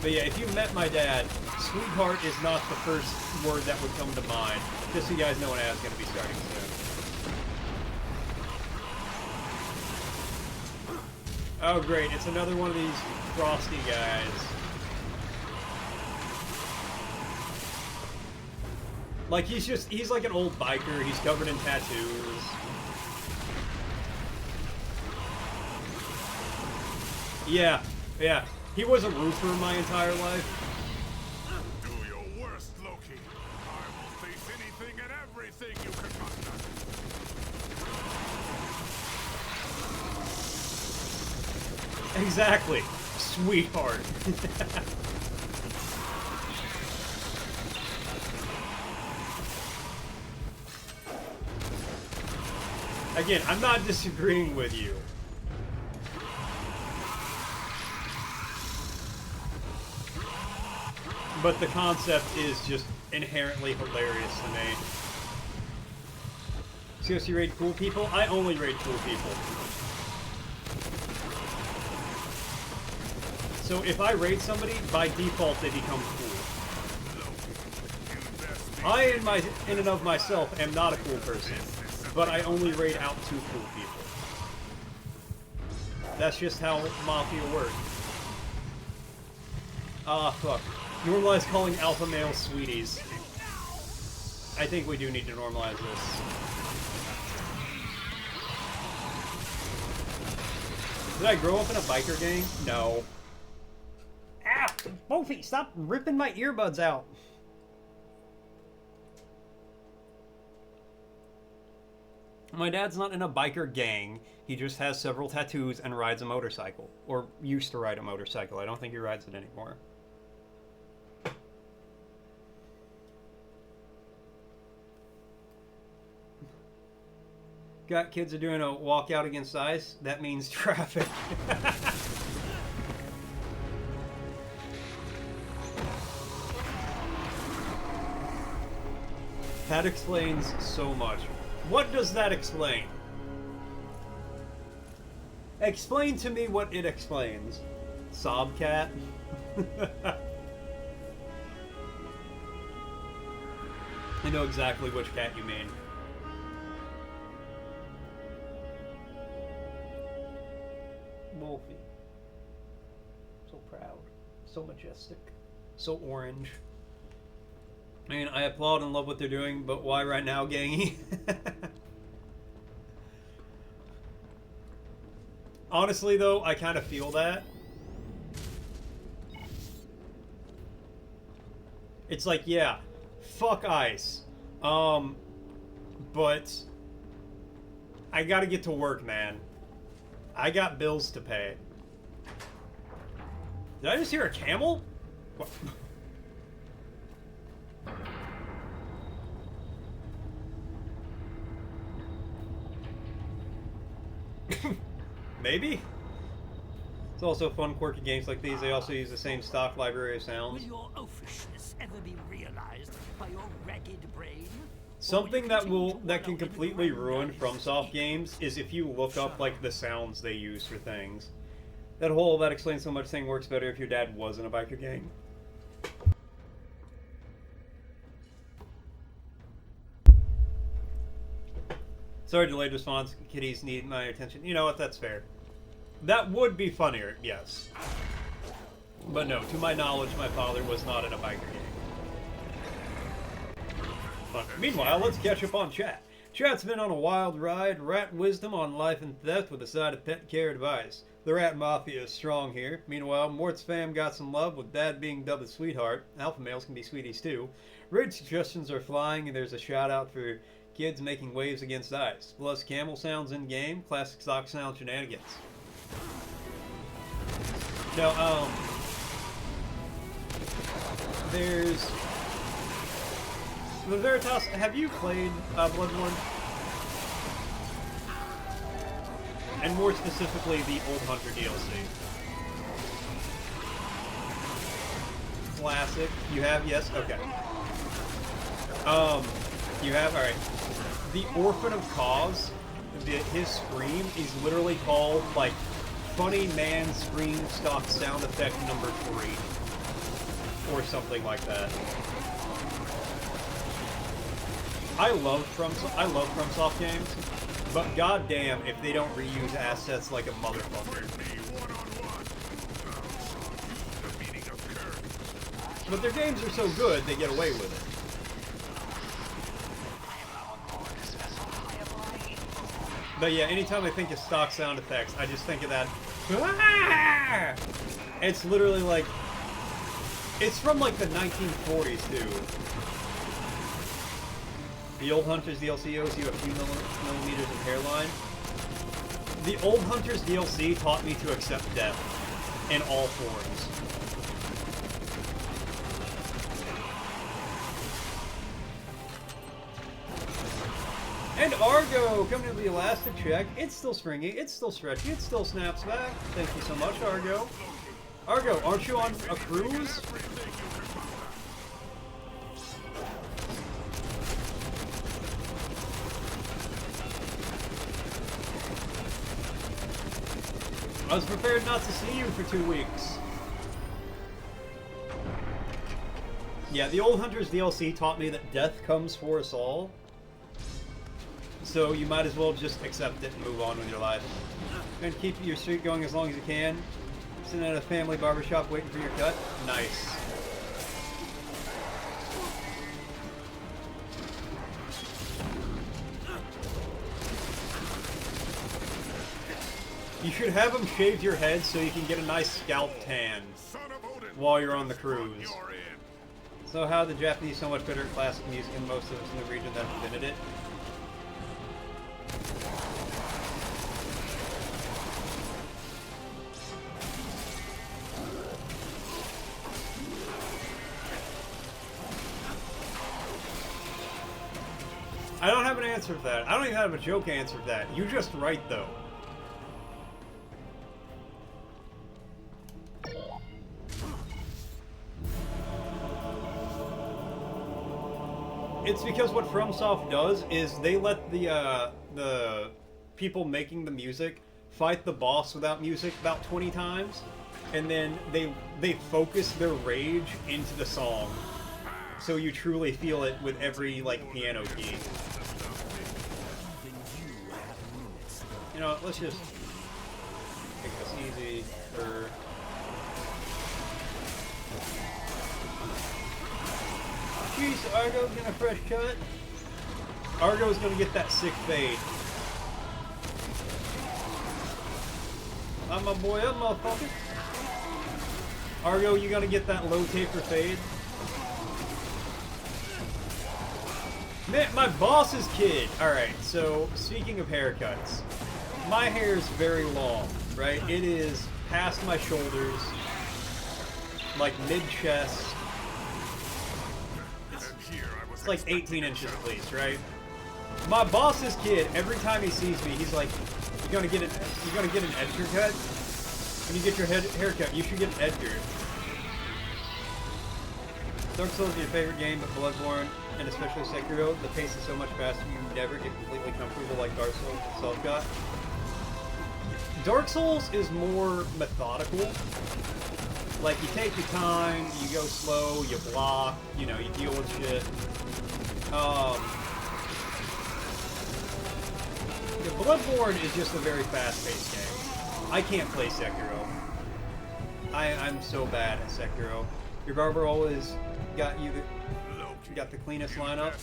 But yeah, if you met my dad, sweetheart is not the first word that would come to mind. Just so you guys know an ad's going to be starting soon. Oh great, it's another one of these frosty guys. Like, he's like an old biker, he's covered in tattoos. Yeah, he was a roofer my entire life. Do your worst, Loki. I will face anything and everything you can muster. Exactly, sweetheart. Again, I'm not disagreeing with you. But the concept is just inherently hilarious to me. COC raid cool people? I only raid cool people. So if I raid somebody, by default they become cool. I, in and of myself, am not a cool person, but I only raid out to cool people. That's just how Mafia works. Ah, fuck. Normalize calling alpha males sweeties. I think we do need to normalize this. Did I grow up in a biker gang? No. Ah! Wolfie, stop ripping my earbuds out! My dad's not in a biker gang. He just has several tattoos and rides a motorcycle. Or used to ride a motorcycle. I don't think he rides it anymore. Got kids are doing a walkout against ice. That means traffic. That explains so much. What does that explain? Explain to me what it explains. Sob cat? I know exactly which cat you mean. Wolfie. So proud. So majestic. So orange. I mean, I applaud and love what they're doing, but why right now, gangy? Honestly, though, I kind of feel that. It's like, yeah, fuck ice. But I gotta get to work, man. I got bills to pay. Did I just hear a camel? What? Maybe? It's also fun, quirky games like these. They also use the same stock library of sounds. Will your oafishness ever be realized by your ragged brain? Something that can completely ruin FromSoft games is if you look up like the sounds they use for things. That explains so much thing works better if your dad wasn't a biker gang. Sorry, delayed response. Kitties need my attention. You know what? That's fair. That would be funnier, yes. But no, to my knowledge, my father was not in a biker gang. But meanwhile, let's catch up on chat. Chat's been on a wild ride. Rat wisdom on life and theft with a side of pet care advice. The Rat Mafia is strong here. Meanwhile, Mort's fam got some love with Dad being dubbed a sweetheart. Alpha males can be sweeties too. Raid suggestions are flying, and there's a shout out for kids making waves against ice. Plus camel sounds in game. Classic stock sound shenanigans. No, there's the Veritas. Have you played Bloodborne? And more specifically, the Old Hunter DLC. Classic. You have? Yes? Okay. You have? Alright. The Orphan of Cause, his scream is literally called, like, Funny Man Scream Stock Sound Effect number 3. Or something like that. I love FromSoft games, but goddamn if they don't reuse assets like a motherfucker. But their games are so good, they get away with it. But yeah, anytime I think of stock sound effects, I just think of that. Ah! It's literally like, it's from like the 1940s too. The Old Hunters DLC owes you a few millimeters of hairline. The Old Hunters DLC taught me to accept death in all forms. And Argo, coming to the elastic check. It's still springy, it's still stretchy, it still snaps back. Thank you so much, Argo. Argo, aren't you on a cruise? I was prepared not to see you for 2 weeks. Yeah, the Old Hunters DLC taught me that death comes for us all. So you might as well just accept it and move on with your life. And keep your streak going as long as you can. Sitting at a family barbershop waiting for your cut. Nice. You should have them shave your head so you can get a nice scalp tan while you're on the cruise. So how are the Japanese so much better at classic music than most of us in the region that invented it? I don't have an answer for that. I don't even have a joke answer for that. You just right though. It's because what FromSoft does is they let the people making the music fight the boss without music about 20 times, and then they focus their rage into the song, so you truly feel it with every like piano key. You know, let's just make this easy for. Jeez, Argo's getting a fresh cut. Argo's gonna get that sick fade. I'm a boy up, motherfucker. Argo, you gonna get that low taper fade? Man, my boss's kid. Alright, so speaking of haircuts, my hair is very long, right? It is past my shoulders, like mid-chest. It's like 18 inches at least, right? My boss's kid, every time he sees me, he's like, you're gonna get an Edgar cut? When you get your haircut, you should get an Edgar. Dark Souls is your favorite game, but Bloodborne, and especially Sekiro, the pace is so much faster, you never get completely comfortable like Dark Souls itself got. Dark Souls is more methodical. Like, you take your time, you go slow, you block, you know, you deal with shit. Bloodborne is just a very fast-paced game. I can't play Sekiro. I'm so bad at Sekiro. Your barber always got you the cleanest lineup.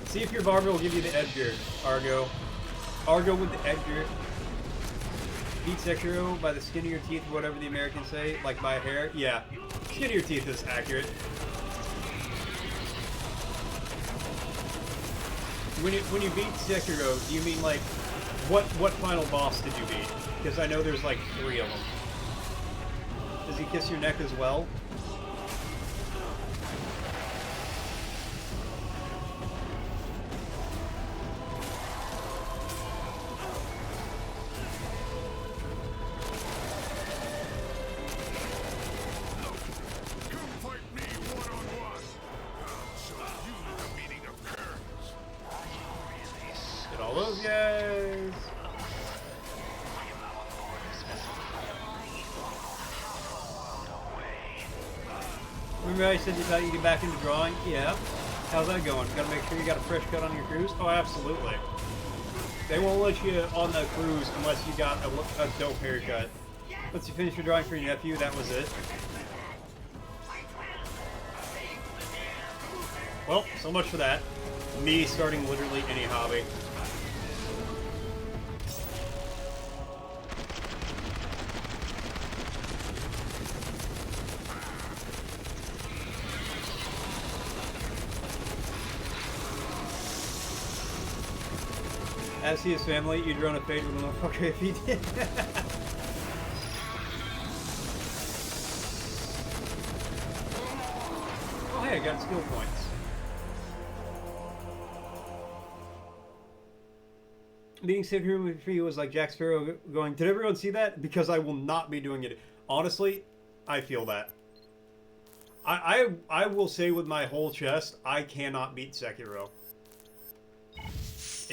See if your barber will give you the Edgar, Argo. Argo with the Edgar. Beat Sekiro by the skin of your teeth, whatever the Americans say, like by hair. Yeah, skin of your teeth is accurate. When you beat Sekiro, do you mean like what final boss did you beat? Because I know there's like 3 of them. Does he kiss your neck as well? Remember I said you thought you'd get back into drawing? Yeah. How's that going? Gotta make sure you got a fresh cut on your cruise? Oh, absolutely. They won't let you on the cruise unless you got a dope haircut. Once you finish your drawing for your nephew, that was it. Well, so much for that. Me starting literally any hobby. As he is family, you'd run a fade with a motherfucker if he did. Oh hey, I got skill points. Being Sekiro for you was like Jack Sparrow going, did everyone see that? Because I will not be doing it. Honestly, I feel that. I will say with my whole chest, I cannot beat Sekiro.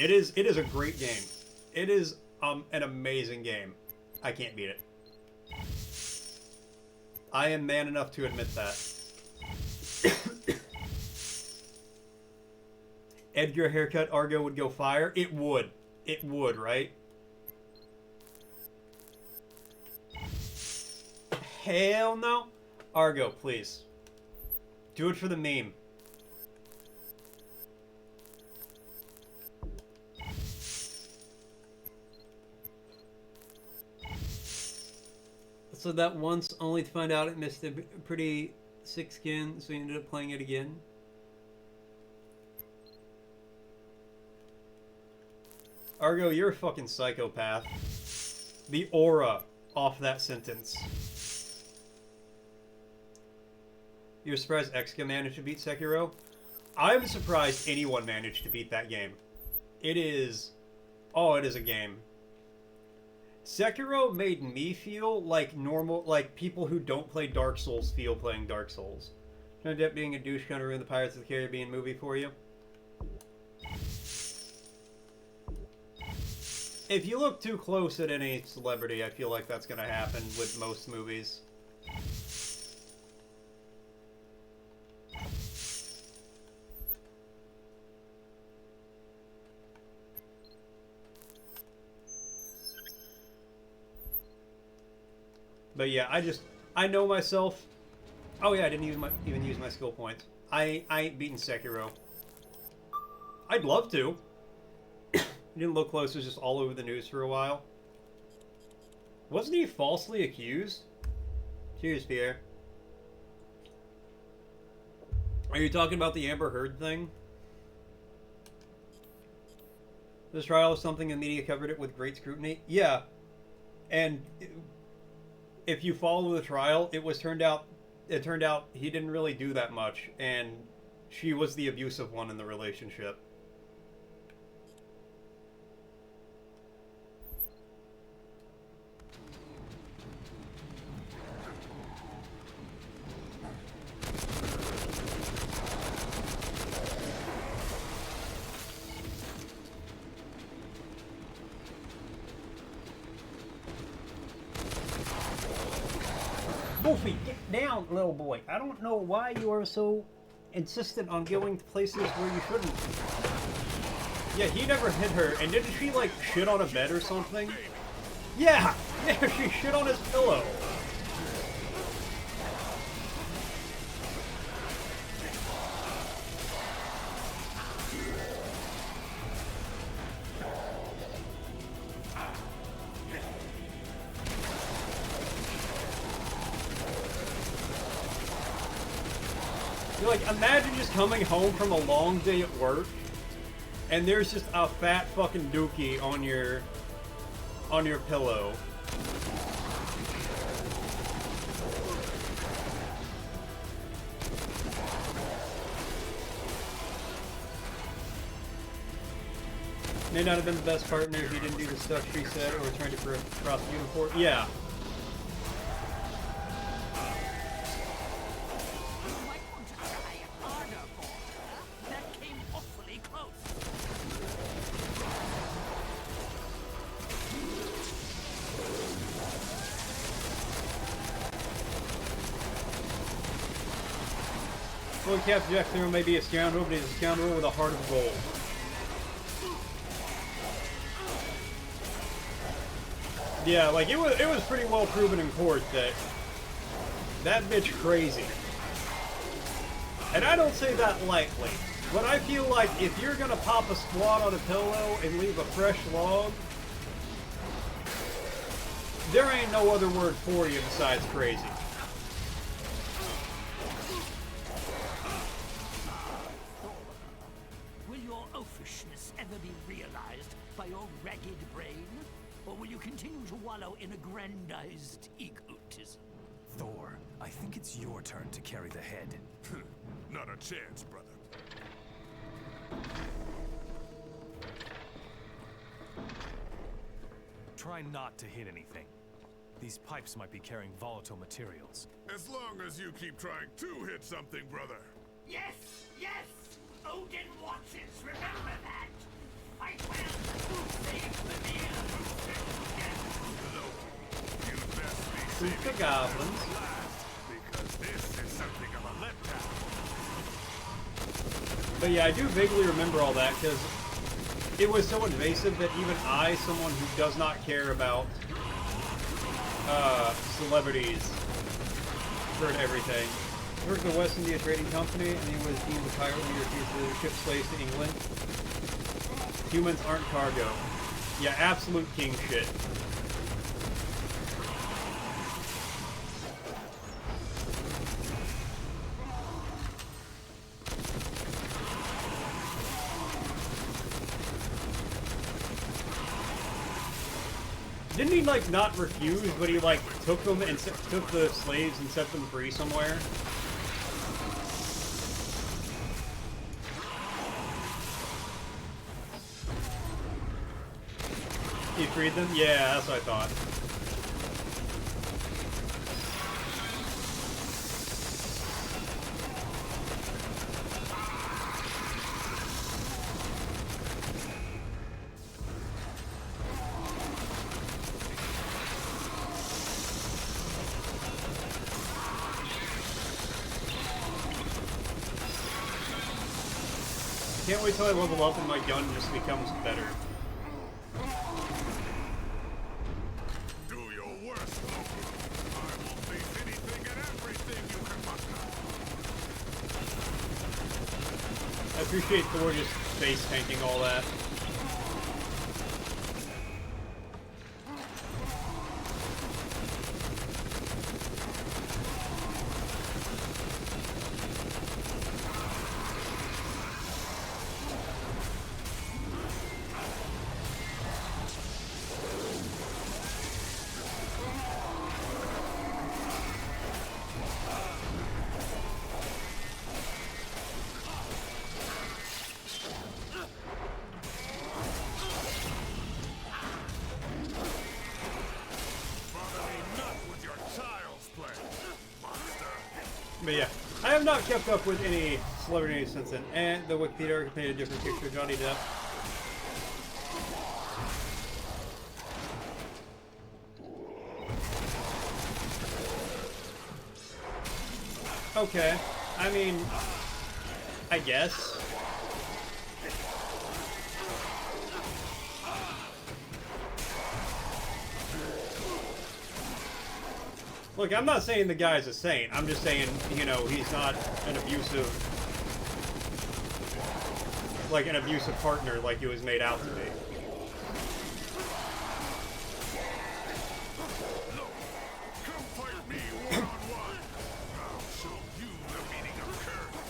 It is a great game. It is an amazing game. I can't beat it. I am man enough to admit that. Edgar haircut, Argo would go fire? It would. It would, right? Hell no. Argo, please. Do it for the meme. So that once, only to find out it missed a pretty sick skin, so he ended up playing it again. Argo, you're a fucking psychopath. The aura off that sentence. You're surprised Exca managed to beat Sekiro? I'm surprised anyone managed to beat that game. It is... Oh, it is a game. Sekiro made me feel like normal, like people who don't play Dark Souls feel playing Dark Souls. Turned out being a douche kind of ruined the Pirates of the Caribbean movie for you. If you look too close at any celebrity, I feel like that's going to happen with most movies. But yeah, I know myself. Oh yeah, I didn't even use my skill points. I ain't beaten Sekiro. I'd love to. Didn't look close, it was just all over the news for a while. Wasn't he falsely accused? Cheers, Pierre. Are you talking about the Amber Heard thing? This trial is something the media covered it with great scrutiny? Yeah. And if you follow the trial, it turned out he didn't really do that much, and she was the abusive one in the relationship. Wolfie, get down, little boy. I don't know why you are so insistent on going to places where you shouldn't. Yeah, he never hit her, and didn't she, like, shit on a bed or something? Yeah! Yeah, she shit on his pillow. Like, imagine just coming home from a long day at work, and there's just a fat fucking dookie on your pillow. May not have been the best partner if he didn't do the stuff she said or trying to prosecute him for it. Yeah. Well, Captain Jack Sparrow may be a scoundrel, but he's a scoundrel with a heart of gold. Yeah, like, it was pretty well proven in court that that bitch crazy. And I don't say that lightly, but I feel like if you're gonna pop a squat on a pillow and leave a fresh log, there ain't no other word for you besides crazy. Will your oafishness ever be realized by your ragged brain? Or will you continue to wallow in aggrandized egotism? Thor, I think it's your turn to carry the head. Not a chance, brother. Try not to hit anything. These pipes might be carrying volatile materials. As long as you keep trying to hit something, brother. Yes! Yes! Odin watches, remember that! I will! Save the meal! Shoot the goblins. But yeah, I do vaguely remember all that because it was so invasive that even I, someone who does not care about celebrities, heard everything. He worked at the West India Trading Company, and he was deemed a pirate when he refused to ship slaves to England. Humans aren't cargo. Yeah, absolute king shit. Didn't he, like, not refuse, but he, like, took them and took the slaves and set them free somewhere? He freed them? Yeah, that's what I thought. Can't wait till I level up and my gun just becomes better. Do your worst, Loki. I will face anything and everything you can muster. I appreciate Thor just face tanking all that. But yeah, I have not kept up with any celebrity news since then. And the Wikipedia article painted a different picture of Johnny Depp. Okay, I mean, I guess. Look, I'm not saying the guy's a saint. I'm just saying, you know, he's not an abusive, like an abusive partner like he was made out to be. Come fight me one-on-one. I'll show you the meaning of courage.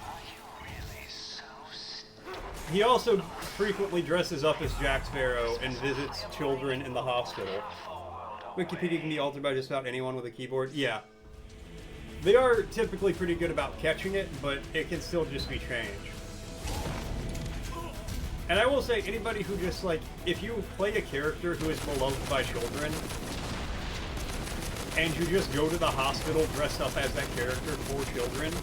Are you really so stupid? He also frequently dresses up as Jack Sparrow and visits children in the hospital. Wikipedia can be altered by just about anyone with a keyboard. Yeah. They are typically pretty good about catching it, but it can still just be changed. And I will say, anybody who just, like, if you play a character who is beloved by children, and you just go to the hospital dressed up as that character for children,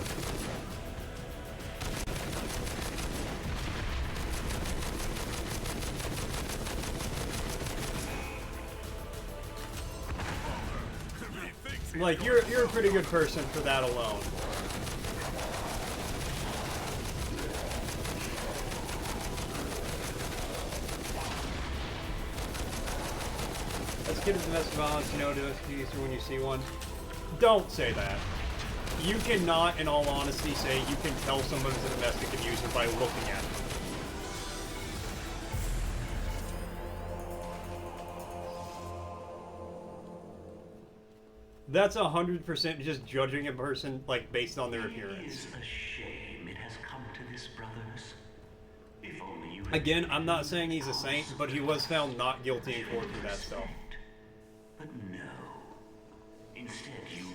like, you're a pretty good person for that alone. As a kid of domestic violence, you know domestic abuse when you see one. Don't say that. You cannot, in all honesty, say you can tell someone's a domestic abuser by looking at them. That's 100% just judging a person, like, based on their appearance. It is a shame it has come to this, brothers. If only you Again, I'm not saying he's a saint, but he was found not guilty in court for that stuff. But no. Instead, you.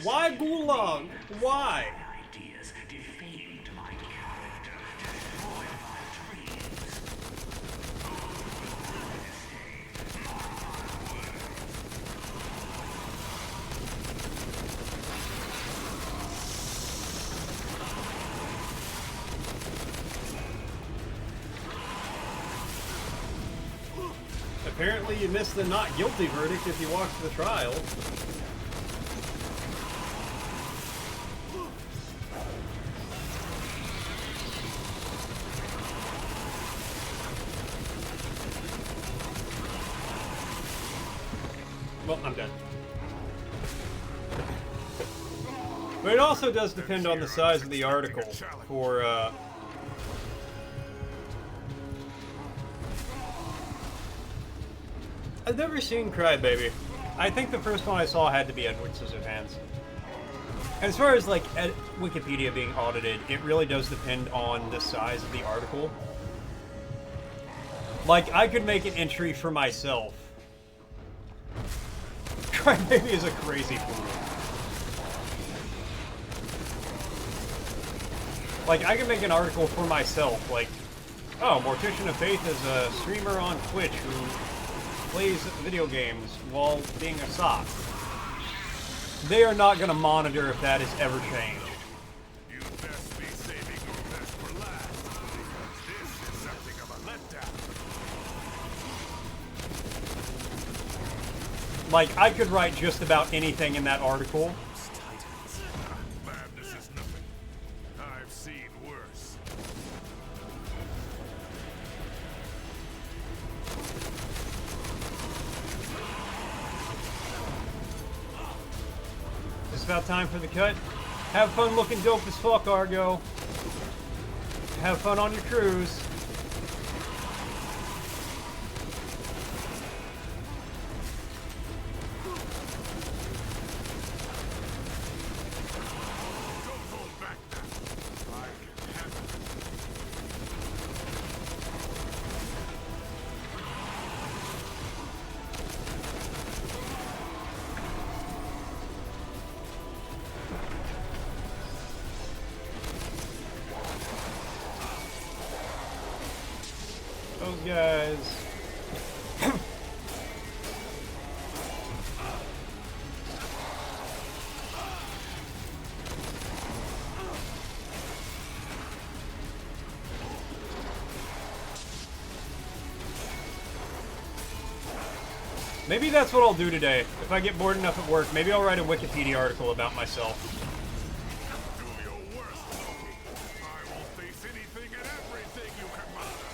Why Gulag? Why? Ideas defamed my character, destroyed my dreams. Apparently you missed the not guilty verdict if you watched the trial. Well, I'm dead. But it also does depend on the size of the article for, I've never seen Crybaby. I think the first one I saw had to be Edward Scissorhands. As far as, like, Wikipedia being audited, it really does depend on the size of the article. Like, I could make an entry for myself. Crybaby is a crazy fool. Like, I can make an article for myself, like, oh, Mortician of Faith is a streamer on Twitch who plays video games while being a sock. They are not going to monitor if that is ever changed. You best be saving your best for last, because this is something of a letdown. Like, I could write just about anything in that article. Madness is nothing. I've seen worse. It's about time for the cut. Have fun looking dope as fuck, Argo. Have fun on your cruise. Those guys. Maybe that's what I'll do today. If I get bored enough at work, maybe I'll write a Wikipedia article about myself. Do your worst, Loki. I will face anything and everything you can muster.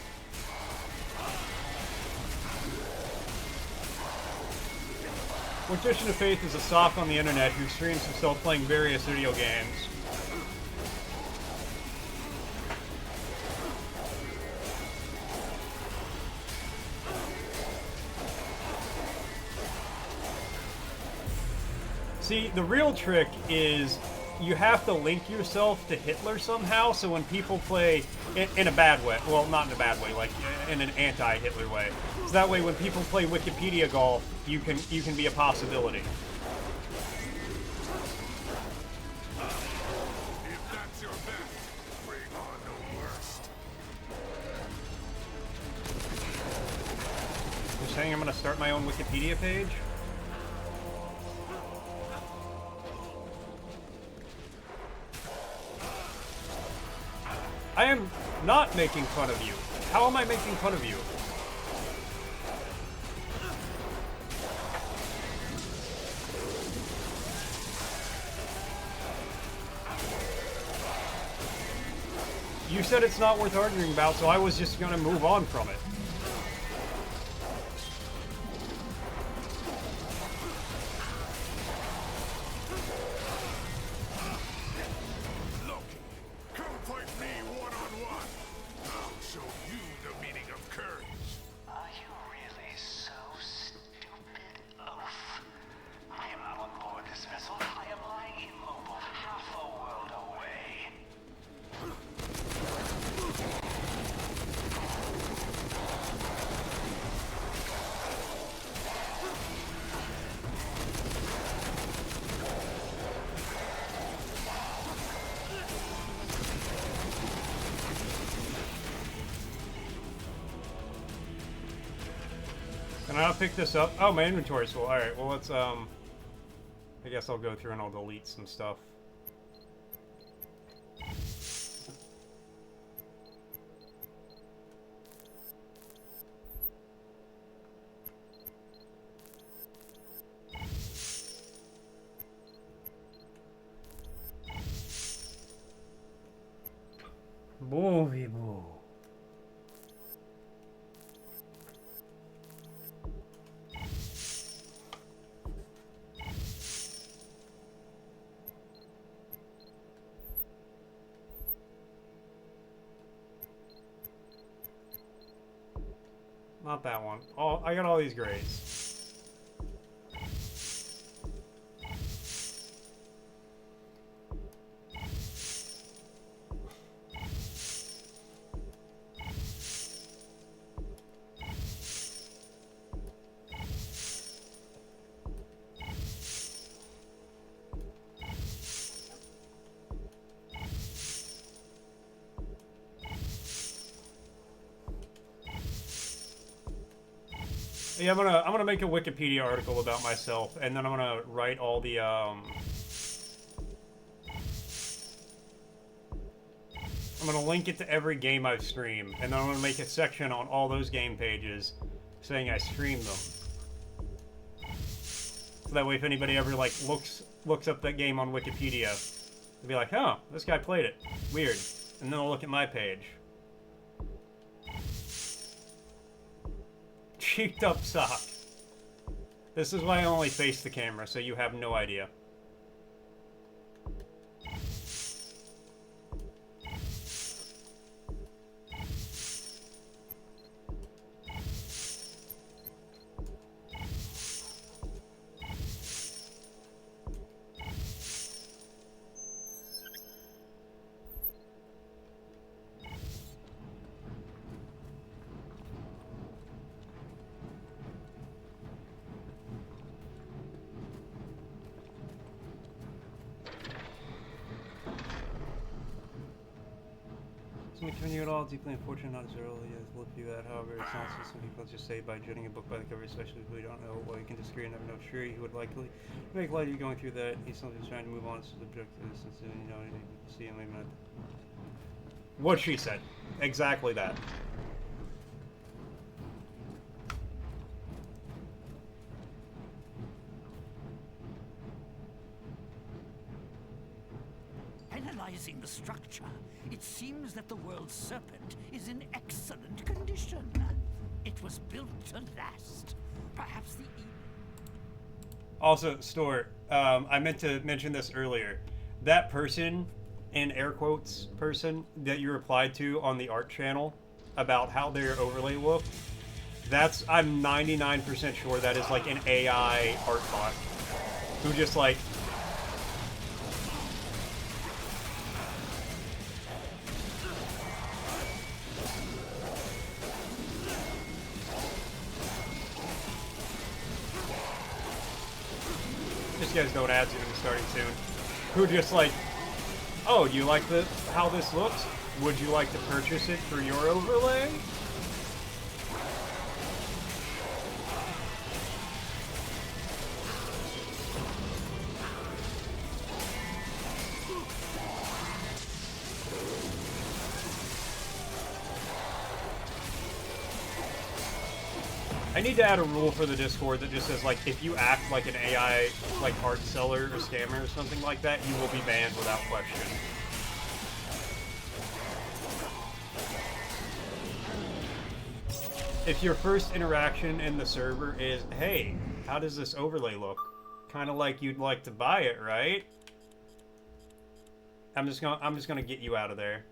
Mortician of Faith is a sock on the internet who streams himself playing various video games. See, the real trick is you have to link yourself to Hitler somehow, so when people play in a bad way, well, not in a bad way, like in an anti-Hitler way. So that way when people play Wikipedia golf, you can be a possibility. If that's your best, bring on the worst. You're saying I'm going to start my own Wikipedia page? I am not making fun of you. How am I making fun of you? You said it's not worth arguing about, so I was just gonna move on from it. Can I not pick this up? Oh, my inventory's full. Alright, well let's, I guess I'll go through and I'll delete some stuff. Movie boo. Not that one. Oh, I got all these grades. Yeah, I'm gonna make a Wikipedia article about myself, and then I'm gonna write all the I'm gonna link it to every game I've streamed, and then I'm gonna make a section on all those game pages saying I streamed them. So that way, if anybody ever like looks up that game on Wikipedia, they'll be like, "Oh, this guy played it. Weird," and then they'll look at my page. Cheeked up sock. This is why I only face the camera, so you have no idea. When you're at all deeply unfortunate, not as early as look you at. However, it's not so some people just say by judging a book by the cover, especially if we don't know what you can disagree and never know. Sure, he would likely make light of you going through that. He's sometimes trying to move on to the objective since you know you see him maybe not. What she said. Exactly that. Analyzing the structure, it seems that the world's serpent is in excellent condition. It was built to last. Perhaps the... Also, Store, I meant to mention this earlier. That person, in air quotes, person that you replied to on the art channel about how their overlay looked, that's, I'm 99% sure that is like an AI art bot who just like... Just you guys know what ads are going to be starting soon. Who just like, oh, do you like how this looks? Would you like to purchase it for your overlay? I need to add a rule for the Discord that just says, like, if you act like an AI, like, art seller or scammer or something like that, you will be banned without question. If your first interaction in the server is, hey, how does this overlay look? Kind of like you'd like to buy it, right? I'm just gonna get you out of there.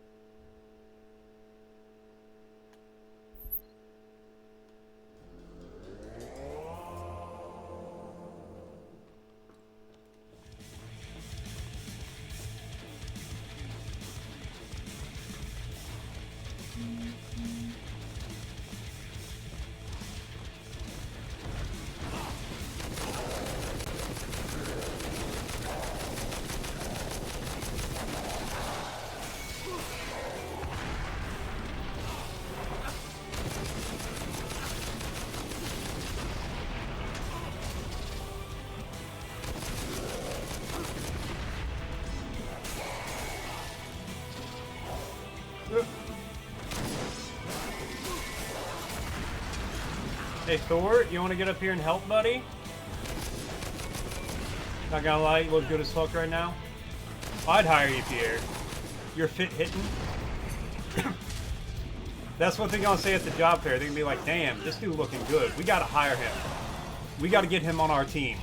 Hey Thor, you want to get up here and help, buddy? Not gonna lie, you look good as fuck right now. I'd hire you, Pierre. You're fit hitting. That's what they're gonna say at the job fair. They're gonna be like, damn, this dude looking good. We gotta hire him. We gotta get him on our team.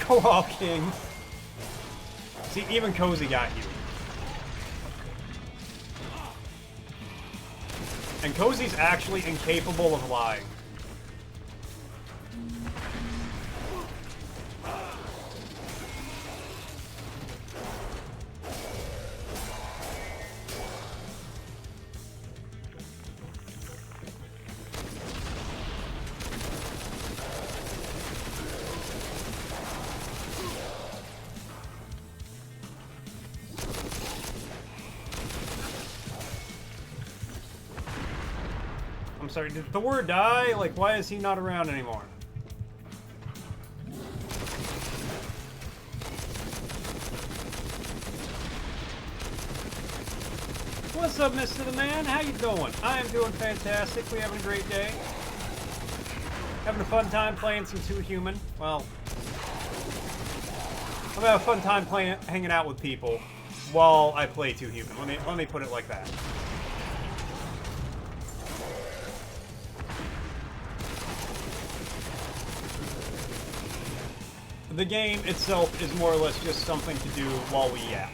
Go off, King. See, even Cozy got you. And Cozy's actually incapable of lying. I'm sorry, did Thor die? Like, why is he not around anymore? What's up, Mr. the Man? How you doing? I am doing fantastic. We're having a great day. Having a fun time playing some 2 Human. Well, I'm having a fun time hanging out with people while I play 2 Human. Let me put it like that. The game itself is more or less just something to do while we yap.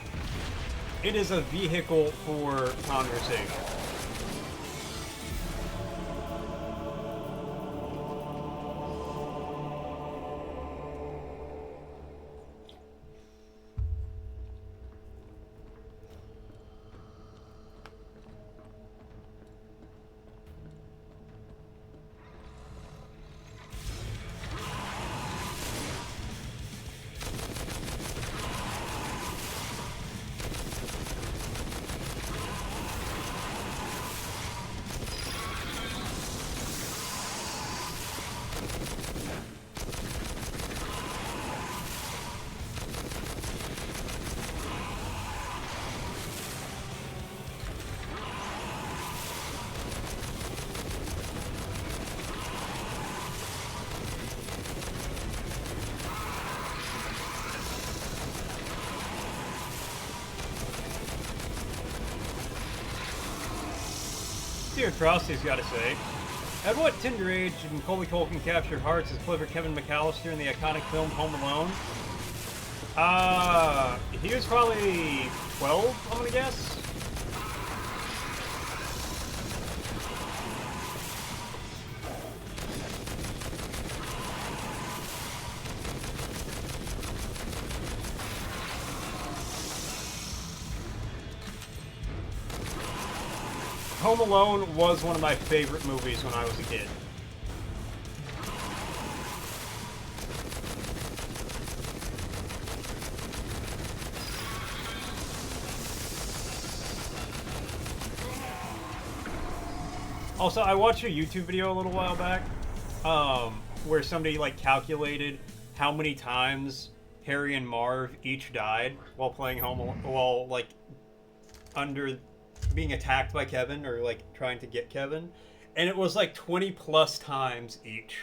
It is a vehicle for conversation. Dear Frosty's gotta say, at what tender age did Macaulay Culkin capture hearts as clever Kevin McAllister in the iconic film Home Alone? He was probably 12, I'm gonna guess. Home Alone was one of my favorite movies when I was a kid. Also, I watched a YouTube video a little while back, where somebody like calculated how many times Harry and Marv each died while playing Home Alone, while like under being attacked by Kevin or like trying to get Kevin, and it was like 20 plus times each.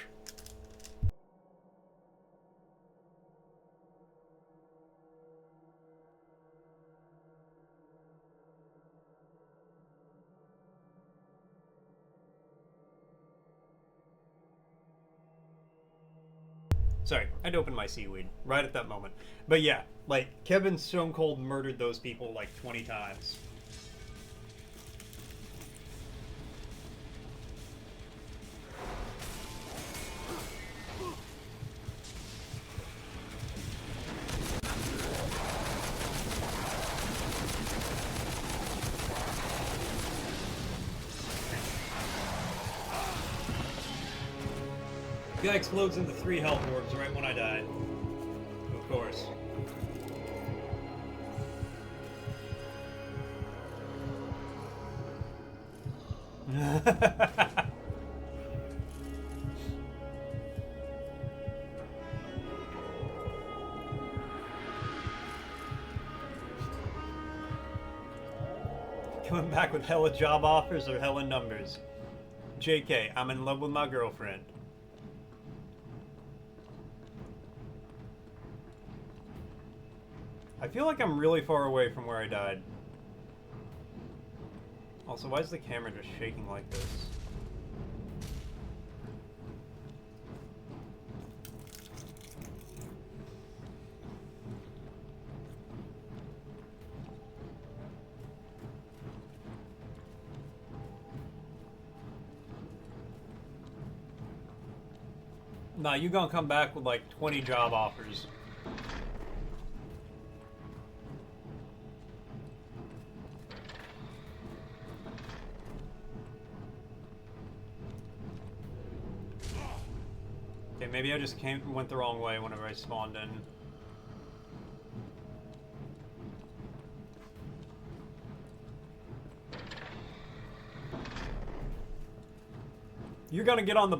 Sorry, I'd opened my seaweed right at that moment. But yeah, like Kevin Stone Cold murdered those people like 20 times. Guy explodes into 3 health orbs right when I died. Of course. Coming back with hella job offers or hella numbers. JK, I'm in love with my girlfriend. I feel like I'm really far away from where I died. Also, why is the camera just shaking like this? Nah, you gonna come back with like 20 job offers. Okay, maybe I just went the wrong way whenever I spawned in. You're gonna get on the...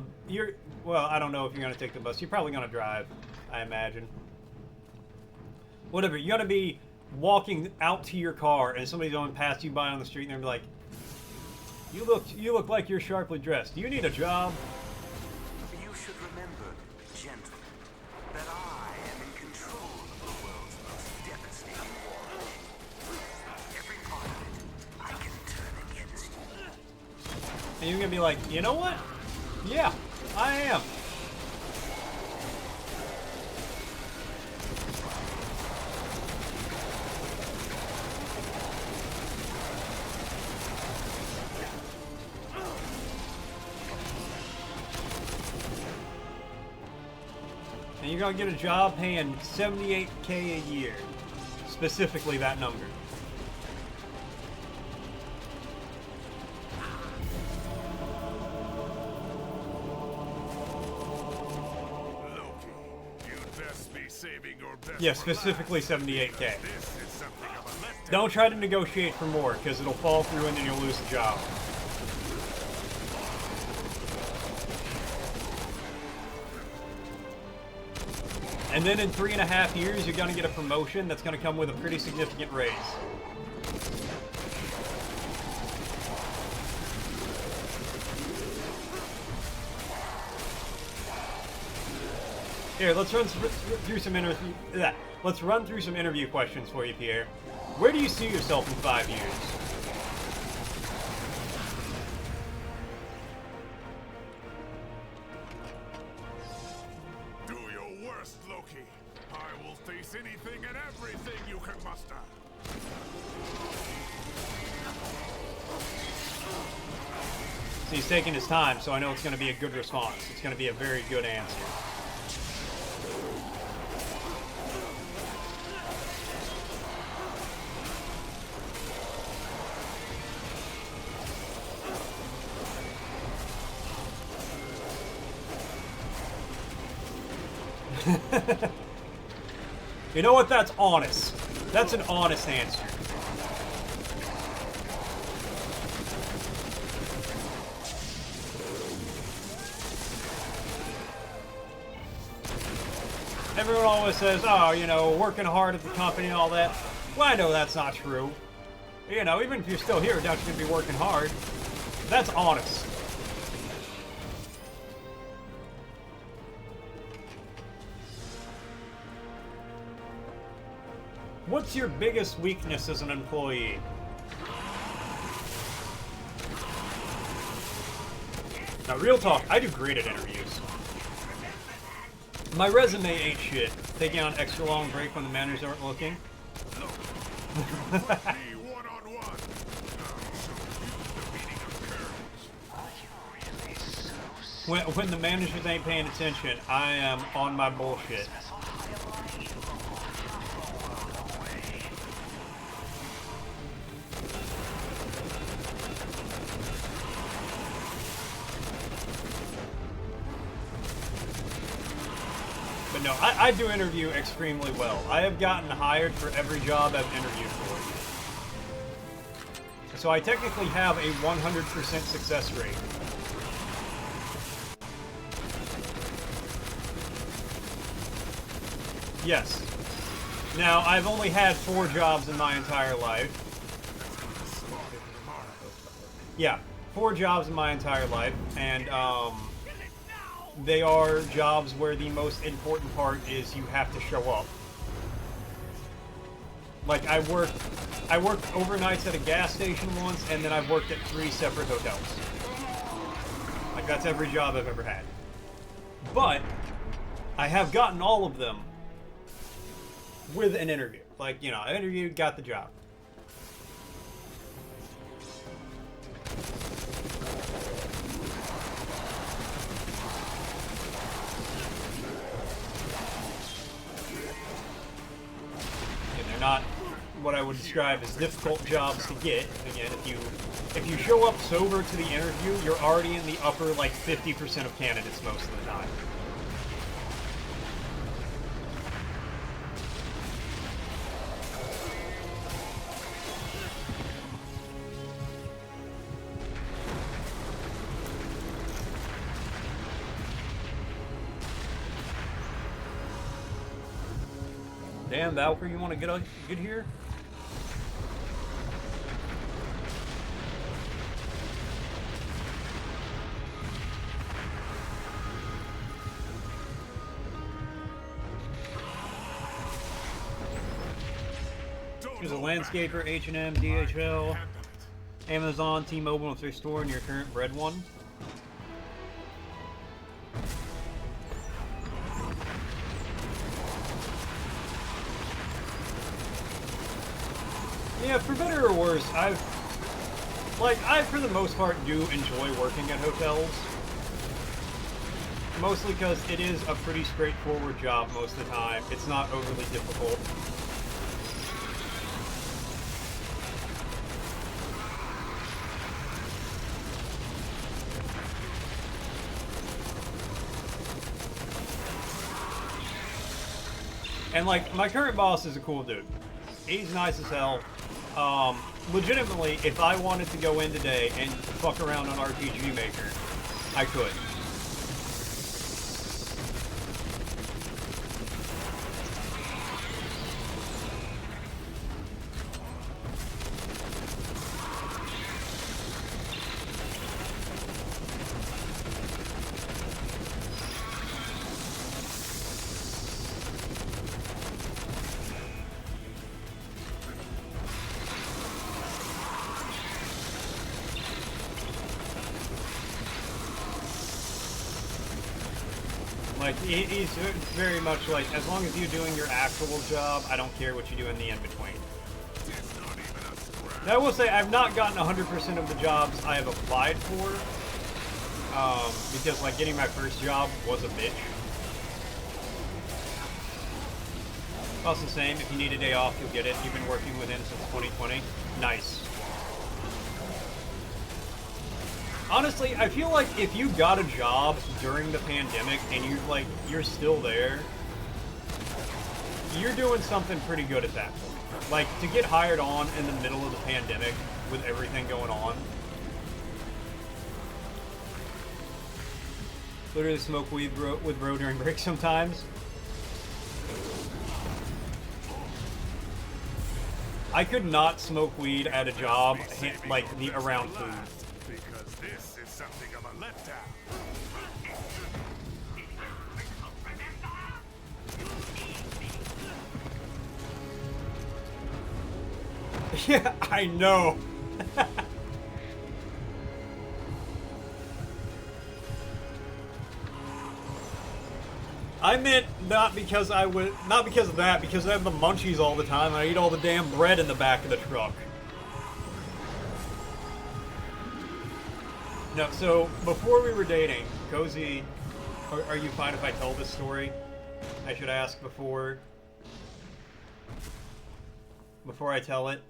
Well, I don't know if you're gonna take the bus. You're probably gonna drive, I imagine. Whatever, you're gonna be walking out to your car and somebody's going past you by on the street and they're gonna be like, you look like you're sharply dressed. Do you need a job? You should remember, gentlemen, that I am in control of the world's most devastating war. Every part of it, I can turn against you. And you're gonna be like, you know what? Yeah, I am. And you're gonna get a job paying $78K a year. Specifically that number. Yeah, specifically 78K. Don't try to negotiate for more, because it'll fall through and then you'll lose the job. And then in 3.5 years, you're going to get a promotion that's going to come with a pretty significant raise. Here, let's run through some Let's run through some interview questions for you, Pierre. Where do you see yourself in 5 years? Do your worst, Loki. I will face anything and everything you can muster. So he's taking his time, so I know it's going to be a good response. It's going to be a very good answer. You know what? That's honest. That's an honest answer. Everyone always says, oh, you know, working hard at the company and all that. Well, I know that's not true. You know, even if you're still here, don't you gonna be working hard? That's honest. What's your biggest weakness as an employee? Now, real talk, I do great at interviews. My resume ain't shit. Taking on extra long break when the managers aren't looking. When the managers ain't paying attention, I am on my bullshit. But no, I do interview extremely well. I have gotten hired for every job I've interviewed for. So I technically have a 100% success rate. Yes. Now, I've only had 4 jobs in my entire life. Yeah, 4 jobs in my entire life, and they are jobs where the most important part is you have to show up. Like, I worked overnights at a gas station once, and then I've worked at 3 separate hotels. Like, that's every job I've ever had. But I have gotten all of them with an interview. Like, you know, I interviewed, got the job. would describe as difficult jobs to get. Again, if you show up sober to the interview, you're already in the upper like 50% of candidates most of the time. Damn, Valkyrie, you want to get here? There's a landscaper, H&M, DHL, Amazon, T-Mobile if they're storing your current bread one. Yeah, for better or worse, I for the most part do enjoy working at hotels. Mostly because it is a pretty straightforward job most of the time. It's not overly difficult. And like, my current boss is a cool dude. He's nice as hell. Legitimately, if I wanted to go in today and fuck around on RPG Maker, I could. Like, he's very much like, as long as you're doing your actual job, I don't care what you do in the in-between. Now, I will say, I've not gotten 100% of the jobs I have applied for, because, like, getting my first job was a bitch. Also the same, if you need a day off, you'll get it. You've been working with him since 2020. Nice. Honestly, I feel like if you got a job during the pandemic and you're still there, you're doing something pretty good at that point. Like, to get hired on in the middle of the pandemic with everything going on. Literally smoke weed with bro during break sometimes. I could not smoke weed at a job like around food. Because this is something of a letdown. Yeah, I know. I meant not because of that, because I have the munchies all the time. I eat all the damn bread in the back of the truck. No, so before we were dating, Cozy, are you fine if I tell this story? I should ask before I tell it.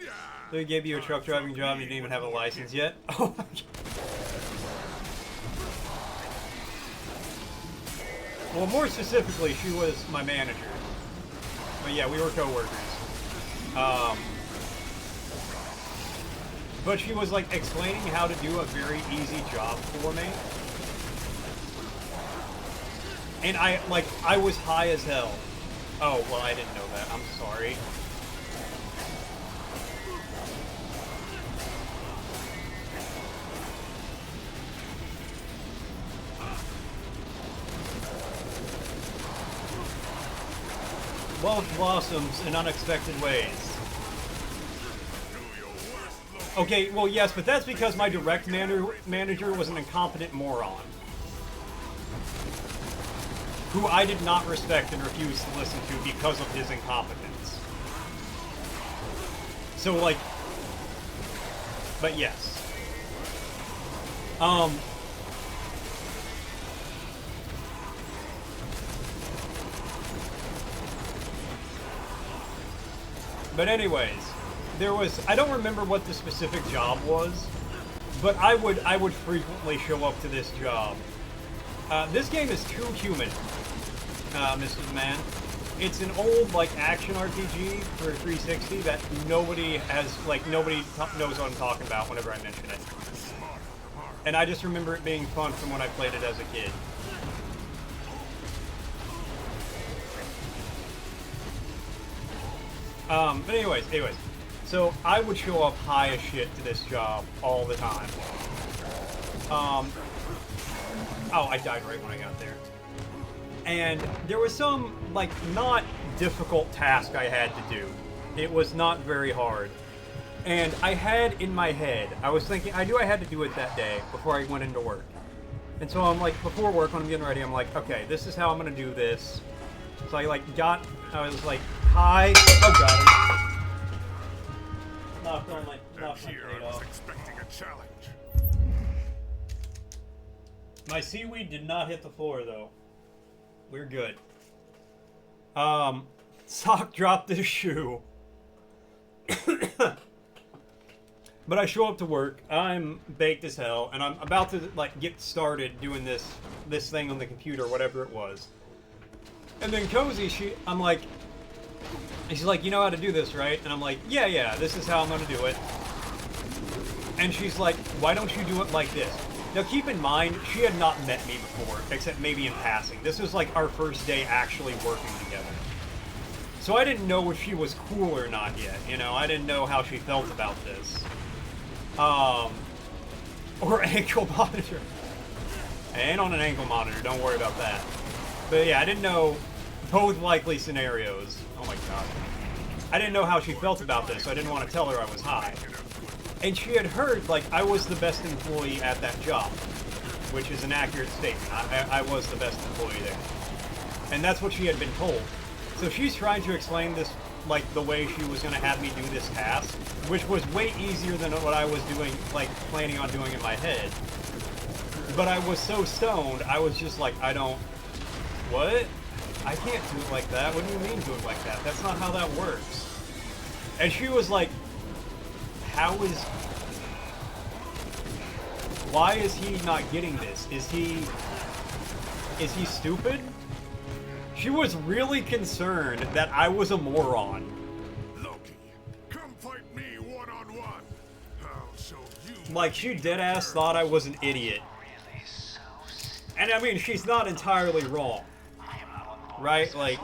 So he gave you a truck driving job and you didn't even have a license yet? Oh my god. Well, more specifically, she was my manager. But yeah, we were co-workers. But she was like explaining how to do a very easy job for me. And I was high as hell. Oh, well, I didn't know that. I'm sorry. Wealth blossoms in unexpected ways. Okay, well, yes, but that's because my direct manager was an incompetent moron. Who I did not respect and refused to listen to because of his incompetence. So, like... But yes. But anyways, there was, I don't remember what the specific job was, but I would frequently show up to this job. This game is too human, Mr. Man. It's an old, like, action RPG for 360 that nobody has, like, nobody knows what I'm talking about whenever I mention it. And I just remember it being fun from when I played it as a kid. But anyways, so I would show up high as shit to this job all the time. Oh, I died right when I got there. And there was some, like, not difficult task I had to do. It was not very hard. And I had in my head, I was thinking, I knew I had to do it that day before I went into work. And so I'm like, before work, when I'm getting ready, I'm like, okay, this is how I'm gonna do this. So I, like, I was like, hi. Oh, got it. Knocked my plate off. Expecting a challenge. My seaweed did not hit the floor, though. We're good. Sock dropped his shoe. But I show up to work, I'm baked as hell, and I'm about to, like, get started doing this thing on the computer, whatever it was. And then Cozy, she's like, you know how to do this, right? And I'm like, yeah, this is how I'm gonna do it. And she's like, why don't you do it like this? Now keep in mind, she had not met me before, except maybe in passing. This was like our first day actually working together. So I didn't know if she was cool or not yet, you know? I didn't know how she felt about this. Or ankle monitor. I ain't on an ankle monitor, don't worry about that. But yeah, I didn't know both likely scenarios. Oh my god. I didn't know how she felt about this, so I didn't want to tell her I was high. And she had heard, like, I was the best employee at that job. Which is an accurate statement. I was the best employee there. And that's what she had been told. So she's trying to explain this, like, the way she was going to have me do this task, which was way easier than what I was doing, like, planning on doing in my head. But I was so stoned, I was just like, what? I can't do it like that. What do you mean do it like that? That's not how that works. And she was like, why is he not getting this? Is he stupid? She was really concerned that I was a moron. Loki, come fight me one-on-one. I'll show you. Like, she deadass thought I was an idiot. And I mean, she's not entirely wrong. Right? Like...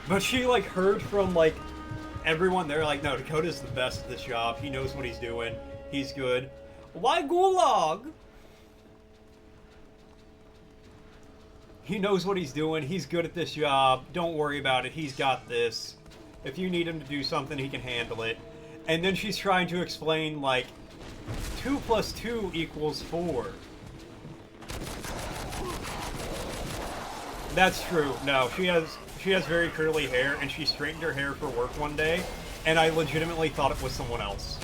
But she, like, heard from, like, everyone there, like, no, Dakota's the best at this job. He knows what he's doing. He's good. Why Gulag? He knows what he's doing. He's good at this job. Don't worry about it. He's got this. If you need him to do something, he can handle it. And then she's trying to explain, like, 2 + 2 = 4. That's true. No, she has very curly hair, and she straightened her hair for work one day, and I legitimately thought it was someone else.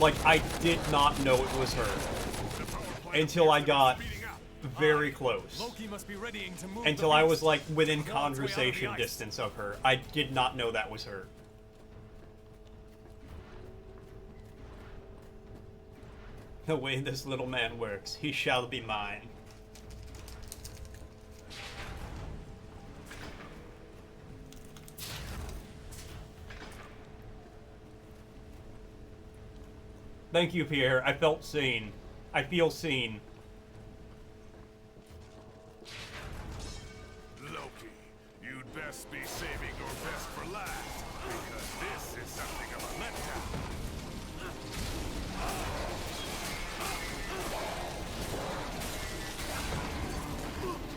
Like, I did not know it was her. Until I got very close. Until I was, like, within conversation distance of her. I did not know that was her. The way this little man works, he shall be mine. Thank you, Pierre. I felt seen. I feel seen. Loki, you'd best be saving your best for last, because this is something of a letdown.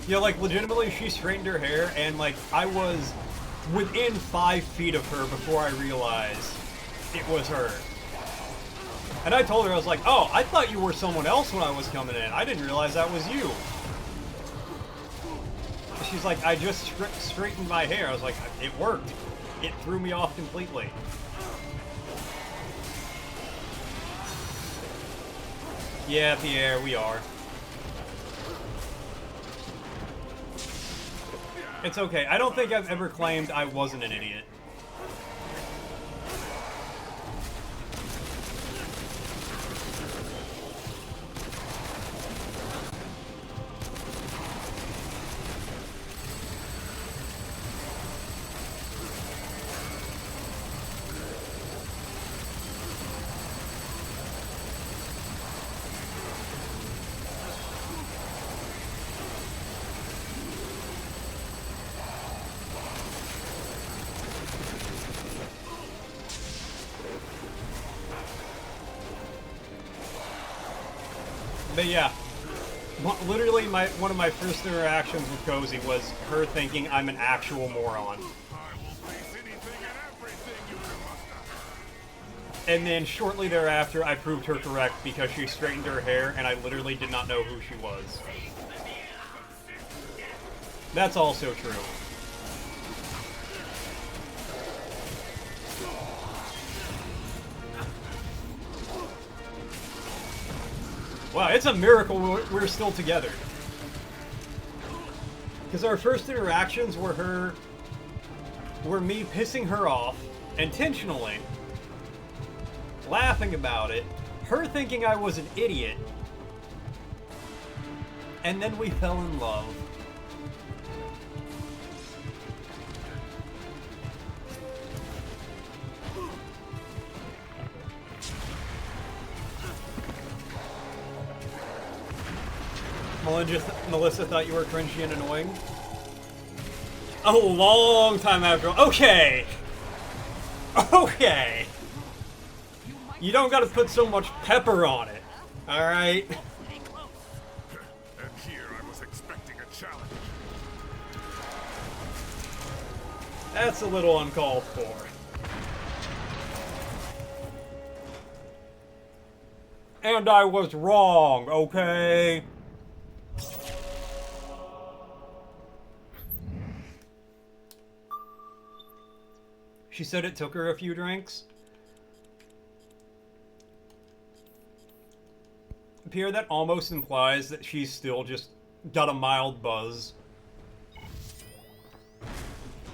Yeah, like, legitimately, she straightened her hair, and, like, I was within 5 feet of her before I realized it was her. And I told her, I was like, oh, I thought you were someone else when I was coming in. I didn't realize that was you. She's like, I just straightened my hair. I was like, it worked. It threw me off completely. Yeah, Pierre, we are. It's okay. I don't think I've ever claimed I wasn't an idiot. But yeah, literally one of my first interactions with Cozy was her thinking I'm an actual moron. And then shortly thereafter, I proved her correct because she straightened her hair and I literally did not know who she was. That's also true. Wow, it's a miracle we're still together. Because our first interactions were me pissing her off, intentionally, laughing about it, her thinking I was an idiot, and then we fell in love. Melissa thought you were cringy and annoying. A long time after. Okay! Okay! You don't gotta put so much pepper on it. Alright? And here I was expecting a challenge. That's a little uncalled for. And I was wrong, okay? She said it took her a few drinks. Pierre, that almost implies that she's still just got a mild buzz.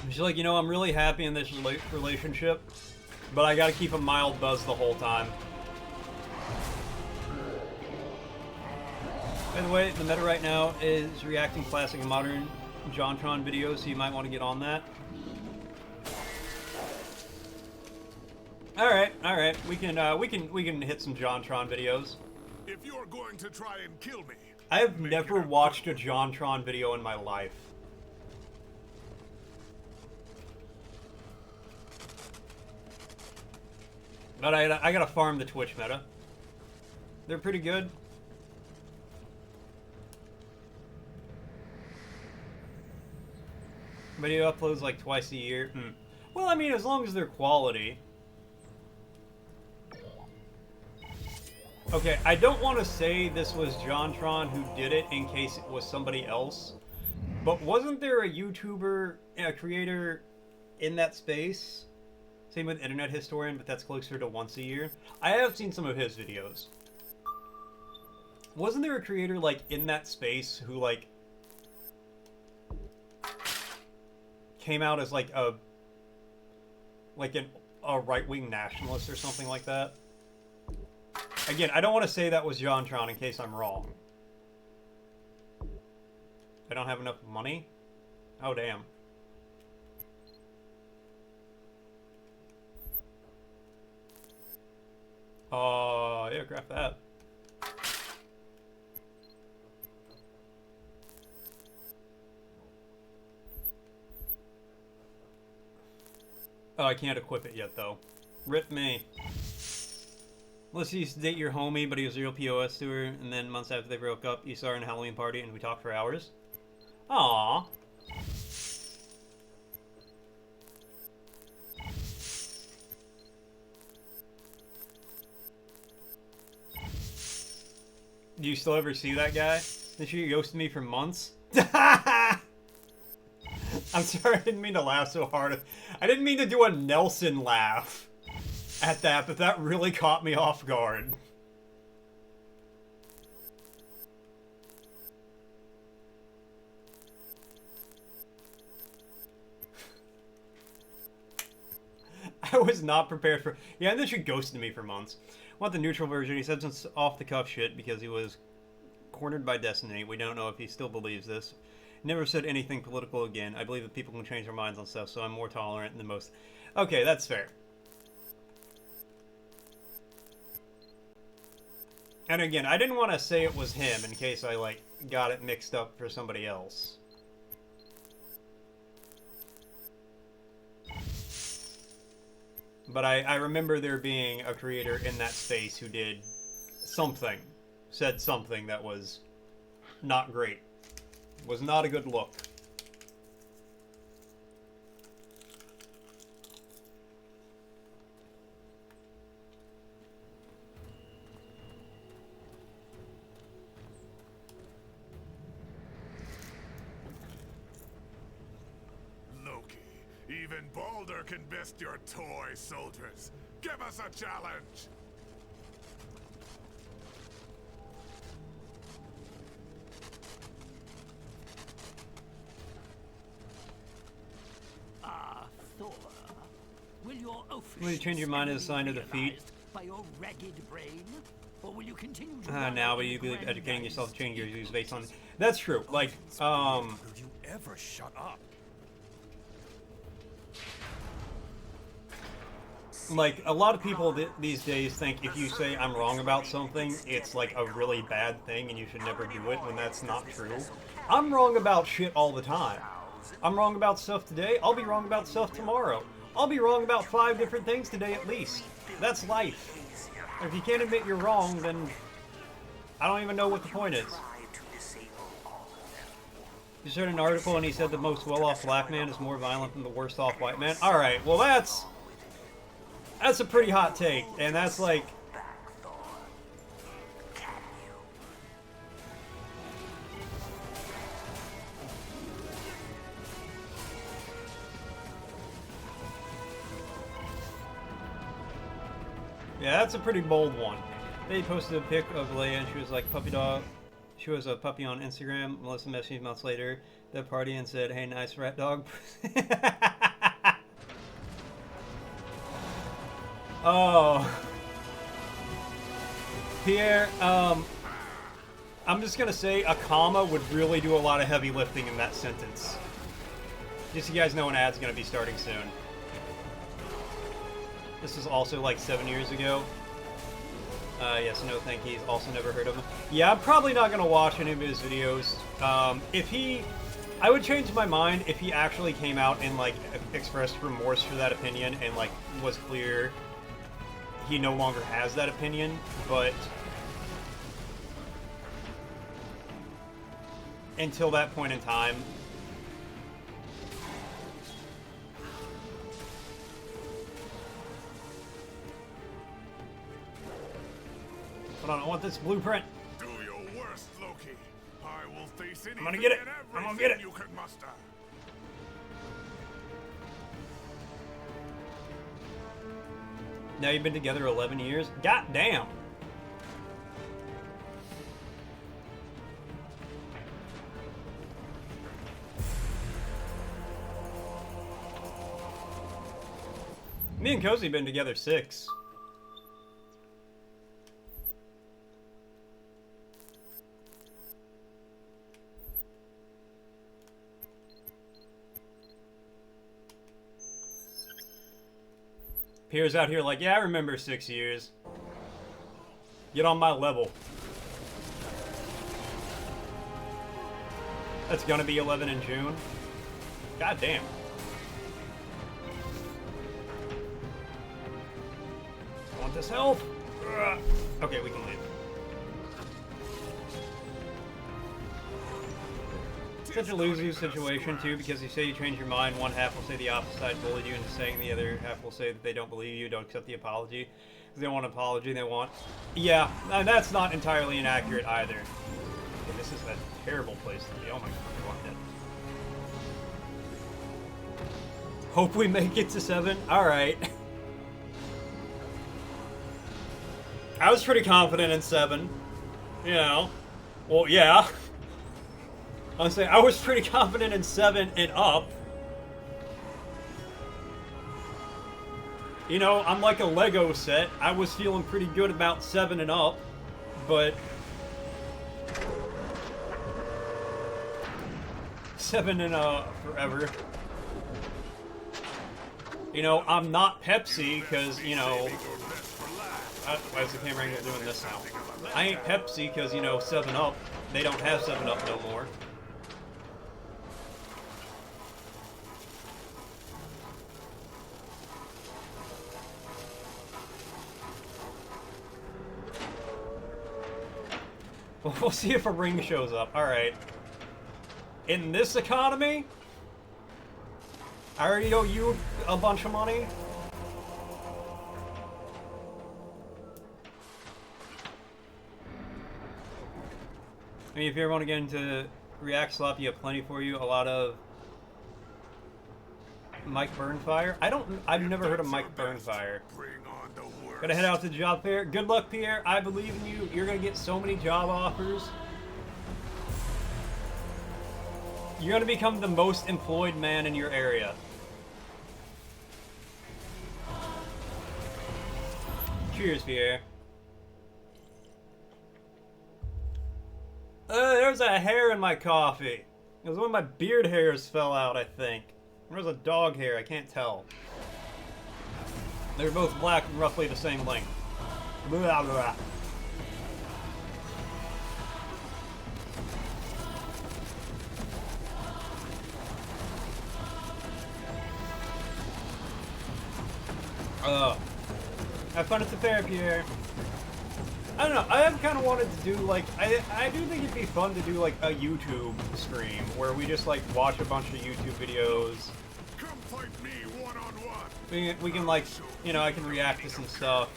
She's like, you know, I'm really happy in this relationship, but I gotta keep a mild buzz the whole time. By the way, the meta right now is reacting classic and modern JonTron videos, so you might want to get on that. All right. We can hit some JonTron videos. If you're going to try and kill me, I have never watched a JonTron video in my life. But I gotta farm the Twitch meta. They're pretty good. Video uploads like twice a year. Well, I mean, as long as they're quality. Okay, I don't want to say this was JonTron who did it in case it was somebody else, but wasn't there a YouTuber, a creator in that space? Same with Internet Historian, but that's closer to once a year. I have seen some of his videos. Wasn't there a creator, like, in that space who, like, came out as, like, a right-wing nationalist or something like that? Again, I don't want to say that was JonTron in case I'm wrong. I don't have enough money? Oh, damn. Yeah, grab that. Oh, I can't equip it yet, though. Rip me. Melissa used to date your homie, but he was a real POS to her, and then months after they broke up, you saw her in a Halloween party, and we talked for hours. Aww. Do you still ever see that guy? Did she ghosted me for months? I'm sorry, I didn't mean to laugh so hard. I didn't mean to do a Nelson laugh at that, but that really caught me off guard. I was not prepared for... Yeah, and then she ghosted me for months. Want the neutral version. He said some off-the-cuff shit because he was cornered by destiny. We don't know if he still believes this. Never said anything political again. I believe that people can change their minds on stuff, so I'm more tolerant than most. Okay, that's fair. And again, I didn't want to say it was him in case I, like, got it mixed up for somebody else. But I remember there being a creator in that space who did something, said something that was not great. Was not a good look. Loki, even Baldur can best your toy soldiers. Give us a challenge! Thor, will your oafish Will you change your mind as a sign of defeat? by your ragged brain? Or will you continue to Now, but you believe educating yourself to change your views based on... That's true. Like, Will you ever shut up? Like, a lot of people these days think if you say I'm wrong about something, it's like a really bad thing and you should never do it, when that's not true. I'm wrong about shit all the time. I'm wrong about stuff today, I'll be wrong about stuff tomorrow. I'll be wrong about 5 different things today at least. That's life. If you can't admit you're wrong, then I don't even know what the point is. You shared an article and he said the most well-off black man is more violent than the worst-off white man. Alright, well that's a pretty hot take, and that's like... Yeah, that's a pretty bold one. They posted a pic of Leia and she was like puppy dog. She was a puppy on Instagram. Melissa messaged me months later at the party and said, "Hey, nice rat dog." Oh. Pierre, I'm just gonna say a comma would really do a lot of heavy lifting in that sentence. Just so you guys know, an ad's gonna be starting soon. This was also like 7 years ago. Yes, no thank you. Also never heard of him. Yeah, I'm probably not gonna watch any of his videos. I would change my mind if he actually came out and like expressed remorse for that opinion and like was clear he no longer has that opinion, but until that point in time, hold on, I want this blueprint. Do your worst, Loki. I will face anything I'm gonna get it. and I'm gonna get it. everything you can muster. Now you've been together 11 years? God damn. Me and Cozy been together 6. Pierre's out here like, yeah, I remember 6 years. Get on my level. That's gonna be 11 in June. God damn. I want this help. Ugh. Okay, we can leave. Such a lose-lose situation too, because you say you change your mind, one half will say the opposite side bullied you into saying, the other half will say that they don't believe you, don't accept the apology. Because they want an apology, they want... Yeah, and that's not entirely inaccurate either. Okay, this is a terrible place to be. Oh my god, fuck that. Hope we make it to 7. Alright. I was pretty confident in 7. You know. Well, yeah. I was saying, I was pretty confident in 7 and up. You know, I'm like a Lego set. I was feeling pretty good about 7 and up, but 7 and forever. You know, I'm not Pepsi because, you know, why is the camera angle doing this now? I ain't Pepsi because, you know, 7 Up. They don't have 7 Up no more. We'll see if a ring shows up. Alright. In this economy, I already owe you a bunch of money. I mean, if you ever want to get into React Slop, you have plenty for you. A lot of Mike Burnfire. I've never heard of Mike Burnfire. Gotta head out to the job fair. Good luck, Pierre. I believe in you. You're gonna get so many job offers. You're gonna become the most employed man in your area. Cheers, Pierre. There's a hair in my coffee. It was one of my beard hairs fell out, I think. There's a dog hair, I can't tell. They're both black and roughly the same length. Blah, blah. Have fun at the fair, Pierre. I don't know, I have kind of wanted to do, like, I do think it'd be fun to do, like, a YouTube stream, where we just, like, watch a bunch of YouTube videos. Come fight me one-on-one. We can, like, you know, I can react to some stuff.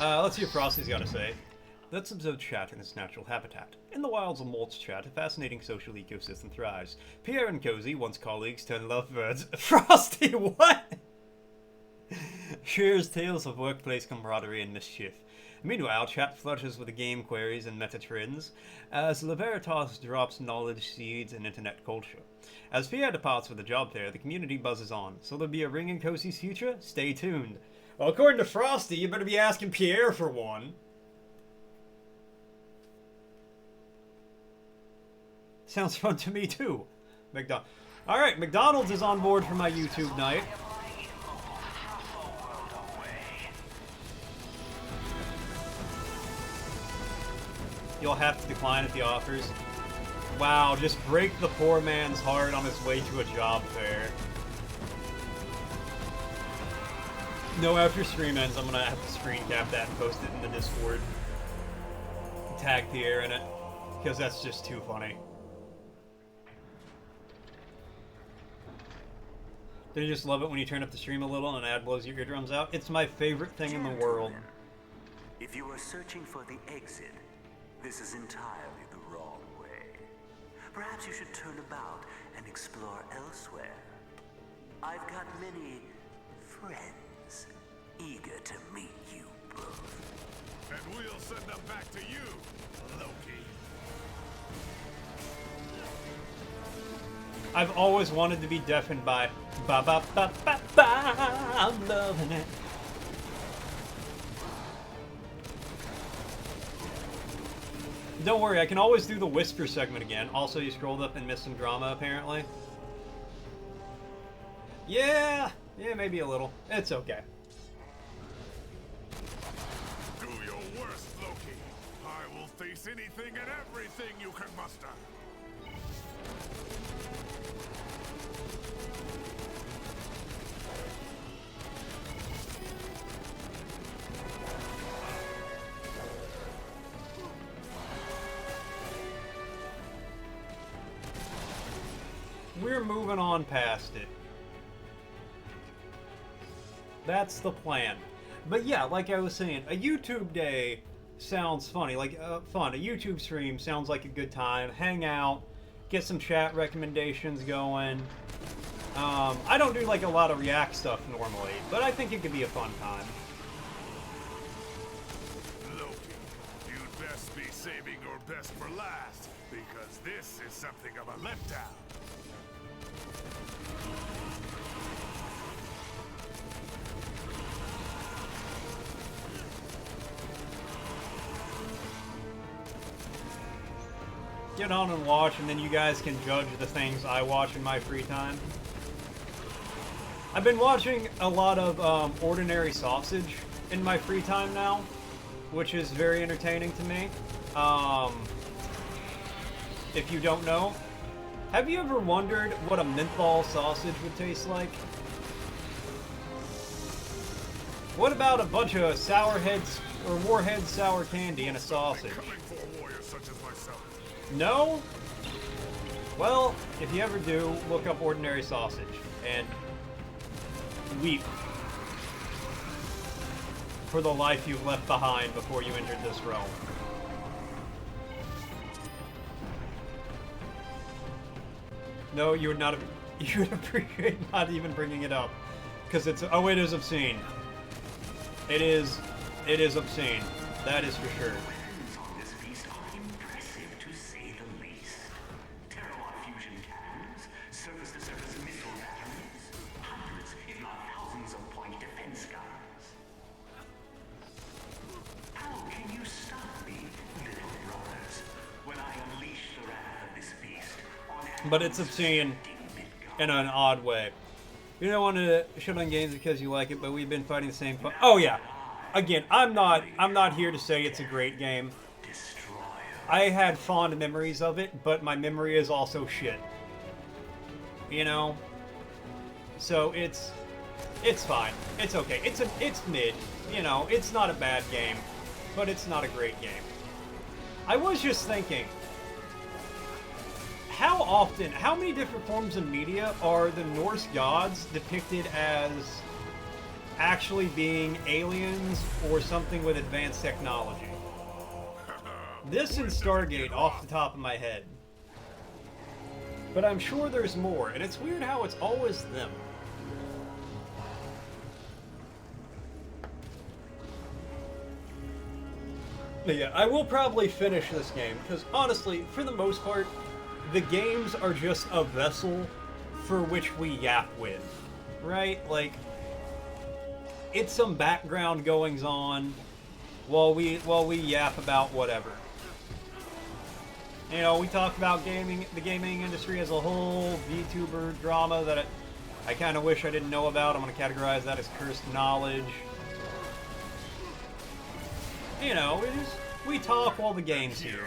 Let's see what Frosty's got to say. Let's observe chat in its natural habitat. In the wilds of Molt's chat, a fascinating social ecosystem thrives. Pierre and Cozy, once colleagues, turn lovebirds. Frosty, what? Shares tales of workplace camaraderie and mischief. Meanwhile, chat flushes with game queries and meta trends, as Leveritas drops knowledge seeds and internet culture. As Pierre departs for the job fair, the community buzzes on. So there'll be a ring in Cozy's future? Stay tuned. Well, according to Frosty, you better be asking Pierre for one. Sounds fun to me, too. Alright, McDonald's is on board for my YouTube night. You'll have to decline if he offers. Wow, just break the poor man's heart on his way to a job fair. No, after stream ends, I'm gonna have to screen cap that and post it in the Discord. Tag Pierre in it, because that's just too funny. Don't you just love it when you turn up the stream a little and an ad blows your eardrums out? It's my favorite thing in the world. If you are searching for the exit, this is entirely the wrong way. Perhaps you should turn about and explore elsewhere. I've got many friends eager to meet you both. And we'll send them back to you, Loki. I've always wanted to be deafened by ba ba ba ba ba. I'm loving it. Don't worry, I can always do the whisper segment again. Also, you scrolled up and missed some drama, apparently. Yeah, maybe a little. It's okay. Do your worst, Loki. I will face anything and everything you can muster. We're moving on past it. That's the plan. But yeah, like I was saying, a YouTube day sounds funny. Like, fun. A YouTube stream sounds like a good time. Hang out, get some chat recommendations going. I don't do like a lot of React stuff normally, but I think it could be a fun time. Loki, you'd best be saving your best for last, because this is something of a letdown. get on and watch, and then you guys can judge the things I watch in my free time. I've been watching a lot of Ordinary Sausage in my free time now, which is very entertaining to me. If you don't know, have you ever wondered what a menthol sausage would taste like? What about a bunch of sour heads or warhead sour candy in a sausage? No? Well, if you ever do, look up Ordinary Sausage and weep for the life you've left behind before you entered this realm. No, you would not. You would appreciate not even bringing it up, because it's. Oh, it is obscene. It is obscene. That is for sure. This feast are impressive, to say the least. Terawatt fusion cannons, surface-to-surface missile batteries, hundreds, if not thousands, of point defense guns. How can you stop me, little brothers, when I unleash the wrath of this beast on But it's obscene in an odd way. You don't want to shit on games because you like it, but we've been fighting the same fight. Oh yeah. Again, I'm not here to say it's a great game. I had fond memories of it, but my memory is also shit. You know? So it's fine. It's okay. It's mid. You know, it's not a bad game, but it's not a great game. I was just thinking, how many different forms of media are the Norse gods depicted as actually being aliens or something with advanced technology? This and Stargate off the top of my head. But I'm sure there's more, and it's weird how it's always them. But yeah, I will probably finish this game, because honestly, for the most part, the games are just a vessel for which we yap with, right? Like, it's some background goings on while we yap about whatever. You know, we talk about the gaming industry as a whole, VTuber drama that I kind of wish I didn't know about. I'm going to categorize that as cursed knowledge. You know, we talk while the game's here.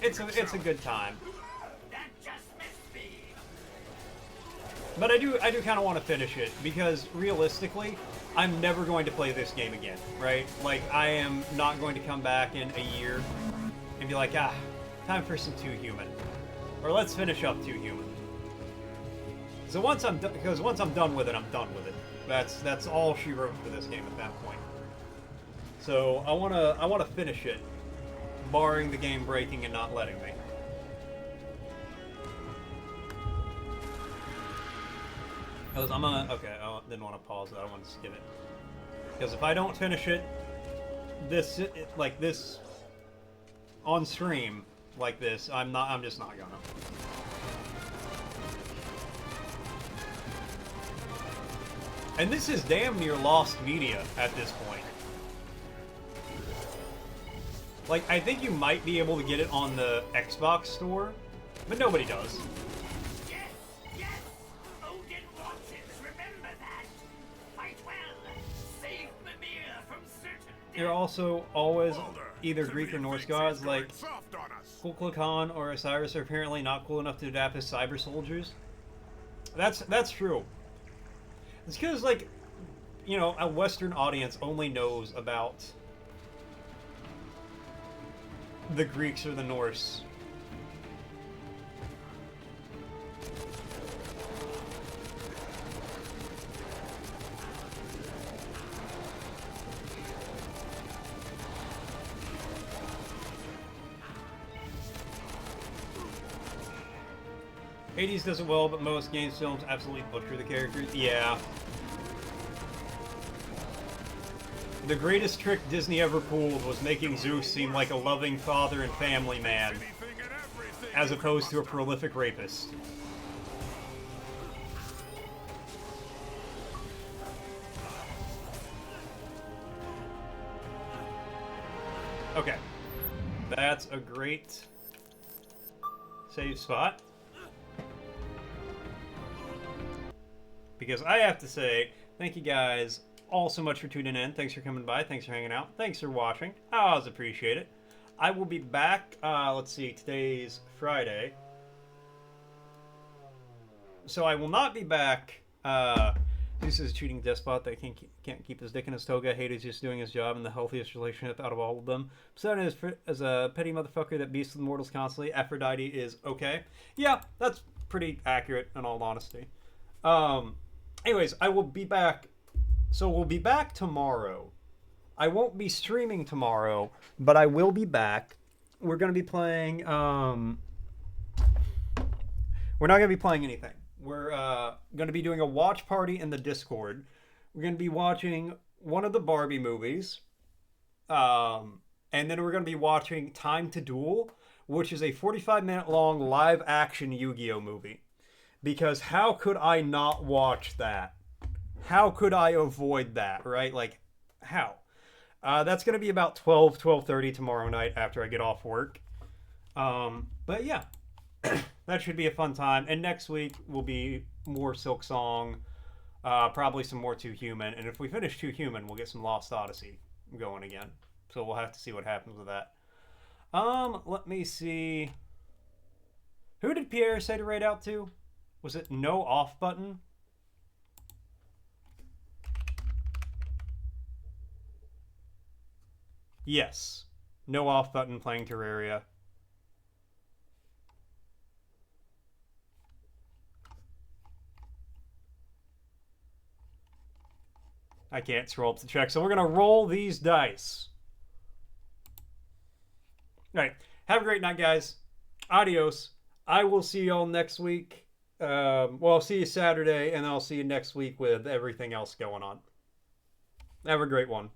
It's a good time. But I do kind of want to finish it, because realistically, I'm never going to play this game again, right? Like, I am not going to come back in a year and be like, time for some 2 Human. Or let's finish up 2 Human. So once I'm done with it, I'm done with it. That's all she wrote for this game at that point. So I wanna finish it, barring the game breaking and not letting me. Because okay, I didn't want to pause it, I want to skip it. Because if I don't finish it, like this, on stream, like this, I'm just not gonna. And this is damn near lost media at this point. Like, I think you might be able to get it on the Xbox store, but nobody does. There are also always either Greek or Norse gods, like Kukulkan or Osiris are apparently not cool enough to adapt as cyber soldiers. That's true. It's because, like, you know, a Western audience only knows about the Greeks or the Norse. Hades does it well, but most games films absolutely butcher the characters. Yeah. The greatest trick Disney ever pulled was making Zeus seem like a loving father and family man, as opposed to a prolific rapist. Okay. That's a great save spot. Because I have to say, thank you guys all so much for tuning in. Thanks for coming by. Thanks for hanging out. Thanks for watching. I always appreciate it. I will be back. Let's see. Today's Friday. So I will not be back. This is a cheating despot that can't keep his dick in his toga. Hades just doing his job in the healthiest relationship out of all of them. Poseidon is a petty motherfucker that beats with mortals constantly. Aphrodite is okay. Yeah, that's pretty accurate in all honesty. Anyways, I will be back. So we'll be back tomorrow. I won't be streaming tomorrow, but I will be back. We're going to be playing, we're not going to be playing anything. We're going to be doing a watch party in the Discord. We're going to be watching one of the Barbie movies. And then we're going to be watching Time to Duel, which is a 45-minute long live action Yu-Gi-Oh movie. Because how could I not watch that? How could I avoid that, right? Like, how? That's going to be about 12:30 tomorrow night after I get off work. But yeah, that should be a fun time. And next week will be more Silk Song, probably some more Too Human. And if we finish Too Human, we'll get some Lost Odyssey going again. So we'll have to see what happens with that. Let me see. Who did Pierre say to raid out to? Was it no off button? Yes. No off button playing Terraria. I can't scroll up to check, so we're going to roll these dice. All right. Have a great night, guys. Adios. I will see you all next week. Well, I'll see you Saturday, and I'll see you next week with everything else going on. Have a great one.